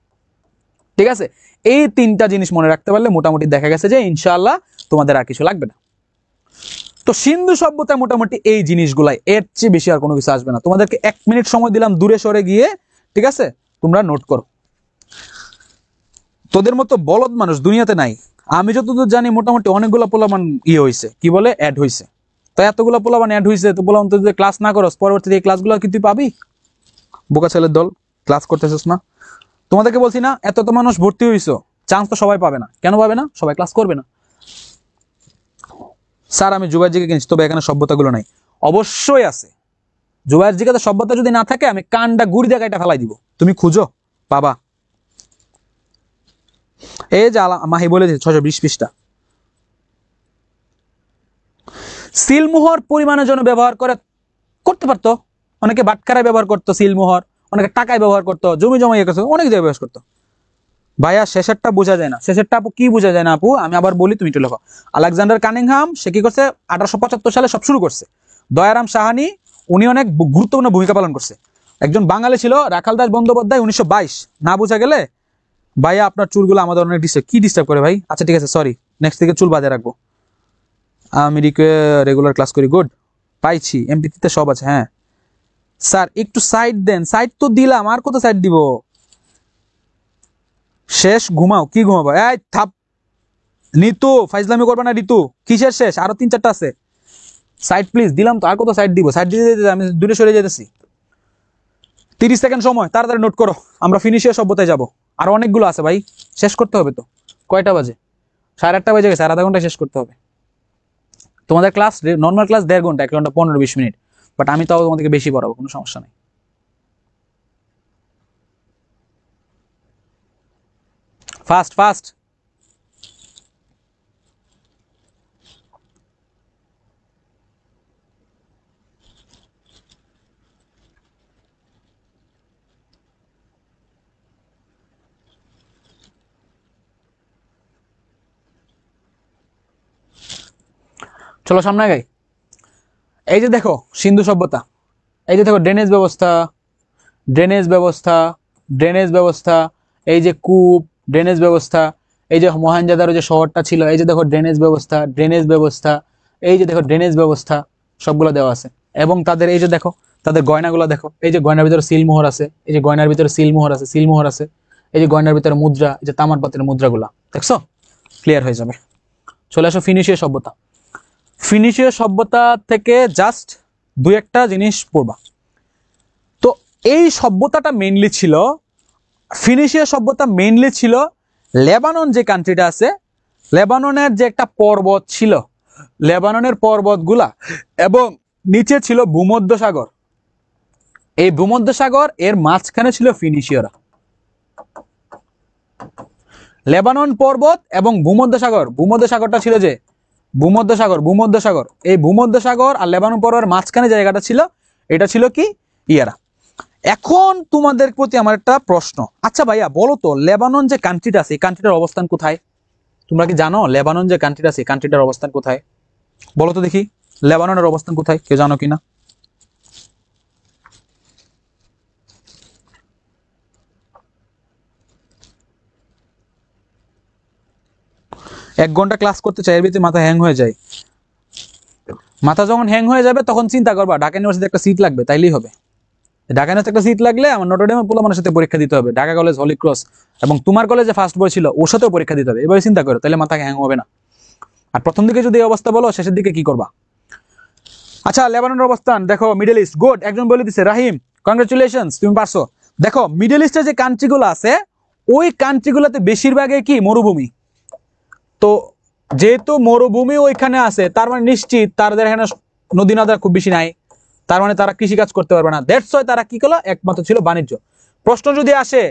ঠিক আছে? এই 3টা জিনিস মনে রাখতে পারলে মোটামুটি দেখা গেছে যে ইনশাআল্লাহ তোমাদের আর কিছু লাগবে না। তো সিন্ধু সভ্যতা মোটামুটি এই জিনিসগুলাই, এর চেয়ে বেশি আর কোনো কিছু আসবে না। তোমাদেরকে 1 মিনিট সময় দিলাম দূরে সরে গিয়ে, ঠিক আছে? তোমরা নোট করো। তোদের মতো বলদ মানুষ দুনিয়াতে নাই। আমি যতদূর জানি মোটামুটি অনেকগুলো পোলাপান হয়েছে, কি বলে, অ্যাড হয়েছে। তাই এতগুলো পোলাপান অ্যাড হয়েছে, তো পোলাপান যদি ক্লাস না করস, পরবর্তীতে এই ক্লাসগুলো কি তুই পাবি? বোকা ছেলের দল, ক্লাস করতেছিস না। তোমাদেরকে বলছি না, এত মানুষ ভর্তি হয়েছো, চান্স তো সবাই পাবে না। কেন পাবে না? সবাই ক্লাস করবে না। স্যার আমি জুবাইর জিকে কিনছি, তবে এখানে সভ্যতাগুলো নাই। অবশ্যই আছে। জুবাইর জিকে সভ্যতা যদি না থাকে আমি কানটা গুড়ি দিয়ে এটা ফেলাই দিব, তুমি খুঁজো, পাবা। এই যে মাহি বলেছে 620 পৃষ্ঠা। সিলমোহর পরিমাণের জন্য ব্যবহার করতে পারতো, অনেকে বাটখারায় ব্যবহার করতো সিলমোহর, অনেকে টাকায় ব্যবহার করতো, জমি জমাইয়ে করতো, অনেক জায়গায় ব্যবহার করতো। ভাইয়া শেষেরটা বোঝা যায় না। শেষেরটা আপু কি বোঝা যায় না আপু? আমি আবার বলি, তুমি একটু লেখো। আলেকজান্ডার কানিংহাম সে কি করছে? 1875 সালে সব শুরু করছে। দয়ারাম সাহানি উনি অনেক গুরুত্বপূর্ণ ভূমিকা পালন করছে। একজন বাঙালি ছিল রাখালদাস বন্দ্যোপাধ্যায় 1922। না বোঝা গেলে ভাইয়া আপনার চুলগুলো আমাদের অনেক ডিস্টার্ব করে ভাই। আচ্ছা ঠিক আছে, সরি, নেক্সট থেকে চুল বাজে রাখবো। আমি রেগুলার ক্লাস করি, গুড, পাইছি, এমপিতে সব আছে। হ্যাঁ স্যার একটু সাইড দেন। সাইড তো দিলাম, আর কত সাইড দিব? শেষ ঘুমাও, কি ঘুমাবো? এই থাপ, নিতু ফাইজলামি করবে না ঋতু। কিসের শেষ? আরো 3-4টা আছে। সাইড প্লিজ, দিলাম তো, আর কত সাইড দিব? সাইড দিতে দিতে আমি দূরে সরে যেতেছি। 30 সেকেন্ড সময়, তাড়াতাড়ি নোট করো, আমরা ফিনিশিয়ার সভ্যতায় যাব। আর অনেকগুলো আছে ভাই, শেষ করতে হবে তো। কয়টা বাজে? 8:30 বাজে গেছে, আর আধা ঘন্টা শেষ করতে হবে। তোমাদের ক্লাস নর্মাল ক্লাস 1.5 ঘন্টা, 1 ঘন্টা 15-20 মিনিট, বাট আমি তাও তোমাদেরকে বেশি পড়াবো, কোনো সমস্যা নেই। Fast fast. চলো সামনে গাই। এই যে দেখো সিন্ধু সভ্যতা, এই যে দেখো ড্রেনেজ ব্যবস্থা, ড্রেনেজ ব্যবস্থা, ড্রেনেজ ব্যবস্থা, এই যে কূপ, ড্রেনেজ ব্যবস্থা, এই যে মহেঞ্জোদারো যে শহরটা ছিল, এই যে দেখো ড্রেনেজ ব্যবস্থা, ড্রেনেজ ব্যবস্থা, এই যে দেখো ড্রেনেজ ব্যবস্থা, সবগুলো দেওয়া আছে। এবং তাদের এই যে দেখো তাদের গয়নাগুলো দেখো, এই যে গয়নার ভিতরে সিলমোহর আছে, এই যে গয়নার ভিতরে সিলমোহর আছে, সিলমোহর আছে, এই যে গয়নার ভিতরে মুদ্রা, এই যে তামার পাত্রের মুদ্রাগুলা দেখছো, ক্লিয়ার হয়ে যাবে। চলে আসো ফিনিশীয় সভ্যতা। ফিনিশীয় সভ্যতা থেকে জাস্ট 2-1টা জিনিস পড়বা। তো এই সভ্যতাটা মেইনলি ছিল, ফিনিশীয় সভ্যতা মেইনলি ছিল লেবানন যে কান্ট্রিটা আছে, লেবাননের যে একটা পর্বত ছিল, লেবাননের পর্বতগুলা, এবং নিচে ছিল ভূমধ্যসাগর। এই ভূমধ্যসাগর এর মাঝখানে ছিল ফিনিশীয়রা। লেবানন পর্বত এবং ভূমধ্যসাগর, ভূমধ্যসাগরটা ছিল যে ভূমধ্যসাগর, ভূমধ্যসাগর, এই ভূমধ্যসাগর আর লেবানন পর্বতের মাঝখানে জায়গাটা ছিল, এটা ছিল কি ইয়ারা। এখন তোমাদের প্রতি আমার একটা প্রশ্ন, আচ্ছা ভাইয়া বলো তো লেবানন যে কান্ট্রিটা আছে এই কান্ট্রিটার অবস্থান কোথায়? তোমরা কি জানো লেবানন যে কান্ট্রিটা আছে এই কান্ট্রিটার অবস্থান কোথায়? বলো তো দেখি, লেবাননের অবস্থান কোথায়, কেউ জানো কিনা? এক ঘন্টা ক্লাস করতে চাই, এর ভিতরে মাথা হ্যাং হয়ে যায়। মাথা যখন হ্যাং হয়ে যাবে তখন চিন্তা করবা ঢাকা ইউনিভার্সিটিতে একটা সিট লাগবে, তাইলেই হবে। ঢাকা ইউনিভার্সিটি একটা সিট লাগলে আমার নটরডেমের পোলামানের সাথে পরীক্ষা দিতে হবে, ঢাকা কলেজ, হলি ক্রস, এবং তোমার কলেজে ফার্স্ট বয় ছিল ওর সাথেও পরীক্ষা দিতে হবে। এভাবে চিন্তা করো, তাহলে মাথা হ্যাং হবে না। আর প্রথম দিকে যদি এই অবস্থা বলো, শেষের দিকে কি করবা? আচ্ছা লেবাননের অবস্থান দেখো, মিডল ইস্ট, গুড, একজন বলে দিচ্ছে, রাহিম কংগ্রেচুলেশনস, তুমি পারছো। দেখো মিডল ইস্টের যে কান্ট্রিগুলো আছে ওই কান্ট্রিগুলোতে বেশিরভাগই কি মরুভূমি। তো যেহেতু মরুভূমি ওইখানে আছে, তার মানে নিশ্চিত তাদের এখানে নদী নাদা খুব বেশি নাই, তার মানে তারা কৃষিকাজ করতে পারবে না। দ্যাটস ওয়াই তারা কি করলো, একমাত্র ছিল বাণিজ্য। প্রশ্ন যদি আসে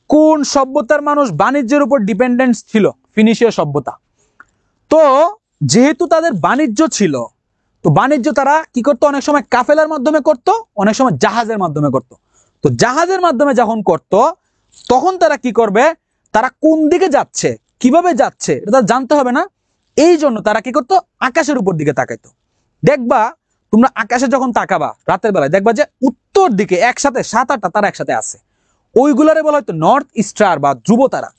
কোন সভ্যতার মানুষ বাণিজ্যের উপর ডিপেন্ডেন্ট ছিল? ফিনিশীয় সভ্যতা। তো যেহেতু তাদের বাণিজ্য ছিল, তো বাণিজ্য তারা কি করতো, অনেক সময় কাফেলার মাধ্যমে করত, অনেক সময় জাহাজের মাধ্যমে করত। তো জাহাজের মাধ্যমে যখন করত তখন তারা কি করবে, তারা কোন দিকে যাচ্ছে, কিভাবে যাচ্ছে এটা জানতে হবে না, এই জন্য তারা কি করতো, আকাশের উপর দিকে তাকাইতো। দেখবা তোমরা আকাশে যখন তাকাবা রাতের বেলায়, দেখবা যে উত্তর দিকে একসাথে 7-8টা তারা একসাথে আছে, ওইগুলারে বলা হয়তো নর্থ স্টার বা ধ্রুব তারা।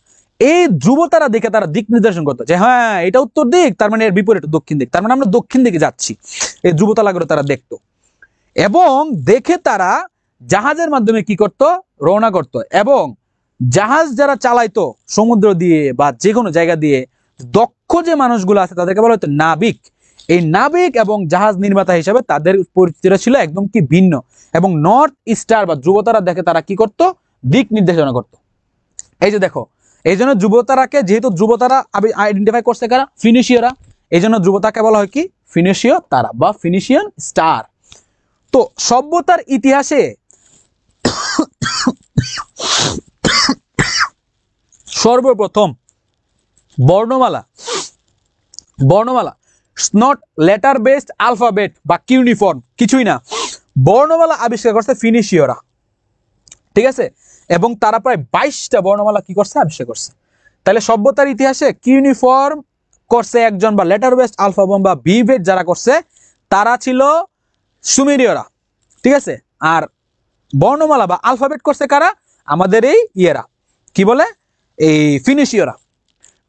এই ধ্রুব তারা দেখে তারা দিক নির্দেশন করতো যে হ্যাঁ এটা উত্তর দিক, তার মানে এর বিপরীত দক্ষিণ দিক, তার মানে আমরা দক্ষিণ দিকে যাচ্ছি। এই ধ্রুব তারাগুলো তারা দেখতো, এবং দেখে তারা জাহাজের মাধ্যমে কি করত, রওনা করত। এবং জাহাজ যারা চালাইতো সমুদ্র দিয়ে বা যে কোনো জায়গা দিয়ে, দক্ষ যে মানুষগুলো আছে তাদেরকে বলা হতো নাবিক। এই নাবিক এবং জাহাজ নির্মাতা হিসেবে তাদের পরিচিতিটা ছিল একদম কি ভিন্ন। এবং নর্থ স্টার বা ধ্রুবতারা দেখে তারা কি করত, দিক নির্দেশনা করত। এই যে দেখো, এই জন্য ধ্রুবতারাকে, যেহেতু ধ্রুবতারা আইডেন্টিফাই করছে কারা, ফিনিশীয়রা, এই জন্য ধ্রুবতারাকে বলা হয় কি ফিনিশীয় তারা বা ফিনিশিয়ান স্টার। তো সভ্যতার ইতিহাসে সর্বপ্রথম বর্ণমালা, বর্ণমালা নট লেটার বেসড আলফাবেট বা কিউনিফর্ম, কিছুই না, বর্ণমালা আবিষ্কার করছে ফিনিশীয়রা, ঠিক আছে, এবং তারা প্রায় 22টা বর্ণমালা কি করছে, আবিষ্কার করছে। তাহলে সভ্যতার ইতিহাসে কি ইউনিফর্ম করছে একজন, বা লেটার বেসড আলফাবেট বা বি বেড যারা করছে তারা ছিল সুমেরীয়রা, ঠিক আছে। আর বর্ণমালা বা আলফাবেট করছে কারা, আমাদের এই ইয়েরা, কি বলে, এই ফিনিশীয়রা।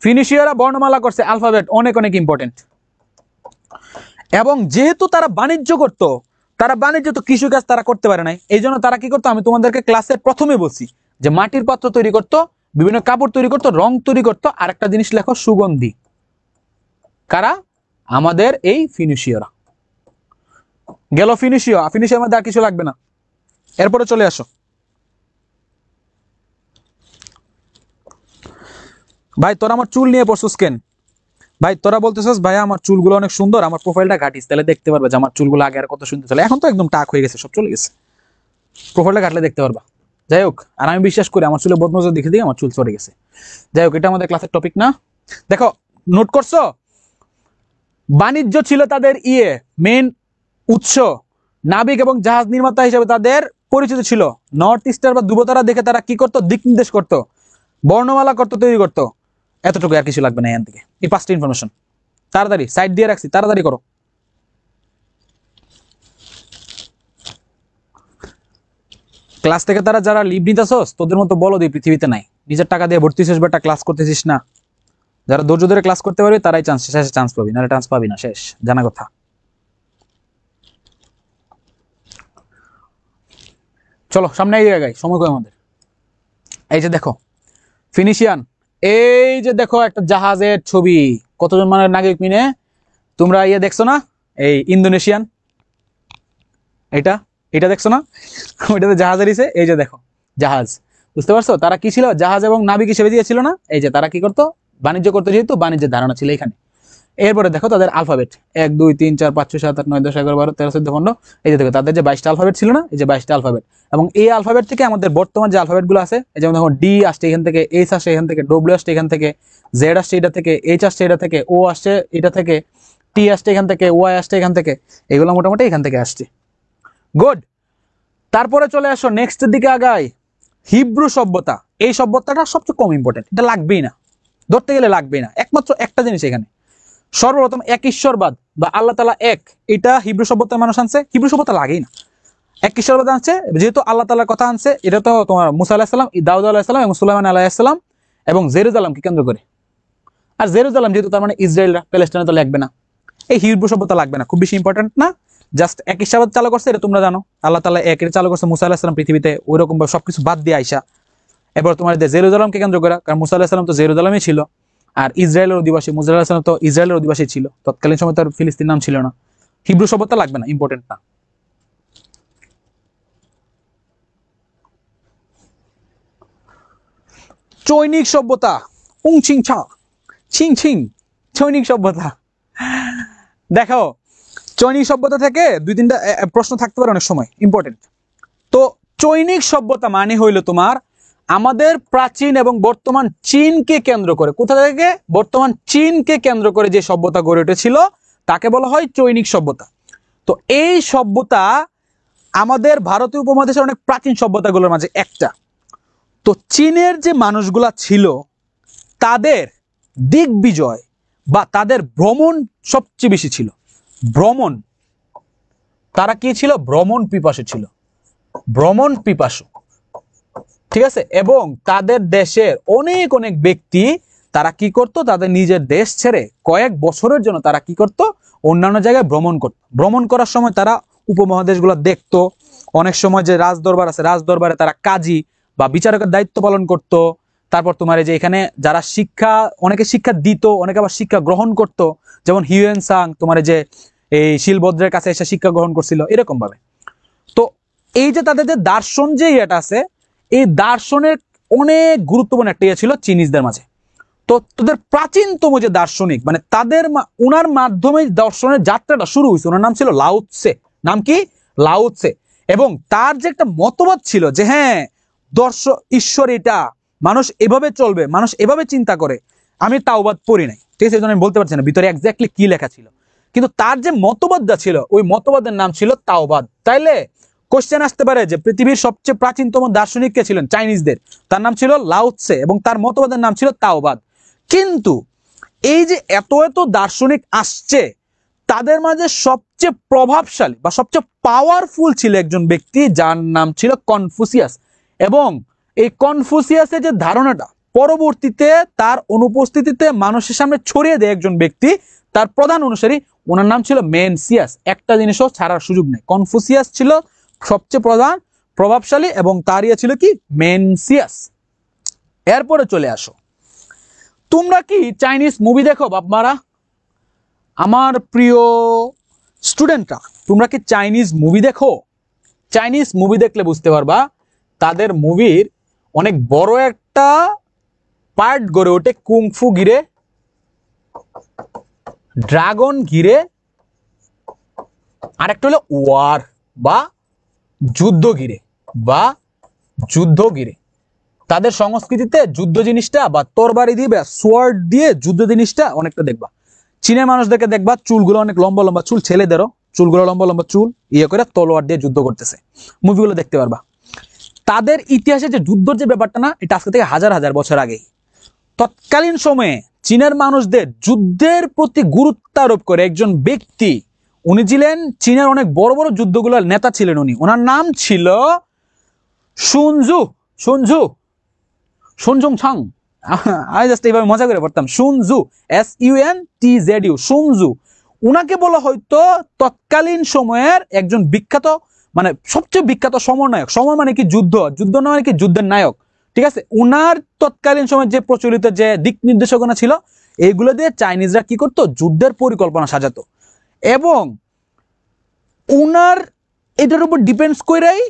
ফিনিশীয়রা বর্ণমালা করছে, আলফাবেট অনেক অনেক ইম্পর্টেন্ট। এবং যেহেতু তারা বাণিজ্য করত, তারা বাণিজ্য তো কৃষিকাজ তারা করতে পারে নাই, এই জন্য তারা কি করতো, আমি তোমাদেরকে ক্লাসের প্রথমে বলছি যে মাটির পাত্র তৈরি করতো, বিভিন্ন কাপড় তৈরি করতো, রং তৈরি করতো, আর একটা জিনিস লেখো, সুগন্ধি। কারা, আমাদের এই ফিনিশীয়রা। গেল ফিনিশীয়, ফিনিশীয় মধ্যে আর কিছু লাগবে না। এরপরে চলে আসো ভাই, তোরা আমার চুল নিয়ে পড়ছিস কেন ভাই? তোরা বলতেছিস ভাই আমার চুলগুলো অনেক সুন্দর, আমার প্রোফাইলটা ঘাটিস, তাহলে দেখতে পারবে যে আমার চুলগুলো আগে আর কত সুন্দর ছিল, এখন তো একদম টাক হয়ে গেছে, সব চলে গেছে। প্রোফাইলটা ঘাটলে দেখতে পারবা। যাই হোক, আর আমি বিশ্বাস করি আমার চুলে বদনজর দেখে দিয়ে আমার চুল চড়ে গেছে। যাই হোক, এটা আমাদের ক্লাসের টপিক না। দেখো, নোট করছো, বাণিজ্য ছিল তাদের মেন উৎস। নাবিক এবং জাহাজ নির্মাতা হিসেবে তাদের পরিচিত ছিল। নর্থ ইস্টার বা ধ্রুবতারা দেখে তারা কি করতো, দিক নির্দেশ করতো, বর্ণমালা করতো, তৈরি করতো। এতটুকু, আর কিছু লাগবে না এখান থেকে। এই 5টা ইনফরমেশন তাড়াতাড়ি সাইড দিয়ে রাখছি, তাড়াতাড়ি করো। ক্লাস থেকে তারা যারা লিভ নিতেছস, তোদের মতো বলো দিই পৃথিবীতে নাই। নিজের টাকা দিয়ে ভর্তি শেষ, বেটা ক্লাস করতেছিস না। যারা ধৈর্য ধরে ক্লাস করতে পারবে তারাই শেষে চান্স পাবি, না চান্স পাবি না, শেষ, জানা কথা। চলো সামনে এই জায়গায়, সময় কই আমাদের। এই যে দেখো ফিনিশিয়ান, এই যে দেখো একটা জাহাজের ছবি, কতজন মানের নাগরিক মিনে, তোমরা দেখছো না, এই ইন্দোনেশিয়ান, এটা এটা দেখছো না, ওইটাতে জাহাজের ইসে, এই যে দেখো জাহাজ, বুঝতে পারছো তারা কি ছিল, জাহাজ এবং নাবিক হিসেবে দিয়েছিল না। এই যে তারা কি করতো, বাণিজ্য করতো, যেহেতু বাণিজ্যের ধারণা ছিল এখানে। এরপরে দেখো তাদের আলফাবেট, 1 2 3 4 5 6 7 8 9 10 11 12 13 14 15, এই যে দেখো তাদের যে 22টা আলফাবেট ছিল না, এই যে 22টা আলফাবেট। এবং এই আলফাবেট থেকে আমাদের বর্তমান যে আলফাবেট গুলো আছে, এই যেমন দেখো ডি আসছে এখান থেকে, এইচ আসছে এখান থেকে, ডব্লিউ আসছে এখান থেকে, জেড আসছে এটা থেকে, এইচ আসছে এটা থেকে, ও আসছে এটা থেকে, টি আসছে এখান থেকে, ওয়াই আসছে এখান থেকে, এগুলো মোটামুটি এখান থেকে আসছে। গুড। তারপরে চলে আসো নেক্সটের দিকে আগাই, হিব্রু সভ্যতা। এই সভ্যতাটা সবচেয়ে কম ইম্পর্টেন্ট, এটা লাগবেই না, ধরতে গেলে লাগবেই না। একমাত্র একটা জিনিস এখানে, সর্বপ্রথম এক ঈশ্বরবাদ বা আল্লাহ তাআলা এক, এটা হিব্রু সভ্যতার মানুষ আনছে। হিব্রু সভ্যতা লাগেই না, এক ঈশ্বরবাদ আনছে, যেহেতু আল্লাহ তাআলার কথা আনছে। এটা তো তোমার মুসা আলাইহিস সালাম, দাউদ আলাইহিস সালাম এবং সুলাইমান আলাইহিস সালাম এবং জেরুজালেমকে কেন্দ্র করে। আর জেরুজালেম যেহেতু, তার মানে ইসরায়েলরা, প্যালেস্টাইনে তো লাগবে না। এই হিব্রু সভ্যতা লাগবে না, খুব বেশি ইম্পর্টেন্ট না। জাস্ট এক ঈশ্বরবাদ চালু করছে, এটা তোমরা জানো। আল্লাহ তাআলা এক, এটা চালু করছে মুসা আলাইহিস সালাম পৃথিবীতে, ওইরকম ভাবে সবকিছু বাদ দিয়ে আইসা এবার তোমার জেরুজালেমকে কেন্দ্র করে, কারণ মুসা আলাইহিস সালাম তো জেরুজালেমই ছিল। আর ইসরায়েলের অধিবাসী, মুসা আলাইহিস সালাম তো ইসরায়েলের অধিবাসী ছিল, তৎকালীন সময় তার ফিলিস্তিন নাম ছিল না। হিব্রু সভ্যতা লাগবে না, ইম্পর্টেন্ট না। চৈনিক সভ্যতা, উং চিং ছা ছিং ছিং, চৈনিক সভ্যতা। দেখো, চৈনিক সভ্যতা থেকে 2-3টা প্রশ্ন থাকতে পারে অনেক সময়, ইম্পর্টেন্ট। তো চৈনিক সভ্যতা মানে হইল তোমার আমাদের প্রাচীন এবং বর্তমান চীনকে কেন্দ্র করে, কোথা থেকে, বর্তমান চীনকে কেন্দ্র করে যে সভ্যতা গড়ে উঠেছিল তাকে বলা হয় চৈনিক সভ্যতা। তো এই সভ্যতা আমাদের ভারতীয় উপমহাদেশের অনেক প্রাচীন সভ্যতাগুলোর মাঝে একটা। তো চীনের যে মানুষগুলা ছিল, তাদের দিগ্বিজয় বা তাদের ভ্রমণ সবচেয়ে বেশি ছিল। ভ্রমণ, তারা কি ছিল, ভ্রমণ পিপাসু ছিল, ভ্রমণ পিপাসু, ঠিক আছে। এবং তাদের দেশের অনেক অনেক ব্যক্তি, তারা কি করত, তাদের নিজের দেশ ছেড়ে কয়েক বছরের জন্য তারা কি করত, অন্যান্য জায়গায় ভ্রমণ করত। ভ্রমণ করার সময় তারা উপমহাদেশগুলো দেখতো। অনেক সময় যে রাজদরবার আছে, রাজদরবারে তারা কাজী বা বিচারকের দায়িত্ব পালন করত। তারপর তোমার এই যে এখানে যারা শিক্ষা, অনেকে শিক্ষা দিত, অনেকে আবার শিক্ষা গ্রহণ করত। যেমন হিউয়েন সাং তোমার যে এই শিলভদ্রের কাছে এসে শিক্ষা গ্রহণ করছিল, এরকম ভাবে। তো এই যে তাদের যে দার্শন যে ইয়েটা আছে, এই দার্শনের অনেক গুরুত্বপূর্ণ একটা ইয়ে ছিল চীনিজদের মাঝে। তো তাদের প্রাচীনতম যে দার্শনিক, মানে তাদের ওনার মাধ্যমে দর্শনের যাত্রাটা শুরু হয়েছে, ওনার নাম ছিল লাও ত্সে। নাম কি, লাও ত্সে। এবং তার যে একটা মতবাদ ছিল যে হ্যাঁ, ঈশ্বর এটা, মানুষ এভাবে চলবে, মানুষ এভাবে চিন্তা করে। আমি তাওবাদ পড়ি নাই, ঠিক আছে, আমি বলতে পারছি না ভিতরে এক্স্যাক্টলি কি লেখা ছিল, কিন্তু তার যে মতবাদটা ছিল ওই মতবাদের নাম ছিল তাওবাদ। তাইলে কোশ্চেন আসতে পারে যে পৃথিবীর সবচেয়ে প্রাচীনতম দার্শনিক কে ছিলেন? চাইনিজদের, তার নাম ছিল লাও ত্সে এবং তার মতবাদের নাম ছিল তাওবাদ। কিন্তু এই যে এত এত দার্শনিক আসছে, তাদের মাঝে সবচেয়ে প্রভাবশালী বা সবচেয়ে পাওয়ারফুল ছিল একজন ব্যক্তি যার নাম ছিল কনফুসিয়াস। এবং এই কনফুসিয়াসের যে ধারণাটা পরবর্তীতে তার অনুপস্থিতিতে মানুষের সামনে ছড়িয়ে দেয় একজন ব্যক্তি, তার প্রধান অনুসারী, ওনার নাম ছিল মেনসিয়াস। একটা জিনিসও ছাড়ার সুযোগ নেই, কনফুসিয়াস ছিল সবচেয়ে প্রধান প্রভাবশালী এবং তার ইয়ে ছিল কি? মেনসিয়াস। এরপরে চলে আসো, তোমরা কি চাইনিজ মুভি দেখো বাপমারা? আমার প্রিয় স্টুডেন্টরা, তোমরা কি চাইনিজ মুভি দেখো? চাইনিজ মুভি দেখলে বুঝতে পারবা তাদের মুভির অনেক বড় একটা পার্ট গড়ে ওঠে কুংফু ঘিরে, ড্রাগন ঘিরে, আরেকটা হলো ওয়ার বা যুদ্ধ ঘিরে বা যুদ্ধ ঘিরে। তাদের সংস্কৃতিতে যুদ্ধ জিনিসটা বা তরবারি দিয়ে বা সোয়ার্ড দিয়ে যুদ্ধ জিনিসটা অনেকটা দেখবা। চীনের মানুষদেরকে দেখবা চুলগুলো অনেক লম্বা লম্বা চুল, ছেলেদেরও চুলগুলো লম্বা লম্বা চুল, ইয়ে করে তলোয়ার দিয়ে যুদ্ধ করতেছে, মুভিগুলো দেখতে পারবা। তাদের ইতিহাসে যে যুদ্ধের যে ব্যাপারটা না, এটা আজকে থেকে হাজার হাজার বছর আগেই। তৎকালীন সময়ে চীনের মানুষদের যুদ্ধের প্রতি গুরুত্ব আরোপ করে একজন ব্যক্তি, উনি ছিলেন চীনের অনেক বড় বড় যুদ্ধগুলোর নেতা ছিলেন উনি। ওনার নাম ছিল শুনজু শুনজু শুনজুং ছাং। আমি জাস্ট এইভাবে মজা করে পড়তাম, শুনজু, SUNTZU, শুনজু। উনাকে বলা হয়তো তৎকালীন সময়ের একজন বিখ্যাত, মানে সবচেয়ে বিখ্যাত সমরনায়ক। সমর মানে কি? যুদ্ধ, যুদ্ধ না মানে কি? যুদ্ধের নায়ক, ঠিক আছে। উনার তৎকালীন সময় যে প্রচলিত যে দিক নির্দেশনা ছিল, এইগুলো দিয়ে চাইনিজরা কি করতো? যুদ্ধের পরিকল্পনা সাজাতো। এবং উনার এটার উপর ডিপেন্ডস করেই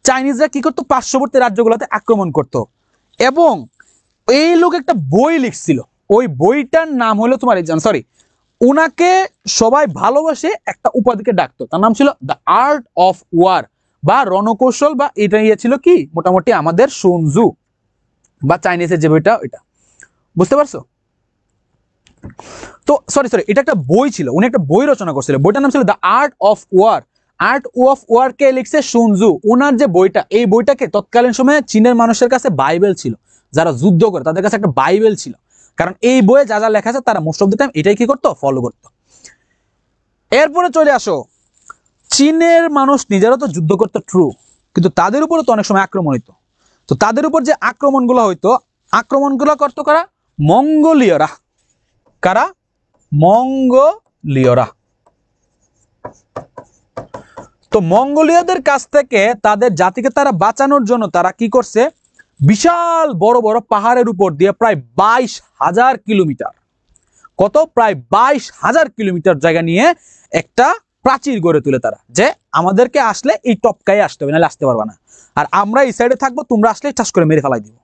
চাইনিজরা কি করতো? পার্শ্ববর্তী রাজ্যগুলোতে আক্রমণ করতো। এবং এই লোক একটা বই লিখছিল, ওই বইটার নাম হলো তোমার, সরি, উনাকে সবাই ভালোবাসে একটা উপাধিকে ডাকতো, তার নাম ছিল দ্য আর্ট অফ ওয়ার বা রণকৌশল, বা এটা ইয়ে ছিল কি মোটামুটি আমাদের শুনজু বা চাইনিজের যে বইটা, ওইটা বুঝতে পারছো? তো সরি, এটা একটা বই ছিল, উনি একটা বই রচনা করছিল, বইটার নাম ছিল the art of war. Art of war কে লিখছে শুনজু। ওনার যে বইটা, এই বইটাকে তৎকালীন সময়ে চীনের মানুষের কাছে বাইবেল ছিল, যারা যুদ্ধ করে তাদের কাছে একটা বাইবেল ছিল, কারণ এই বইয়ে যা যা লেখা আছে তারা মোস্ট অফ দ্য টাইম এটাই কি করতো? ফলো করতো। এরপরে চলে আসো, চীনের মানুষ নিজেরা তো যুদ্ধ করতো ট্রু, কিন্তু তাদের উপরে তো অনেক সময় আক্রমণ হইতো। তো তাদের উপর যে আক্রমণগুলো হইতো, আক্রমণগুলো করতো কারা? মঙ্গোলীয়রা। কারা? মঙ্গোলীয়রা। তো মঙ্গোলীয়দের কাছ থেকে তাদের জাতিকে তারা বাঁচানোর জন্য তারা কি করছে? বিশাল বড় বড় পাহাড়ের উপর দিয়ে প্রায় 22,000 কিলোমিটার, কত? প্রায় 22,000 কিলোমিটার জায়গা নিয়ে একটা প্রাচীর গড়ে তুলে তারা, যে আমাদেরকে আসলে এই টপকায় আসতে হবে, নাহলে আসতে পারবা না। আর আমরা এই সাইডে থাকবো, তোমরা আসলে চাষ করে মেরে ফেলাই দিব।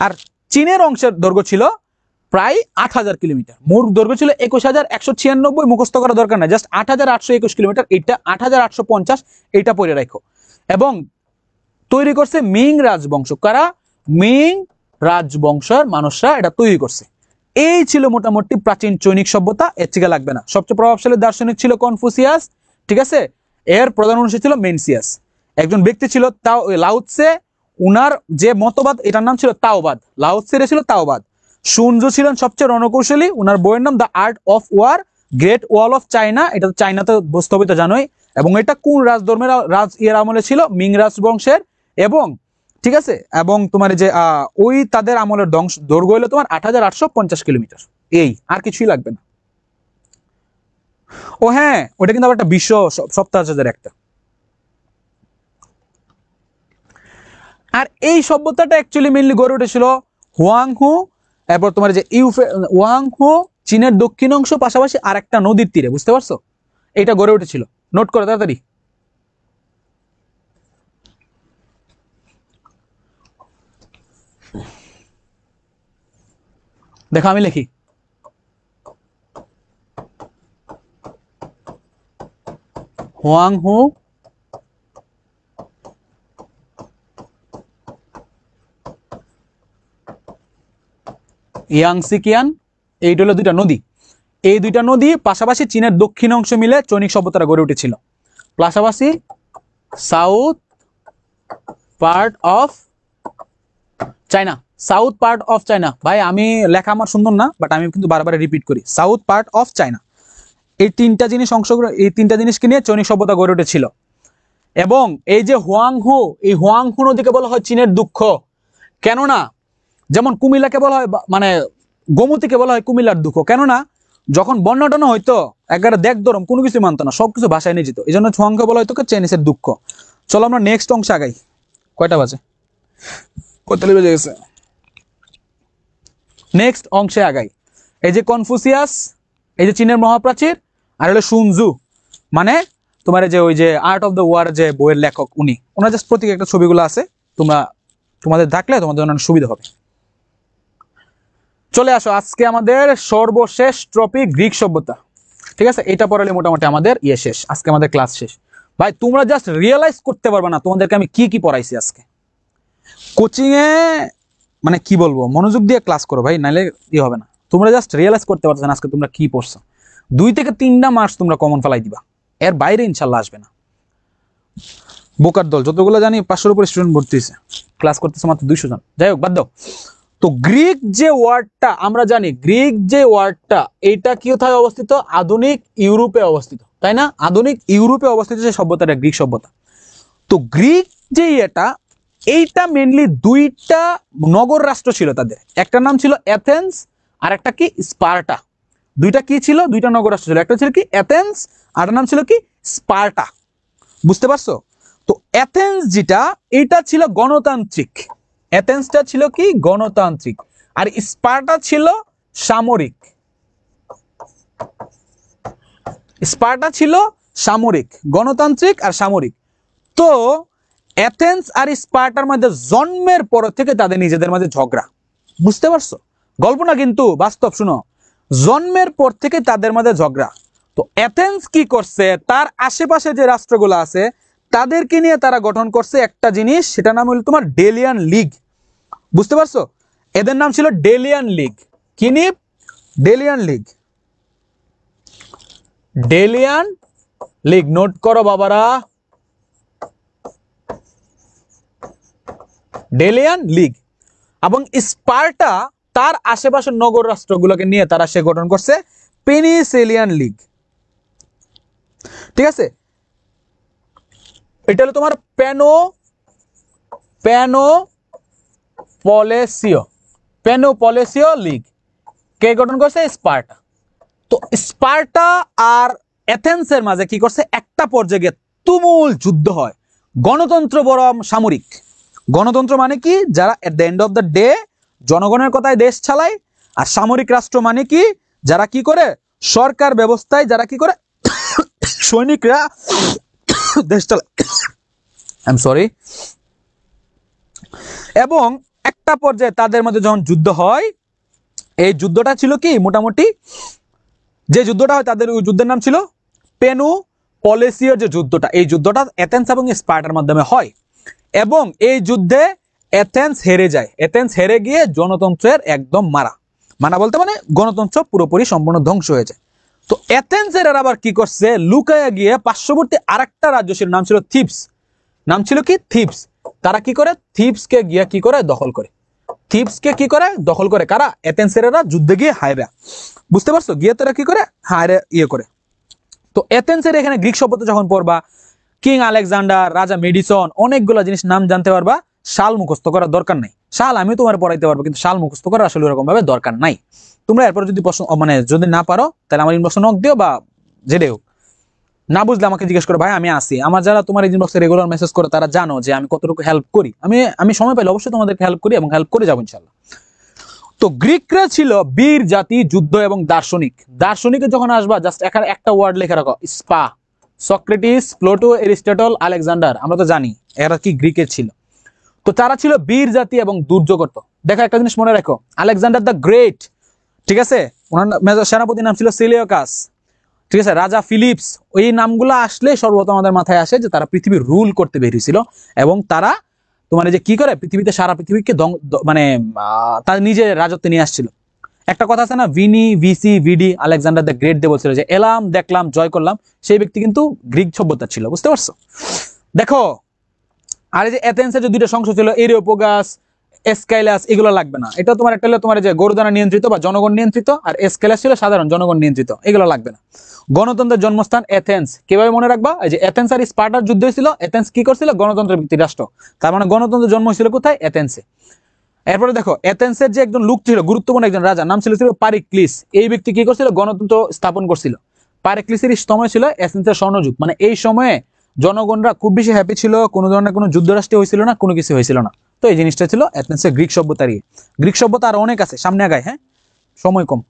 আর চীনের অংশের দৈর্ঘ্য ছিল প্রায় 8,000 কিলোমিটার, মোট দৈর্ঘ্য ছিল 21,196, মুখস্থ করা দরকার নাই, জাস্ট 8,821 কিলোমিটার। এইটা 8,850, এইটা পড়ে রাখো। এবং তৈরি করছে মিং রাজবংশ। কারা? মিং রাজবংশের মানুষরা এটা তৈরি করছে। এই ছিল মোটামুটি প্রাচীন চৈনিক সভ্যতা, এর থেকে লাগবে না। সবচেয়ে প্রভাবশালী দার্শনিক ছিল কনফুসিয়াস, ঠিক আছে। এর প্রধান অনুসারী ছিল মেনসিয়াস। একজন ব্যক্তি ছিল লাও ত্সে, উনার যে মতবাদ এটার নাম ছিল তাওবাদ। লাও ত্সের ছিল তাওবাদ। শুনজু ছিলেন সবচেয়ে রণকৌশলী, উনার বইয়ের নাম the art of War. Great Wall of China, এটা চায়নাতে স্থাপিত জানোই। এবং এটা কোন রাজধর্মের ইয়ের আমলে ছিল? মিং রাজবংশের। এবং ঠিক আছে, এবং তোমার যে ওই তাদের আমলের দৈর্ঘ্য হলো তোমার 8,850 কিলোমিটার। এই, আর কিছুই লাগবে না। ও হ্যাঁ, ওটা কিন্তু আবার একটা বিশ্ব সপ্তাহের একটা। আর এই সভ্যতাটা অ্যাকচুয়ালি মেইনলি গড়ে উঠেছিল হুয়াংহু, এরপর তোমার যে হুয়াংহু চীনের দক্ষিণ অংশ, পাশাপাশি আর একটা নদীর তীরে, বুঝতে পারছো? এটা গড়ে উঠেছিল, নোট করো তাড়াতাড়ি। দেখো আমি লিখি, হুয়াংহু ইয়াংসিকিয়ান, এইটা হলো দুইটা নদী। এই দুইটা নদী পাশাপাশি চীনের দক্ষিণ অংশ মিলে চৈনিক সভ্যতাটা গড়ে উঠেছিল। পাশাপাশি south part of China, south part of China. ভাই আমি লেখা আমার সুন্দর না, বাট আমি কিন্তু বারবার রিপিট করি, সাউথ পার্ট অফ চায়না। এই তিনটা জিনিস এই তিনটা জিনিসকে নিয়ে চৈনিক সভ্যতা গড়ে উঠেছিল। এবং এই যে হুয়াংহো, এই হুয়াংহো নদীকে বলা হয় চীনের দুঃখ। কেননা যেমন কুমিল্লাকে বলা হয়, মানে গোমতীকে বলা হয় কুমিল্লার দুঃখ। কেননা যখন বন্যা টন্যা হইতো একবারে দেখ দরম, কোনো কিছু মানতো না, সবকিছু ভাষায় নিয়ে যেত, এই জন্য হুয়াংহো বলা হয়তো চাইনিজের দুঃখ। চলো আমরা নেক্সট অংশে আগাই। কয়টা বাজে? 45 বেজে গেছে। নেক্সট অংশে আগাই। এই যে কনফুসিয়াস, এই যে চীনের মহাপ্রাচীর, আর হলো সুনজু, মানে তোমার যে ওই যে আর্ট অফ দ্য ওয়ার যে বইয়ের লেখক, ওনার জাস্ট প্রতীক একটা ছবিগুলো আছে, তোমাদের থাকলে তোমাদের অনেক সুবিধা হবে। চলে আসো আজকে আমাদের সর্বশেষ টপিক গ্রিক সভ্যতা। ঠিক আছে, এটা পড়ালে মোটামুটি আমাদের শেষ, আজকে আমাদের ক্লাস শেষ। ভাই তোমরা জাস্ট রিয়েলাইজ করতে পারবে না তোমাদেরকে আমি কি কি পড়াইছি আজকে কোচিং এ, মানে কি বলবো, মনোযোগ দিয়ে ক্লাস করো ভাই, নাইলে ই হবে না। তোমরা জাস্ট রিয়েলাইজ করতে পারছো না আজকে তোমরা কি পড়ছো। 2 থেকে 3টা মার্কস তোমরা কমন ফেলাই দিবা, এর বাইরে ইনশাল্লাহ আসবে না। বোকার দল, যতগুলো জানি 500-এর উপর স্টুডেন্ট ভর্তি হয়েছে, ক্লাস করতেছে মাত্র 200 জন। যাই হোক, বাদ দাও। তো গ্রিক যে ওয়ার্ডটা আমরা জানি, গ্রিক যে ওয়ার্ডটা, এটা কি কোথায় অবস্থিত? আধুনিক ইউরোপে অবস্থিত, তাই না? আধুনিক ইউরোপে অবস্থিত যে সভ্যতাটা, গ্রিক সভ্যতা। তো গ্রিক যে এইটা মেনলি 2টা নগর রাষ্ট্র ছিল তাদের। একটা নাম ছিল অ্যাথেন্স, আর একটা কি স্পার্টা। 2টা কি ছিল? 2টা নগর রাষ্ট্র ছিল। একটা ছিল কি অ্যাথেন্স, আর নাম ছিল কি স্পার্টা। বুঝতে পারছো? তো অ্যাথেন্স যেটা, এটা ছিল গণতান্ত্রিক। অ্যাথেন্সটা ছিল কি গণতান্ত্রিক, আর স্পার্টা ছিল সামরিক। স্পার্টা ছিল সামরিক, গণতান্ত্রিক আর সামরিক। তো অ্যাথেন্স আর স্পার্টার মধ্যে জন্মের পর থেকে তাদের নিজেদের মধ্যে ঝগড়া। বুঝতে পারছো? গল্প না কিন্তু বাস্তব, শুনো। জন্মের পর থেকে তাদের মধ্যে ঝগড়া। তো অ্যাথেন্স কি করছে, তার আশেপাশে যে রাষ্ট্রগুলো আছে তাদেরকে নিয়ে তারা গঠন করছে একটা জিনিস, সেটা নাম হলো তোমার ডেলিয়ান লিগ। বুঝতে পারছো? এদের নাম ছিল ডেলিয়ান লিগ। কি নিয়ে? ডেলিয়ান লিগ। ডেলিয়ান লিগ, নোট করো বাবারা, ডেলিয়ান লিগ। এবং স্পার্টা তার আশেপাশের নগর রাষ্ট্রগুলোকে নিয়ে তারা সে গঠন করছে পেনিসিলিয়ান লিগ। ঠিক আছে, এটা হলো তোমার পেনোপলেসীয় লিগ। কে গঠন করছে? স্পার্টা। তো স্পার্টা আর অ্যাথেন্সের মাঝে কি করছে, একটা পর্যায়ে তুমুল যুদ্ধ হয়। গণতন্ত্র বরং সামরিক। গণতন্ত্র মানে কি, যারা at the end of the day জনগণের কথায় দেশ চালায়। আর সামরিক রাষ্ট্র মানে কি, যারা কি করে সরকার ব্যবস্থায় যারা কি করে সৈনিকরা দেশ চালায়। I am sorry. এবং একটা পর্যায়ে তাদের মধ্যে যখন যুদ্ধ হয়, এই যুদ্ধটা ছিল কি মোটামুটি, যে যুদ্ধটা হয় তাদের যুদ্ধের নাম ছিল পেনোপলেসীয় যে যুদ্ধটা। এই যুদ্ধটা অ্যাথেন্স এবং স্পার্টার মাধ্যমে হয়, এবং এই যুদ্ধে অ্যাথেন্স হেরে যায়। অ্যাথেন্স হেরে গিয়ে জনতন্ত্রের একদম মারা বলতে মানে গণতন্ত্র পুরোপুরি সম্পূর্ণ ধ্বংস হয়ে যায়। তো অ্যাথেন্সের আবার কি করছে, লুকায়া গিয়ে পার্শ্ববর্তী আরেকটা রাজ্য ছিল, নাম ছিল থিবস। নাম ছিল কি? থিবস। তারা কি করে? থিবসকে গিয়ে কি করে? দখল করে। থিবসকে কি করে? দখল করে। কারা? অ্যাথেন্সেরা যুদ্ধে গিয়ে হায়রা। বুঝতে পারছো? গিয়ে তারা কি করে? হায়রে করে। তো অ্যাথেন্সের এখানে গ্রিক সভ্যতা যখন পড়বা, কিং আলেকজান্ডার, রাজা মেডিসন, অনেকগুলো জিনিস নাম জানতে পারবা। সাল মুখস্থ করার দরকার নাই। সাল আমি তোমার পড়াইতে পারবো, কিন্তু সাল মুখস্থ করার আসলে এরকম ভাবে দরকার নাই। তোমরা এরপর যদি প্রশ্ন মানে যদি না পারো, তাহলে আমার ইনবক্সে নক দিও, বা যেটা হোক। না বুঝলে আমাকে জিজ্ঞেস করো, ভাই আমি আসি। আমার যারা তোমার ইনবক্সে রেগুলার মেসেজ করে তারা জানো যে আমি কতটুকু হেল্প করি। আমি সময় পাইলে অবশ্যই তোমাদেরকে হেল্প করি, এবং হেল্প করে যাবো ইনশাল্লাহ। তো গ্রিকরা ছিল বীর জাতি, যুদ্ধ এবং দার্শনিক। দার্শনিকে যখন আসবা, জাস্ট এখানে একটা ওয়ার্ড লিখে রাখো, spa. Socrates, Pluto, Aristotle, Alexander, আমরা তো জানি এরা কি গ্রিকের ছিল। তো তারা ছিল বীর জাতি এবং দুর্যোগত। দেখো একটা জিনিস মনে রাখো, আলেকজান্ডার দ্য গ্রেট, ঠিক আছে, ওনার সেনাপতির নাম ছিল সিলিওকাস, ঠিক আছে, রাজা ফিলিপস। ওই নামগুলো আসলে সর্বপ্রথম আমাদের মাথায় আসে যে তারা পৃথিবী রুল করতে বেরিয়েছিল, এবং তারা তোমার যে কি করে পৃথিবীতে সারা পৃথিবীকে মানে তার নিজের রাজত্বে নিয়ে আসছিল। একটা কথা আছে না, veni vici vidi Alexander the Great দিয়ে বলছিল যে এলাম দেখলাম জয় করলাম, সেই ব্যক্তি কিন্তু গ্রিক সভ্যতা ছিল, বুঝতে পারছো? দেখো, আর এই যে এথেন্সের যে দুইটা সংসদ ছিল, এরিওপোগাস এসকাইলাস, এগুলো লাগবে না। এটা তোমার একটা হলো তোমার যে গরু দ্বারা নিয়ন্ত্রিত বা জনগণ নিয়ন্ত্রিত, আর এসকাইলাস ছিল সাধারণ জনগণ নিয়ন্ত্রিত, এগুলো লাগবে না। গণতন্ত্রের জন্মস্থান এথেন্স, কিভাবে মনে রাখবা? এই যে এথেন্স আর স্পার্টার যুদ্ধ হয়েছিল, এথেন্স কি করছিল? গণতন্ত্রের ভিত্তিক রাষ্ট্র, তার মানে গণতন্ত্রের জন্ম হয়েছিল কোথায়? এথেন্সে। এরপরে দেখো, এথেন্সের যে একজন লোক ছিল, গুরুত্বপূর্ণ একজন রাজা, নাম ছিল পারিক্লিস। এই ব্যক্তি কি করছিল? গণতন্ত্র স্থাপন করছিল। পারিক্লিসের সময় ছিল এথেন্সের স্বর্ণযুগ, মানে এই সময়ে জনগণরা খুব বেশি হ্যাপি ছিল, কোনো ধরনের কোনো যুদ্ধরাষ্ট্র হয়েছিল না, কোনো কিছু হয়েছিল না। তো এই জিনিসটা ছিল এথেন্সের গ্রিক সভ্যতার ইয়ে। গ্রিক সভ্যতা আর অনেক আছে, সামনে আগায়, হ্যাঁ, সময় কম।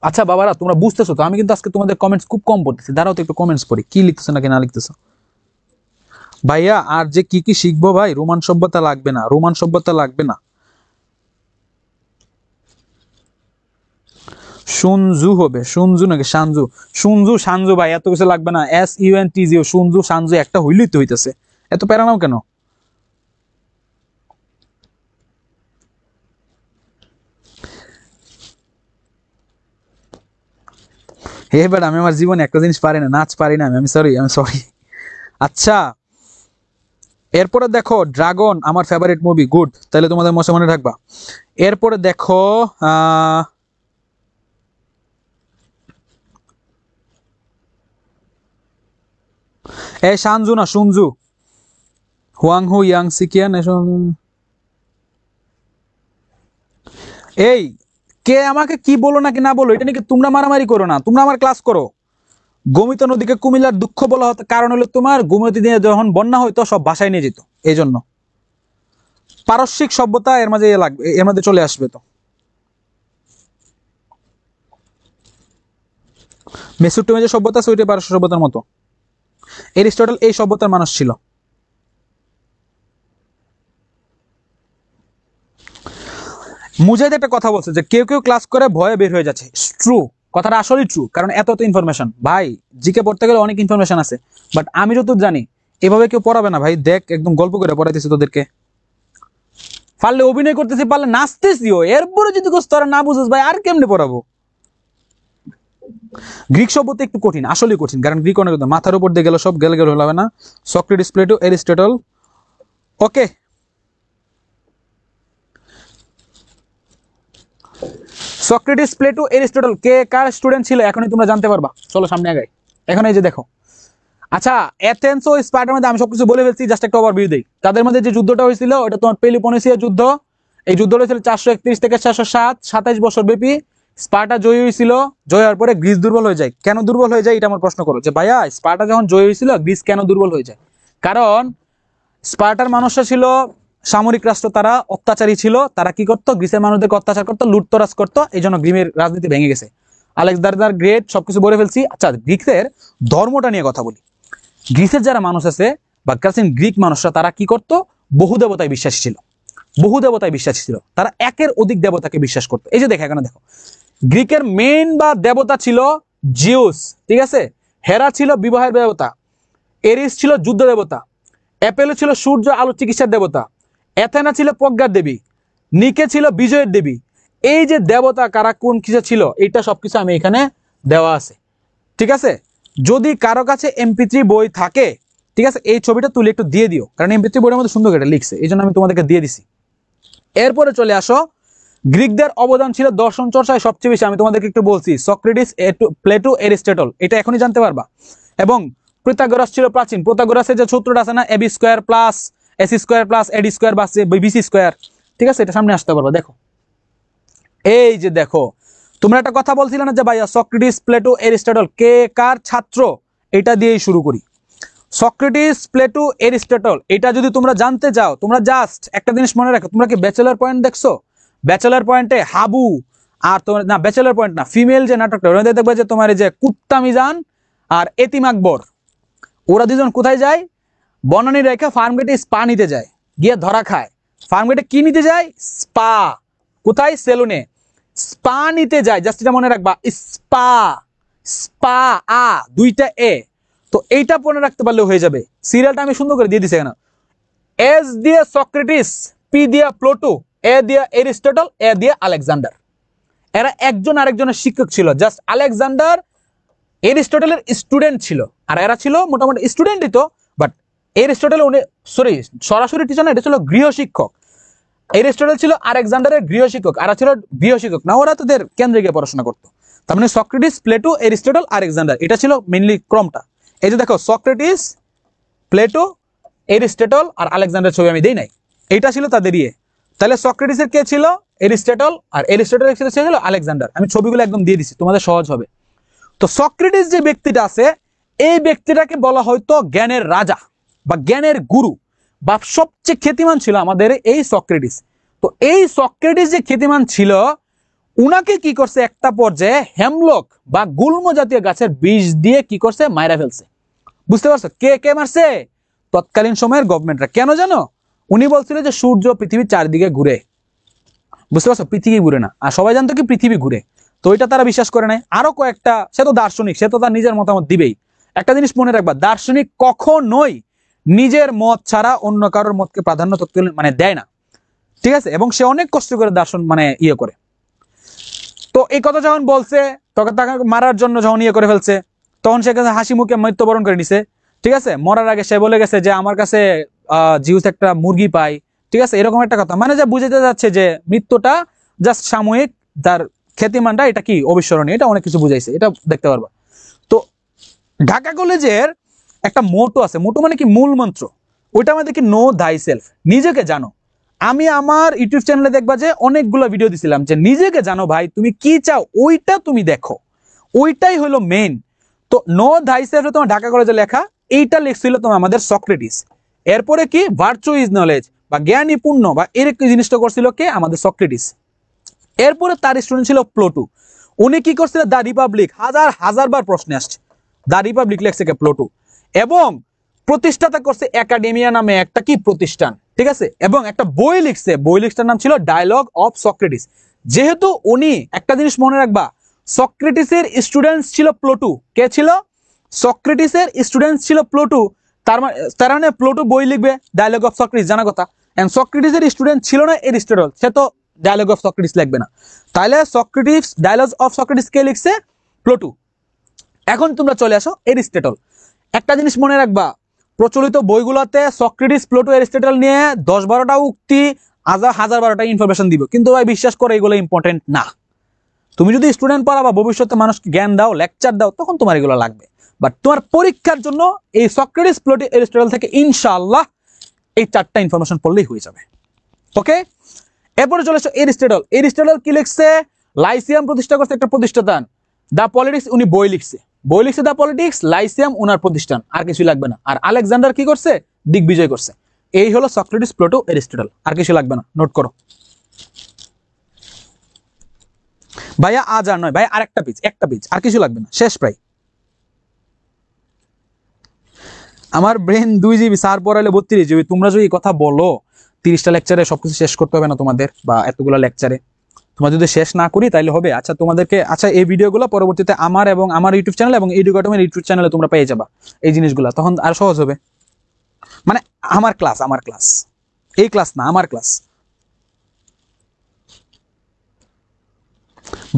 আচ্ছা বাবারা, তোমরা বুঝতেছো তো? আমি কিন্তু আজকে তোমাদের কমেন্টস খুব কম পড়তেছি, দাঁড়াও তো একটু কমেন্টস পড়ি, কি লিখতেছো নাকি না লিখতেছো। ভাইয়া আর যে কি কি শিখবো ভাই? রোমান সভ্যতা লাগবে না, রোমান সভ্যতা লাগবে না। সুনজু হবে, সুনজু নাকি সানজু? সুনজু সানজু ভাই, এত কিছু লাগবে না। SUNTZU, সুনজু সানজু একটা হইলেই তো হইতেছে, এত প্যারা নাও কেন? এবার আমি আমার জীবনে একটা জিনিস পারি না, নাচ পারি না আমি সরি, আমি সরি। আচ্ছা, এরপরে দেখো ড্রাগন আমার ফেভারিট মুভি, গুড, তাহলে তোমাদের মশা মনে রাখবা। এরপরে দেখো এই সানজু না সুনজু, হুয়াং হু ইয়াং সিকিয়ান। এই কে আমাকে কি বলো নাকি না বলো, এটা নাকি তোমরা মারামারি করো না, তোমরা আমার ক্লাস করো। গোমতী নদীকে কুমিল্লার দুঃখ বলা হতো, কারণ হলো তোমার গোমতী দিয়ে যখন বন্যা হইতো সব ভাষায় নিয়ে যেত, এই জন্য। পারস্যিক সভ্যতা এর মাঝে লাগবে, এর মধ্যে চলে আসবে তো। মেসোপটেমিয়া সভ্যতা ওইটা পারস্য সভ্যতার মতো। এরিস্টটল এই সভ্যতার মানুষ ছিল। মুজাহিদ একটা কথা বলছে যে কেউ কেউ ক্লাস করে ভয়ে বের হয়ে যাচ্ছে, ট্রু, কথাটা আসলেই ট্রু, কারণ এত এত ইনফরমেশন ভাই, জিকে পড়তে গেলে অনেক ইনফরমেশন আছে, বাট আমি যতদূর জানি এভাবে কেউ পড়াবে না ভাই। দেখ একদম গল্প করে পড়াইতেছি তোদেরকে, পারলে অভিনয় করতেছি, পারলে নাচতেছিও, এরপরে যদি তোরা না বুঝিস ভাই আর কেমনে পড়াবো? গ্রিক সভ্যতা একটু কঠিন, আসলেই কঠিন, কারণ গ্রিক অনেক মাথার উপর দিয়ে গেল, সব গেলে গেলে হবে না। সক্রেটিস, প্লেটো, এরিস্টটল, ওকে। সক্রেটিস, প্লেটো, এরিস্টটল কে কার স্টুডেন্ট ছিল এখনই তোমরা জানতে পারবা, চলো সামনে আগাই। এখন এই যে দেখো, আচ্ছা এথেন্স ও স্পার্টার মধ্যে আমি সবকিছু বলে ফেলছি, জাস্ট একটা ওভারভিউ দেই। তাদের মধ্যে যে যুদ্ধটা হয়েছিল ওটা তোমার পেলোপনেসিয়া যুদ্ধ। এই যুদ্ধটা হয়েছিল 431 থেকে 407, 27 বছর ব্যাপী। স্পার্টা জয়ী হয়েছিল, জয় হওয়ার পরে গ্রিস দুর্বল হয়ে যায়। কেন দুর্বল হয়ে যায় এটা আমার প্রশ্ন করো, যে ভাইয়া স্পার্টা যখন জয়ী হয়েছিল গ্রিস কেন দুর্বল হয়ে যায়? কারণ স্পার্টার মানুষরা ছিল সামরিক রাষ্ট্র, তারা অত্যাচারী ছিল, তারা কি করতো? গ্রিসের মানুষদেরকে অত্যাচার করতো, লুটতরাজ করতো, এই জন্য গ্রিমের রাজনীতি ভেঙে গেছে। আলেকজান্ডার গ্রেট, সবকিছু বলে ফেলছি। আচ্ছা গ্রিকদের ধর্মটা নিয়ে কথা বলি। গ্রিসের যারা মানুষ আছে বা প্রাচীন গ্রিক মানুষরা, তারা কি করতো? বহু দেবতায় বিশ্বাসী ছিল, বহু দেবতায় বিশ্বাসী ছিল, তারা একের অধিক দেবতাকে বিশ্বাস করতো। এই যে দেখো, এখানে দেখো, গ্রিকের মেইন বা দেবতা ছিল জিউস, ঠিক আছে? হেরা ছিল বিবাহের দেবতা, এরিস ছিল যুদ্ধ দেবতা, অ্যাপেলো ছিল সূর্য আলো চিকিৎসার দেবতা, অ্যাথেনা ছিল প্রজ্ঞার দেবী, নিকে ছিল বিজয়ের দেবী। এই যে দেবতা কারা কোন কিছু ছিল, এটা সবকিছু আমি এখানে দেওয়া আছে, ঠিক আছে? যদি কারো কাছে MP3 বই থাকে, ঠিক আছে, এই ছবিটা তুলে একটু দিয়ে দিও, কারণ MP3 বইয়ের মধ্যে সুন্দর করে লিখছে, এই জন্য আমি তোমাদেরকে দিয়ে দিছি। এরপরে চলে আসো, গ্রিকদের অবদান ছিল দর্শন চর্চায় সবচেয়ে বেশি। আমি তোমাদেরকে একটু বলছি, সক্রেটিস, প্লেটো, এরিস্টটল, এটা এখনই জানতে পারবা। এবং প্রোতাগোরাস ছিল প্রাচীন, প্রোতাগোরাসের যে সূত্রটা আছে না, AB square plus AC square plus AD square বা BC স্কয়ার, ঠিক আছে, এটা সামনে আসতে পারবা। দেখো এই যে দেখো, তোমরা একটা কথা বলছিলে না যে ভাইয়া সক্রেটিস, প্লেটো, এরিস্টটল কে কার ছাত্র, এটা দিয়েই শুরু করি। সক্রেটিস, প্লেটো, এরিস্টটল, এটা যদি তোমরা জানতে চাও, তোমরা জাস্ট একটা জিনিস মনে রাখো, তোমরা কি ব্যাচেলর পয়েন্ট দেখছো? ব্যাচেলর পয়েন্টে হাবু আর তোমার, না ব্যাচেলর পয়েন্ট না, ফিমেল যে নাটকটা, ওরা দেখবে যে তোমার এই যে কুত্তা মিজান আর এতিম আকবর, ওরা দুজন কোথায় যায়? বনানী রেখা ফার্ম গেটে স্পা নিতে যায়, গিয়ে ধরা খায়। ফার্ম গেটে কি নিতে যায়? স্পা। কোথায়? সেলুনে। স্পা নিতে যায়, জাস্ট এটা মনে রাখবা, স্পা, স্পা, আ দুইটা এ। তো এইটা মনে রাখতে পারলে হয়ে যাবে। সিরিয়ালটা আমি সুন্দর করে দিয়ে দিছি এখানে। এস দিয়ে সক্রেটিস, পি দিয়ে প্লেটো, এ দিয়ে এরিস্টটল, এ দিয়ে আলেকজান্ডার। এরা একজন আরেকজনের শিক্ষক ছিল। জাস্ট আলেকজান্ডার এরিস্টটলের স্টুডেন্ট ছিল, আর এরা ছিল মোটামুটি স্টুডেন্টই তো, বাট এরিস্টটল সরাসরি টিচার না, এটা ছিল গৃহশিক্ষক। এরিস্টটল ছিল আলেকজান্ডারের গৃহশিক্ষক, আর ছিল গৃহশিক্ষক না, ওরা তাদের কেন্দ্রে গিয়ে পড়াশোনা করতো। তার মানে সক্রেটিস, প্লেটো, এরিস্টটল, আলেকজান্ডার, এটা ছিল মেইনলি ক্রমটা। এই যে দেখো সক্রেটিস, প্লেটো, এরিস্টটল আর আলেকজান্ডার ছবি আমি দেই নাই, এইটা ছিল তাদের ইয়ে। তাহলে সক্রেটিসের কে ছিল? এরিস্টটল, আর এরিস্টটলের কে ছিল আলেকজান্ডার। আমি ছবিগুলো একদম দিয়ে দিছি, তোমাদের সহজ হবে। তো সক্রেটিস যে ব্যক্তিটা আছে, এই ব্যক্তিটাকে বলা হয়তো জ্ঞানের রাজা বা জ্ঞানের গুরু বা সবচেয়ে খ্যাতিমান ছিল আমাদের এই সক্রেটিস। তো এই সক্রেটিস যে খ্যাতিমান ছিল, উনাকে কি করছে একটা পর্যায়ে হেমলক বা গুল্ম জাতীয় গাছের বীজ দিয়ে কি করছে? মাইরা ফেলছে। বুঝতে পারছো কে কে মারছে? তৎকালীন সময়ের গভর্নমেন্টরা। কেন জানো? উনি বলছিল যে সূর্য পৃথিবীর চারদিকে ঘুরে। বুঝতে পারছো? পৃথিবী ঘুরে না, আর সবাই জানতো কি পৃথিবী ঘুরে। তো এটা তারা বিশ্বাস করে নাই। আরো কয়েকটা, সে তো দার্শনিক, সে তো তার নিজের মতামত দিবেই। একটা জিনিস মনে রাখবা, দার্শনিক কখনোই নিজের মত ছাড়া অন্য কারোর মতকে প্রাধান্য মানে দেয় না, ঠিক আছে? এবং সে অনেক কষ্ট করে দার্শন মানে ইয়ে করে। তো এই কথা যখন বলছে, তখন তাকে মারার জন্য যখন ইয়ে করে ফেলছে, তখন সে হাসি মুখে মৃত্যুবরণ করে নিছে। ঠিক আছে, মরার আগে সে বলে গেছে যে আমার কাছে জিউস একটা মুরগি পাই। ঠিক আছে, এরকম একটা কথা, মানে যা বুঝাতে যাচ্ছে যে মৃত্যুটা জাস্ট সাময়িক, তার খ্যাতিমানটা এটা কি অবিস্মরণীয়, এটা অনেক কিছু বুঝাইছে, এটা দেখতে পারবা। তো ঢাকা কলেজের একটা মোটো আছে, মোটো মানে কি মূল মন্ত্র, ওইটা আমাদের কি নো থাই সেলফ, নিজেকে জানো। আমি আমার ইউটিউব চ্যানেলে দেখবা যে অনেকগুলো ভিডিও দিছিলাম যে নিজেকে জানো ভাই, তুমি কি চাও ওইটা তুমি দেখো, ওইটাই হলো মেইন। তো নো থাই সেলফ তোমার ঢাকা কলেজে লেখা, এইটা লিখছিল তোমার আমাদের সক্রেটিস। এরপরে কি ভার্চু ইজ নলেজ বা জ্ঞানী পূর্ণ বা এরকম জিনিসটা করছিল কে? আমাদের সক্রেটিস। এরপরে তার স্টুডেন্ট ছিল প্লোটো। উনি কি করছিলেন? দ্য রিপাবলিক, হাজার হাজার বার প্রশ্নে আসছে, দ্য রিপাবলিক লেখছে কে? প্লোটো। এবং প্রতিষ্ঠাতা করছে একাডেমিয়া নামে একটা কি প্রতিষ্ঠান, ঠিক আছে? এবং একটা বই লিখছে, বই লিখটার নাম ছিল ডায়লগ অফ সক্রেটিস। যেহেতু উনি, একটা জিনিস মনে রাখবা, সক্রেটিসের স্টুডেন্টস ছিল প্লোটো। কে ছিল? সক্রেটিসের স্টুডেন্টস ছিল প্লোটো। তার মানে প্লোটো বই লিখবে ডায়লগ অফ সক্রেটিস, জানা কথা। এন্ড সক্রেটিসের স্টুডেন্ট ছিল না এরিস্টটল, সে তো ডায়লগ অফ সক্রেটিস লিখবে না। তাহলে সক্রেটিস, ডায়লগ অফ সক্রেটিস কে লিখছে? প্লোটো। এখন তোমরা চলে আসো এরিস্টটল। একটা জিনিস মনে রাখবা, প্রচলিত বইগুলোতে সক্রেটিস, প্লোটো, এরিস্টটল নিয়ে 10-12টা উক্তি, হাজার 12টা ইনফরমেশন দিব, কিন্তু ভাই বিশ্বাস করে এগুলো ইম্পর্টেন্ট না। তুমি যদি স্টুডেন্ট পড়াবা, ভবিষ্যতে মানুষকে জ্ঞান দাও, লেকচার দাও, তখন তোমার এগুলো লাগবে। বাট তোমার পরীক্ষার জন্য এই সক্রেটিস, প্লোটো, এরিস্টটল থেকে ইনশাআল্লাহ এই 4টা ইনফরমেশন পড়লেই হয়ে যাবে। ওকে, এরপরে চলে আসো এরিস্টটল। এরিস্টটল কি লিখছে? লাইসিয়াম প্রতিষ্ঠা করছে একটা প্রতিষ্ঠান, দা পলিটিক্স, উনি বই লিখছে, বই লিখছে দা পলিটিক্স, লাইসিয়াম উনার প্রতিষ্ঠান, আর কিছু লাগবে না। আর আলেকজান্ডার কি করছে? দিগ্বিজয় করছে। এই হলো সক্রেটিস, প্লোটো, এরিস্টটল, আর কিছু লাগবে না, নোট করো ভাইয়া। আজ আর নয় ভাই, আর একটা পেজ, একটা পেজ, আর কিছু লাগবে না, শেষ প্রায়। আমার ব্রেন 2 GB, স্যার পড়াইলে 32 GB। তোমরা যদি কথা বলো 30টা লেকচারে সবকিছু শেষ করতে হবে না তোমাদের, বা এতগুলো লেকচারে তোমরা যদি শেষ না করি তাহলে হবে। আচ্ছা তোমাদেরকে, আচ্ছা এই ভিডিওগুলো পরবর্তীতে আমার এবং আমার ইউটিউব চ্যানেল এবং এডুকেটমের ইউটিউব চ্যানেলে তোমরা পেয়ে যাবা এই জিনিসগুলো, তখন আর সহজ হবে। মানে আমার ক্লাস, আমার ক্লাস, এই ক্লাস না, আমার ক্লাস।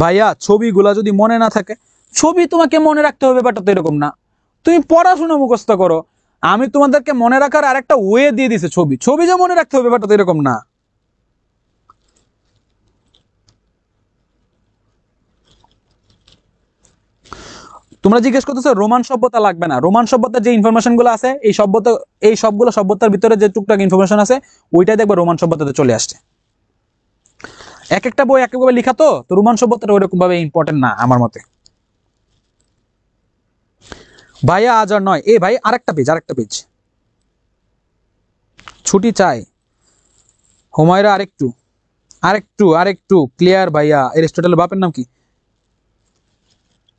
ভাইয়া ছবিগুলা যদি মনে না থাকে, ছবি তোমাকে মনে রাখতে হবে ব্যাপারটা তো এরকম না। তুমি পড়াশোনা মুখস্থ করো, আমি তোমাদেরকে মনে রাখার আরেকটা ওয়ে দিয়ে দিছি, ছবি। ছবি যে মনে রাখতে হবে ব্যাপারটা তো এরকম না। তোমরা জিজ্ঞেস করতেছো রোমান সভ্যতা লাগবে না। রোমান সভ্যতার যে ইনফরমেশন গুলো আছে, এই সভ্যতা, এই সবগুলো সভ্যতার ভিতরে যে টুকটাক ইনফরমেশন আছে, ওইটাই দেখবে রোমান সভ্যতাতে চলে আসছে। এক একটা বই এক একভাবে লিখা, তো রোমান সভ্যতাটা ওইরকম ভাবে ইম্পর্টেন্ট না আমার মতে। ভাইয়া আজ আর নয়, এ ভাই আরেকটা পেজ, আরেকটা পেজ, ছুটি চাই হুমায়রা, আরেকটু আরেকটু আরেকটু ক্লিয়ার। ভাইয়া এরিস্টটলের বাপের নাম কি?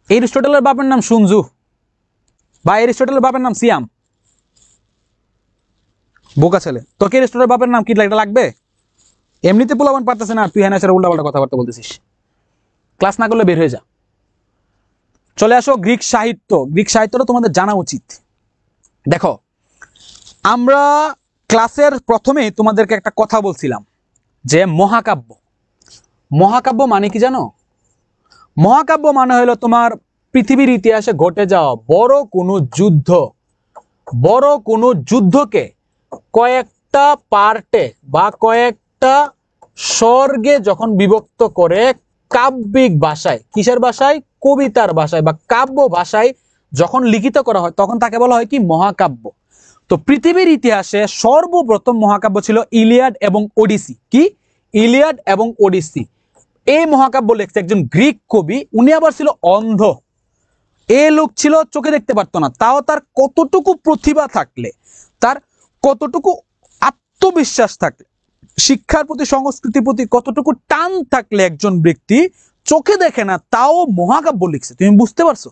এরিস্টটলের বাপের নাম সুনজু, বা এরিস্টটলের বাপের নাম সিয়াম। বোকা ছেলে, তোকে এরিস্টটলের বাপের নাম কি এটা লাগবে? এমনিতে পোলাবান পারতেছে না, তুই হ্যাঁ না উল্টাপাল্টা কথাবার্তা বলতেছিস। ক্লাস না করলে বের হয়ে যা। চলে আসো গ্রিক সাহিত্য। গ্রিক সাহিত্যটা তোমাদের জানা উচিত। দেখো, আমরা ক্লাসের প্রথমে তোমাদেরকে একটা কথা বলছিলাম যে মহাকাব্য, মহাকাব্য মানে কি জানো? মহাকাব্য মানে হলো তোমার পৃথিবীর ইতিহাসে ঘটে যাওয়া বড় কোনো যুদ্ধকে কয়েকটা পার্টে বা কয়েকটা স্বর্গে যখন বিভক্ত করে কাব্যিক ভাষায়, কিসের ভাষায়, কবিতার ভাষায় বা কাব্য ভাষায় যখন লিখিত করা হয় তখন তাকে বলা হয় কি মহাকাব্য। তো পৃথিবীর ইতিহাসে সর্বপ্রথম মহাকাব্য ছিল ইলিয়াড এবং ওডিসি। কি? ইলিয়াড এবং ওডিসি। এই মহাকাব্য লিখছে একজন গ্রিক কবি, উনি আবার ছিল অন্ধ। এ লোক ছিল চোখে দেখতে পারতো না, তাও তার কতটুকু প্রতিভা থাকলে, তার কতটুকু আত্মবিশ্বাস থাকলে, শিক্ষার প্রতি, সংস্কৃতির প্রতি কতটুকু টান থাকলে একজন ব্যক্তি চোখে দেখে না তাও মহাকাব্য লিখছে, তুমি বুঝতে পারছো?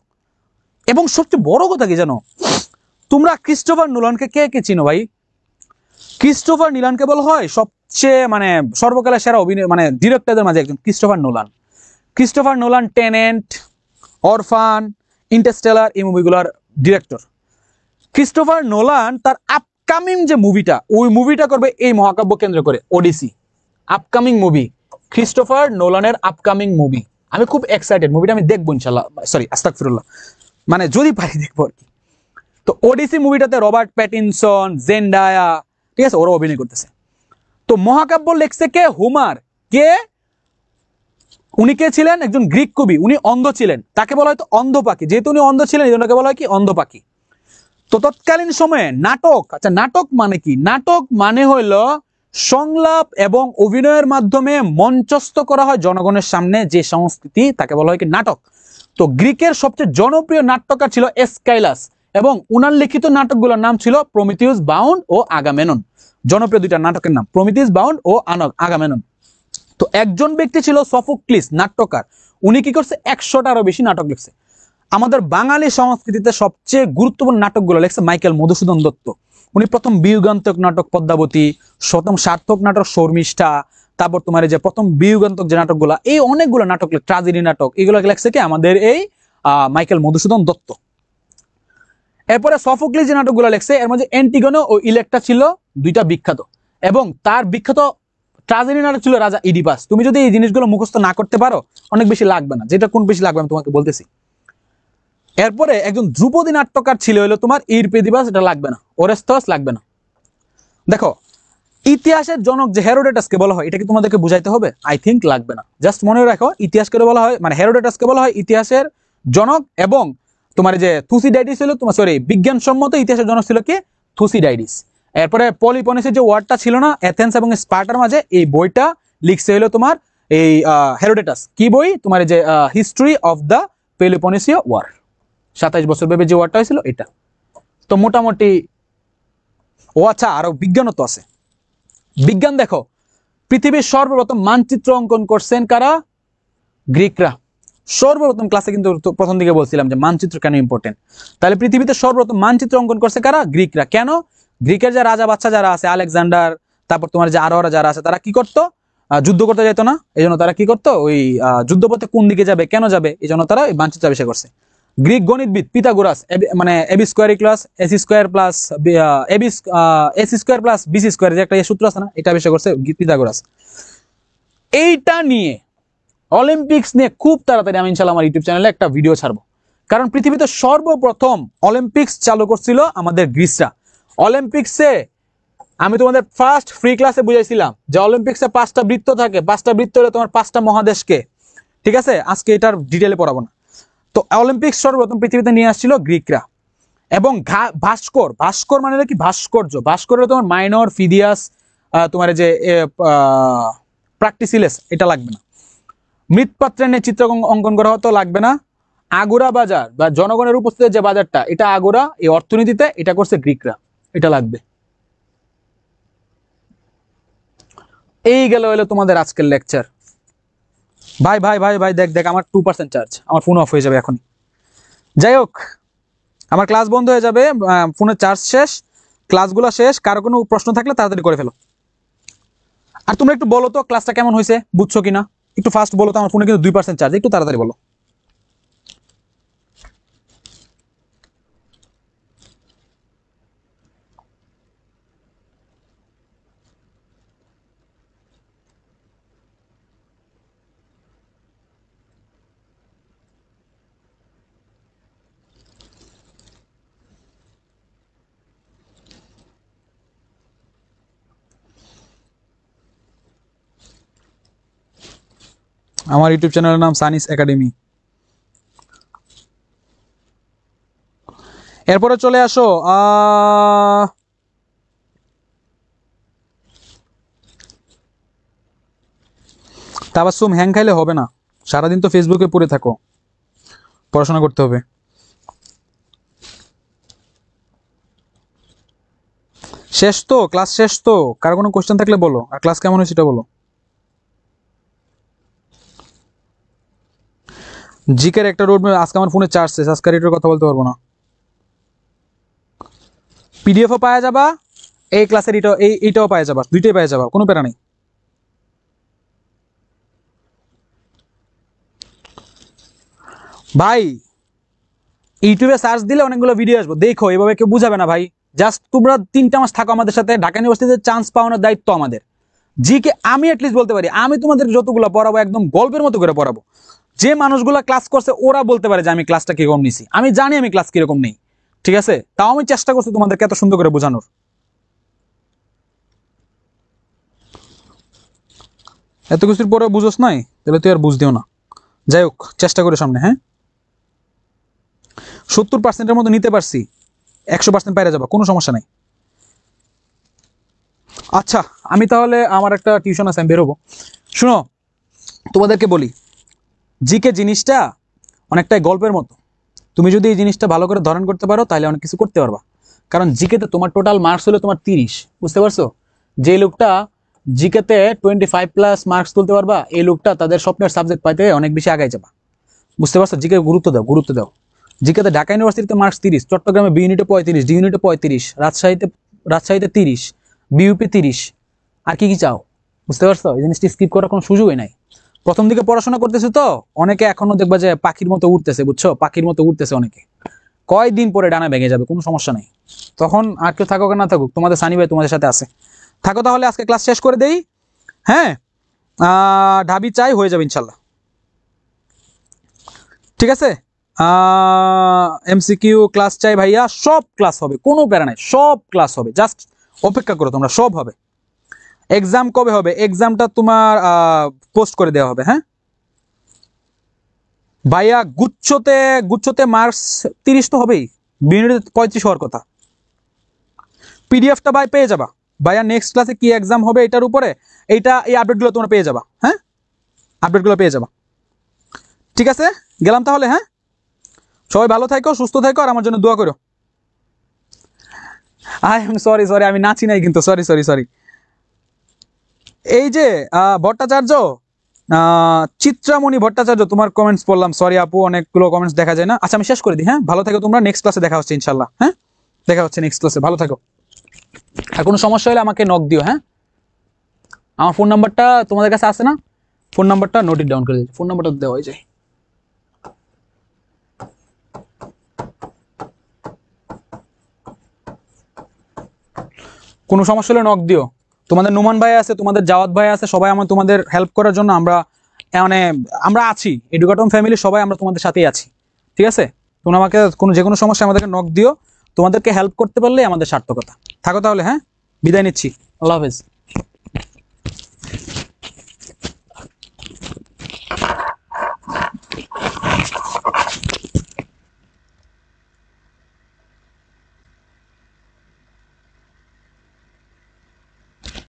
এবং সবচেয়ে বড় কথা কি জানো, তোমরা ক্রিস্টোফার নোলানকে কে কে চিনো ভাই? ক্রিস্টোফার নোলানকে বলা হয় সবচেয়ে সর্বকালের সেরা অভিনয় ডিরেক্টরদের মাঝে একজন Christopher Nolan. Christopher Nolan Tenet, Orphan, Interstellar এই মুভিগুলোর ডিরেক্টর। ক্রিস্টোফার নোলান তার আপকামিং যে মুভিটা, ওই মুভিটা করবে এই মহাকাব্য কেন্দ্র করে, ওডিসি। আপকামিং মুভি, ক্রিস্টোফার নোলানের আপকামিং মুভি। আমি খুব এক্সাইটেড, মুভিটা আমি দেখবো ইনশাল্লাহ, সরি আস্তাগফিরুল্লাহ, যদি পারি দেখবো আর কি। তো ওডিসি মুভিটাতে রবার্ট প্যাটিনসন, জেন্ডায়া, ঠিক আছে, ওরা অভিনয় করতেছে। তো মহাকাব্য লেখছে কে? হোমার। কে? উনি কে ছিলেন? একজন গ্রিক কবি, উনি অন্ধ ছিলেন, তাকে বলা হয়তো অন্ধ পাখি, যেহেতু উনি অন্ধ ছিলেন এই জন্য বলা হয় কি অন্ধ পাখি। তো তৎকালীন সময়ে নাটক, আচ্ছা নাটক মানে কি? নাটক মানে হইল সংলাপ এবং অভিনয়ের মাধ্যমে মঞ্চস্থ করা হয় জনগণের সামনে যে সংস্কৃতি, তাকে বলা হয় কি নাটক। তো গ্রিকের সবচেয়ে জনপ্রিয় নাট্যকার ছিল এসকাইলাস, এবং উনার লিখিত নাটকগুলোর নাম ছিল প্রমিথিউস বাউন্ড ও আগামেনন। জনপ্রিয় দুইটা নাটকের নাম প্রমিথিউস বাউন্ড ও আগামেনন। তো একজন ব্যক্তি ছিল সফোক্লিস, নাট্যকার, উনি কি করছে 100টারও বেশি নাটক লিখছে। আমাদের বাঙালি সংস্কৃতিতে সবচেয়ে গুরুত্বপূর্ণ নাটকগুলো লিখছে মাইকেল মধুসূদন দত্ত। উনি প্রথম বিয়োগান্তক নাটক পদ্মাবতী, প্রথম সার্থক নাটক শর্মিষ্ঠা, তারপর তোমার যে প্রথম বিয়োগান্তক যে নাটকগুলো, এই অনেকগুলো নাটক, ট্রাজেডি নাটক, এগুলো লেখছে কি আমাদের এই মাইকেল মধুসূদন দত্ত। এরপরে সফোক্লিস যে নাটকগুলো লেখছে এর মধ্যে অ্যান্টিগোনা ও ইলেক্ট্রা ছিল দুইটা বিখ্যাত, এবং তার বিখ্যাত ট্রাজেডি নাটক ছিল রাজা ইডিপাস। তুমি যদি এই জিনিসগুলো মুখস্থ না করতে পারো অনেক বেশি লাগবে না, যেটা কোন বেশি লাগবে আমি তোমাকে বলতেছি। এরপরে একজন ধ্রুপদী নাট্যকার ছিল হলো তোমার ইরপেদিবাস, এটা লাগবে না, ওরেস্তাস লাগবে না। দেখো ইতিহাসের জনক যে হেরোডোটাসকে বলা হয়, এটা কি তোমাদেরকে বুঝাইতে হবে? আই থিংক লাগবে না, জাস্ট মনে রাখো ইতিহাসকে বলা হয়, হেরোডোটাসকে বলা হয় ইতিহাসের জনক, এবং তোমার যে থুসিডাইডিস হলো তোমার, সরি, বিজ্ঞানসম্মত ইতিহাসের জনক ছিল কি? থুসিডাইডিস। এরপরে পলিপনিসের যে ওয়ার্ডটা ছিল না এথেন্স এবং স্পার্টার মাঝে, এই বইটা লিখছে হলো তোমার এই হেরোডোটাস। কি বই? তোমার যে হিস্ট্রি অফ দ্য পেলোপনেসীয় ওয়ার, 27 বছর ব্যাপী যে ওয়ারটা হয়েছিল এটা। তো মোটামুটি, ও আচ্ছা, আরো বিজ্ঞানও তো আছে। বিজ্ঞান দেখো, পৃথিবীর সর্বপ্রথম মানচিত্র অঙ্কন করছেন কারা? গ্রিকরা। সর্বপ্রথম ক্লাসে কিন্তু প্রথম দিকে বলছিলাম যে মানচিত্র কেন ইম্পর্টেন্ট। তাহলে পৃথিবীতে সর্বপ্রথম মানচিত্র অঙ্কন করছে কারা? গ্রিকরা। কেন? গ্রিকের যে রাজা বাচ্চা যারা আছে, আলেকজান্ডার, তারপর তোমার যে আরোরা যারা আছে, তারা কি করতো? যুদ্ধ করতে যেত না, এই জন্য তারা কি করতো, ওই যুদ্ধপথে কোন দিকে যাবে, কেন যাবে, এই জন্য তারা ওই মানচিত্র আবিষ্কার করছে। গ্রিক গণিতবিদ Pythagoras, AB square equals AC square plus AC square plus BC square, যে একটা সূত্র আছে না, এটা আবিষ্কার করছে পিথাগোরাস। এইটা নিয়ে অলিম্পিক্স নিয়ে খুব তাড়াতাড়ি আমি ইনশাআল্লাহ আমার ইউটিউব চ্যানেলে একটা ভিডিও ছাড়বো, কারণ পৃথিবীতে সর্বপ্রথম অলিম্পিক্স চালু করছিল আমাদের গ্রিসরা। অলিম্পিক্সে আমি তোমাদের ফার্স্ট ফ্রি ক্লাসে বুঝাইছিলাম যে অলিম্পিক্সে 5টা বৃত্ত থাকে, 5টা বৃত্ত হলে তোমার 5টা মহাদেশকে, ঠিক আছে, আজকে এটার ডিটেলে পড়াবো না। তো অলিম্পিক্স সর্বপ্রথম পৃথিবীতে নিয়ে আসছিল গ্রিকরা। এবং ভাস্কর, ভাস্কর মানে কি? ভাস্কর্য। ভাস্কর্য তোমার মাইনর, ফিদিয়াস, তোমার যে প্র্যাকটিসিলেস, এটা লাগবে না। মৃৎপাত্রের নিয়ে চিত্র অঙ্কন করা হতো, লাগবে না। আগোরা বাজার বা জনগণের উপস্থিত যে বাজারটা, এটা আগোরা, এই অর্থনীতিতে এটা করছে গ্রিকরা, এটা লাগবে। এই গেল হলো তোমাদের আজকের লেকচার। ভাই ভাই ভাই ভাই দেখ দেখ, আমার 2% চার্জ, আমার ফোন অফ হয়ে যাবে এখনই। যাই হোক, আমার ক্লাস বন্ধ হয়ে যাবে, ফোনের চার্জ শেষ, ক্লাসগুলো শেষ। কারো কোনো প্রশ্ন থাকলে তাড়াতাড়ি করে ফেলো। আর তোমরা একটু বলো তো ক্লাসটা কেমন হয়েছে, বুঝছো কিনা একটু ফাস্ট বলো তো, আমার ফোনে কিন্তু 2% চার্জ, একটু তাড়াতাড়ি বলো। আমার ইউটিউব চ্যানেলের নাম সানিস একাডেমি। এরপরে চলে আসো তাবাসসুম, হ্যাং খাইলে হবে না, সারাদিন তো ফেসবুকে পড়ে থাকো, পড়াশোনা করতে হবে। শেষ তো, ক্লাস শেষ তো, কার কোনো কোশ্চেন থাকলে বলো, আর ক্লাস কেমন হয়েছে সেটা বলো। জিকের একটা রোড ম্যাপ, আজকে আমার ফোনে চার্জ শেষ, আজকে এটার কথা বলতে পারবো না। পিডিএফও পাওয়া যাবা, এই ক্লাসের এইটাও পাওয়া যাবা, দুইটাই পাওয়া যাবা, কোনো প্যারা নেই। ভাই ইউটিউবে সার্চ দিলে অনেকগুলো ভিডিও আসবো, দেখো, এভাবে কেউ বুঝাবে না ভাই। জাস্ট তোমরা 3টা মাস থাকো আমাদের সাথে, ঢাকা ইউনিভার্সিটিতে চান্স পাওয়ানোর দায়িত্ব আমাদের। জিকে আমি অ্যাটলিস্ট বলতে পারি, আমি তোমাদের যতগুলো পড়াবো একদম গল্পের মতো করে পড়াবো। যে মানুষগুলো ক্লাস করছে ওরা বলতে পারে যে আমি ক্লাসটা কিরকম নিছি, আমি জানি আমি ক্লাস কিরকম নেই, ঠিক আছে? তাও আমি চেষ্টা করছি তোমাদেরকে এত সুন্দর করে বোঝানোর। এত কিছুর পরে বুঝোস নাই, তাহলে তুই আর বুঝদিও না। যাই হোক, চেষ্টা করে সামনে, হ্যাঁ 70%-এর মতো নিতে পারছি, 100% পাইরা যাবা, কোনো সমস্যা নাই। আচ্ছা, আমি তাহলে আমার একটা টিউশন আছে, আমি বেরোবো। শুনো, তোমাদেরকে বলি, জিকে জিনিসটা অনেকটাই গল্পের মতো। তুমি যদি এই জিনিসটা ভালো করে ধারণ করতে পারো তাহলে অনেক কিছু করতে পারবা। কারণ জিকেতে তোমার টোটাল মার্কস হলো তোমার 30, বুঝতে পারছো? যে লোকটা জিকেতে 25+ মার্কস তুলতে পারবা, এই লোকটা তাদের স্বপ্নের সাবজেক্ট পাইতে অনেক বেশি আগায় যাবা, বুঝতে পারছো? জিকে গুরুত্ব দাও, গুরুত্ব দাও। জিকেতে ঢাকা ইউনিভার্সিটিতে মার্কস 30, চট্টগ্রামে বি ইউনিটে 35, ডি ইউনিটে 35, রাজশাহীতে 30, বিইউপি 30। আর কি কি চাও? বুঝতে পারছো? এই জিনিসটি স্কিপ করার কোনো সুযোগই নাই। প্রথম দিকে পড়াশোনা করতেছে তো অনেকে এখনো দেখবা যে পাখির মতো উঠতেছে, বুঝছো? পাখির মতো উঠতেছে অনেকে, কয়দিন পরে ডানা ভেঙে যাবে, কোনো সমস্যা নেই। তখন আর কেউ থাকুক আর না থাকুক, তোমাদের সানি ভাই তোমাদের সাথে আছে। থাকো তাহলে, আজকে ক্লাস শেষ করে দেই, হ্যাঁ? ঢাবি চাই, হয়ে যাবে ইনশাল্লাহ, ঠিক আছে? এমসিকিউ ক্লাস চাই ভাইয়া, সব ক্লাস হবে, কোনো প্যারা নাই, সব ক্লাস হবে, জাস্ট অপেক্ষা করো তোমরা, সব হবে। এক্সাম কবে হবে? এক্সামটা তোমার পোস্ট করে দেওয়া হবে, হ্যাঁ ভাইয়া। গুচ্ছতে মার্কস 30 তো হবেই, বিউনিটে 35 হওয়ার কথা। পিডিএফটা ভাই পেয়ে যাবা ভাইয়া, নেক্সট ক্লাসে কি এক্সাম হবে এটার উপরে, এই আপডেটগুলো তোমরা পেয়ে যাবা, হ্যাঁ আপডেটগুলো পেয়ে যাবা, ঠিক আছে? গেলাম তাহলে, হ্যাঁ সবাই ভালো থাকো, সুস্থ থাকো, আর আমার জন্য দোয়া করো। আই এম সরি, আমি নাচি নাই কিন্তু, সরি। এই যে ভট্টাচার্য, চিত্রামণি ভট্টাচার্য, তোমার কমেন্টস পড়লাম, সরি আপু, অনেকগুলো কমেন্টস দেখা যায় না। আচ্ছা আমি শেষ করে দিই, হ্যাঁ ভালো থাকো তোমরা, নেক্সট ক্লাসে দেখা হচ্ছে ইনশাল্লাহ, হ্যাঁ দেখা হচ্ছে নেক্সট ক্লাসে, ভালো থাকো। আর কোনো সমস্যা হলে আমাকে নক দিও, হ্যাঁ আমার ফোন নাম্বারটা তোমাদের কাছে আছে না? ফোন নাম্বারটা নোট ডাউন করে দিচ্ছি, ফোন নাম্বারটা দেওয়া হয়ে যায়। কোনো সমস্যা হলে নক দিও। তোমাদের নোমান ভাই আছে, তোমাদের জাওয়াত ভাই আছে, সবাই আমার তোমাদের হেল্প করার জন্য মানে আমরা আছি, এডুকেটম ফ্যামিলি সবাই আমরা তোমাদের সাথেই আছি, ঠিক আছে? তোমরা আমাকে যে কোনো সমস্যা আমাদেরকে নক দিও, তোমাদেরকে হেল্প করতে পারলে আমাদের সার্থকতা। থাকো তাহলে, হ্যাঁ বিদায় নিচ্ছি, আল্লাহ হাফেজ।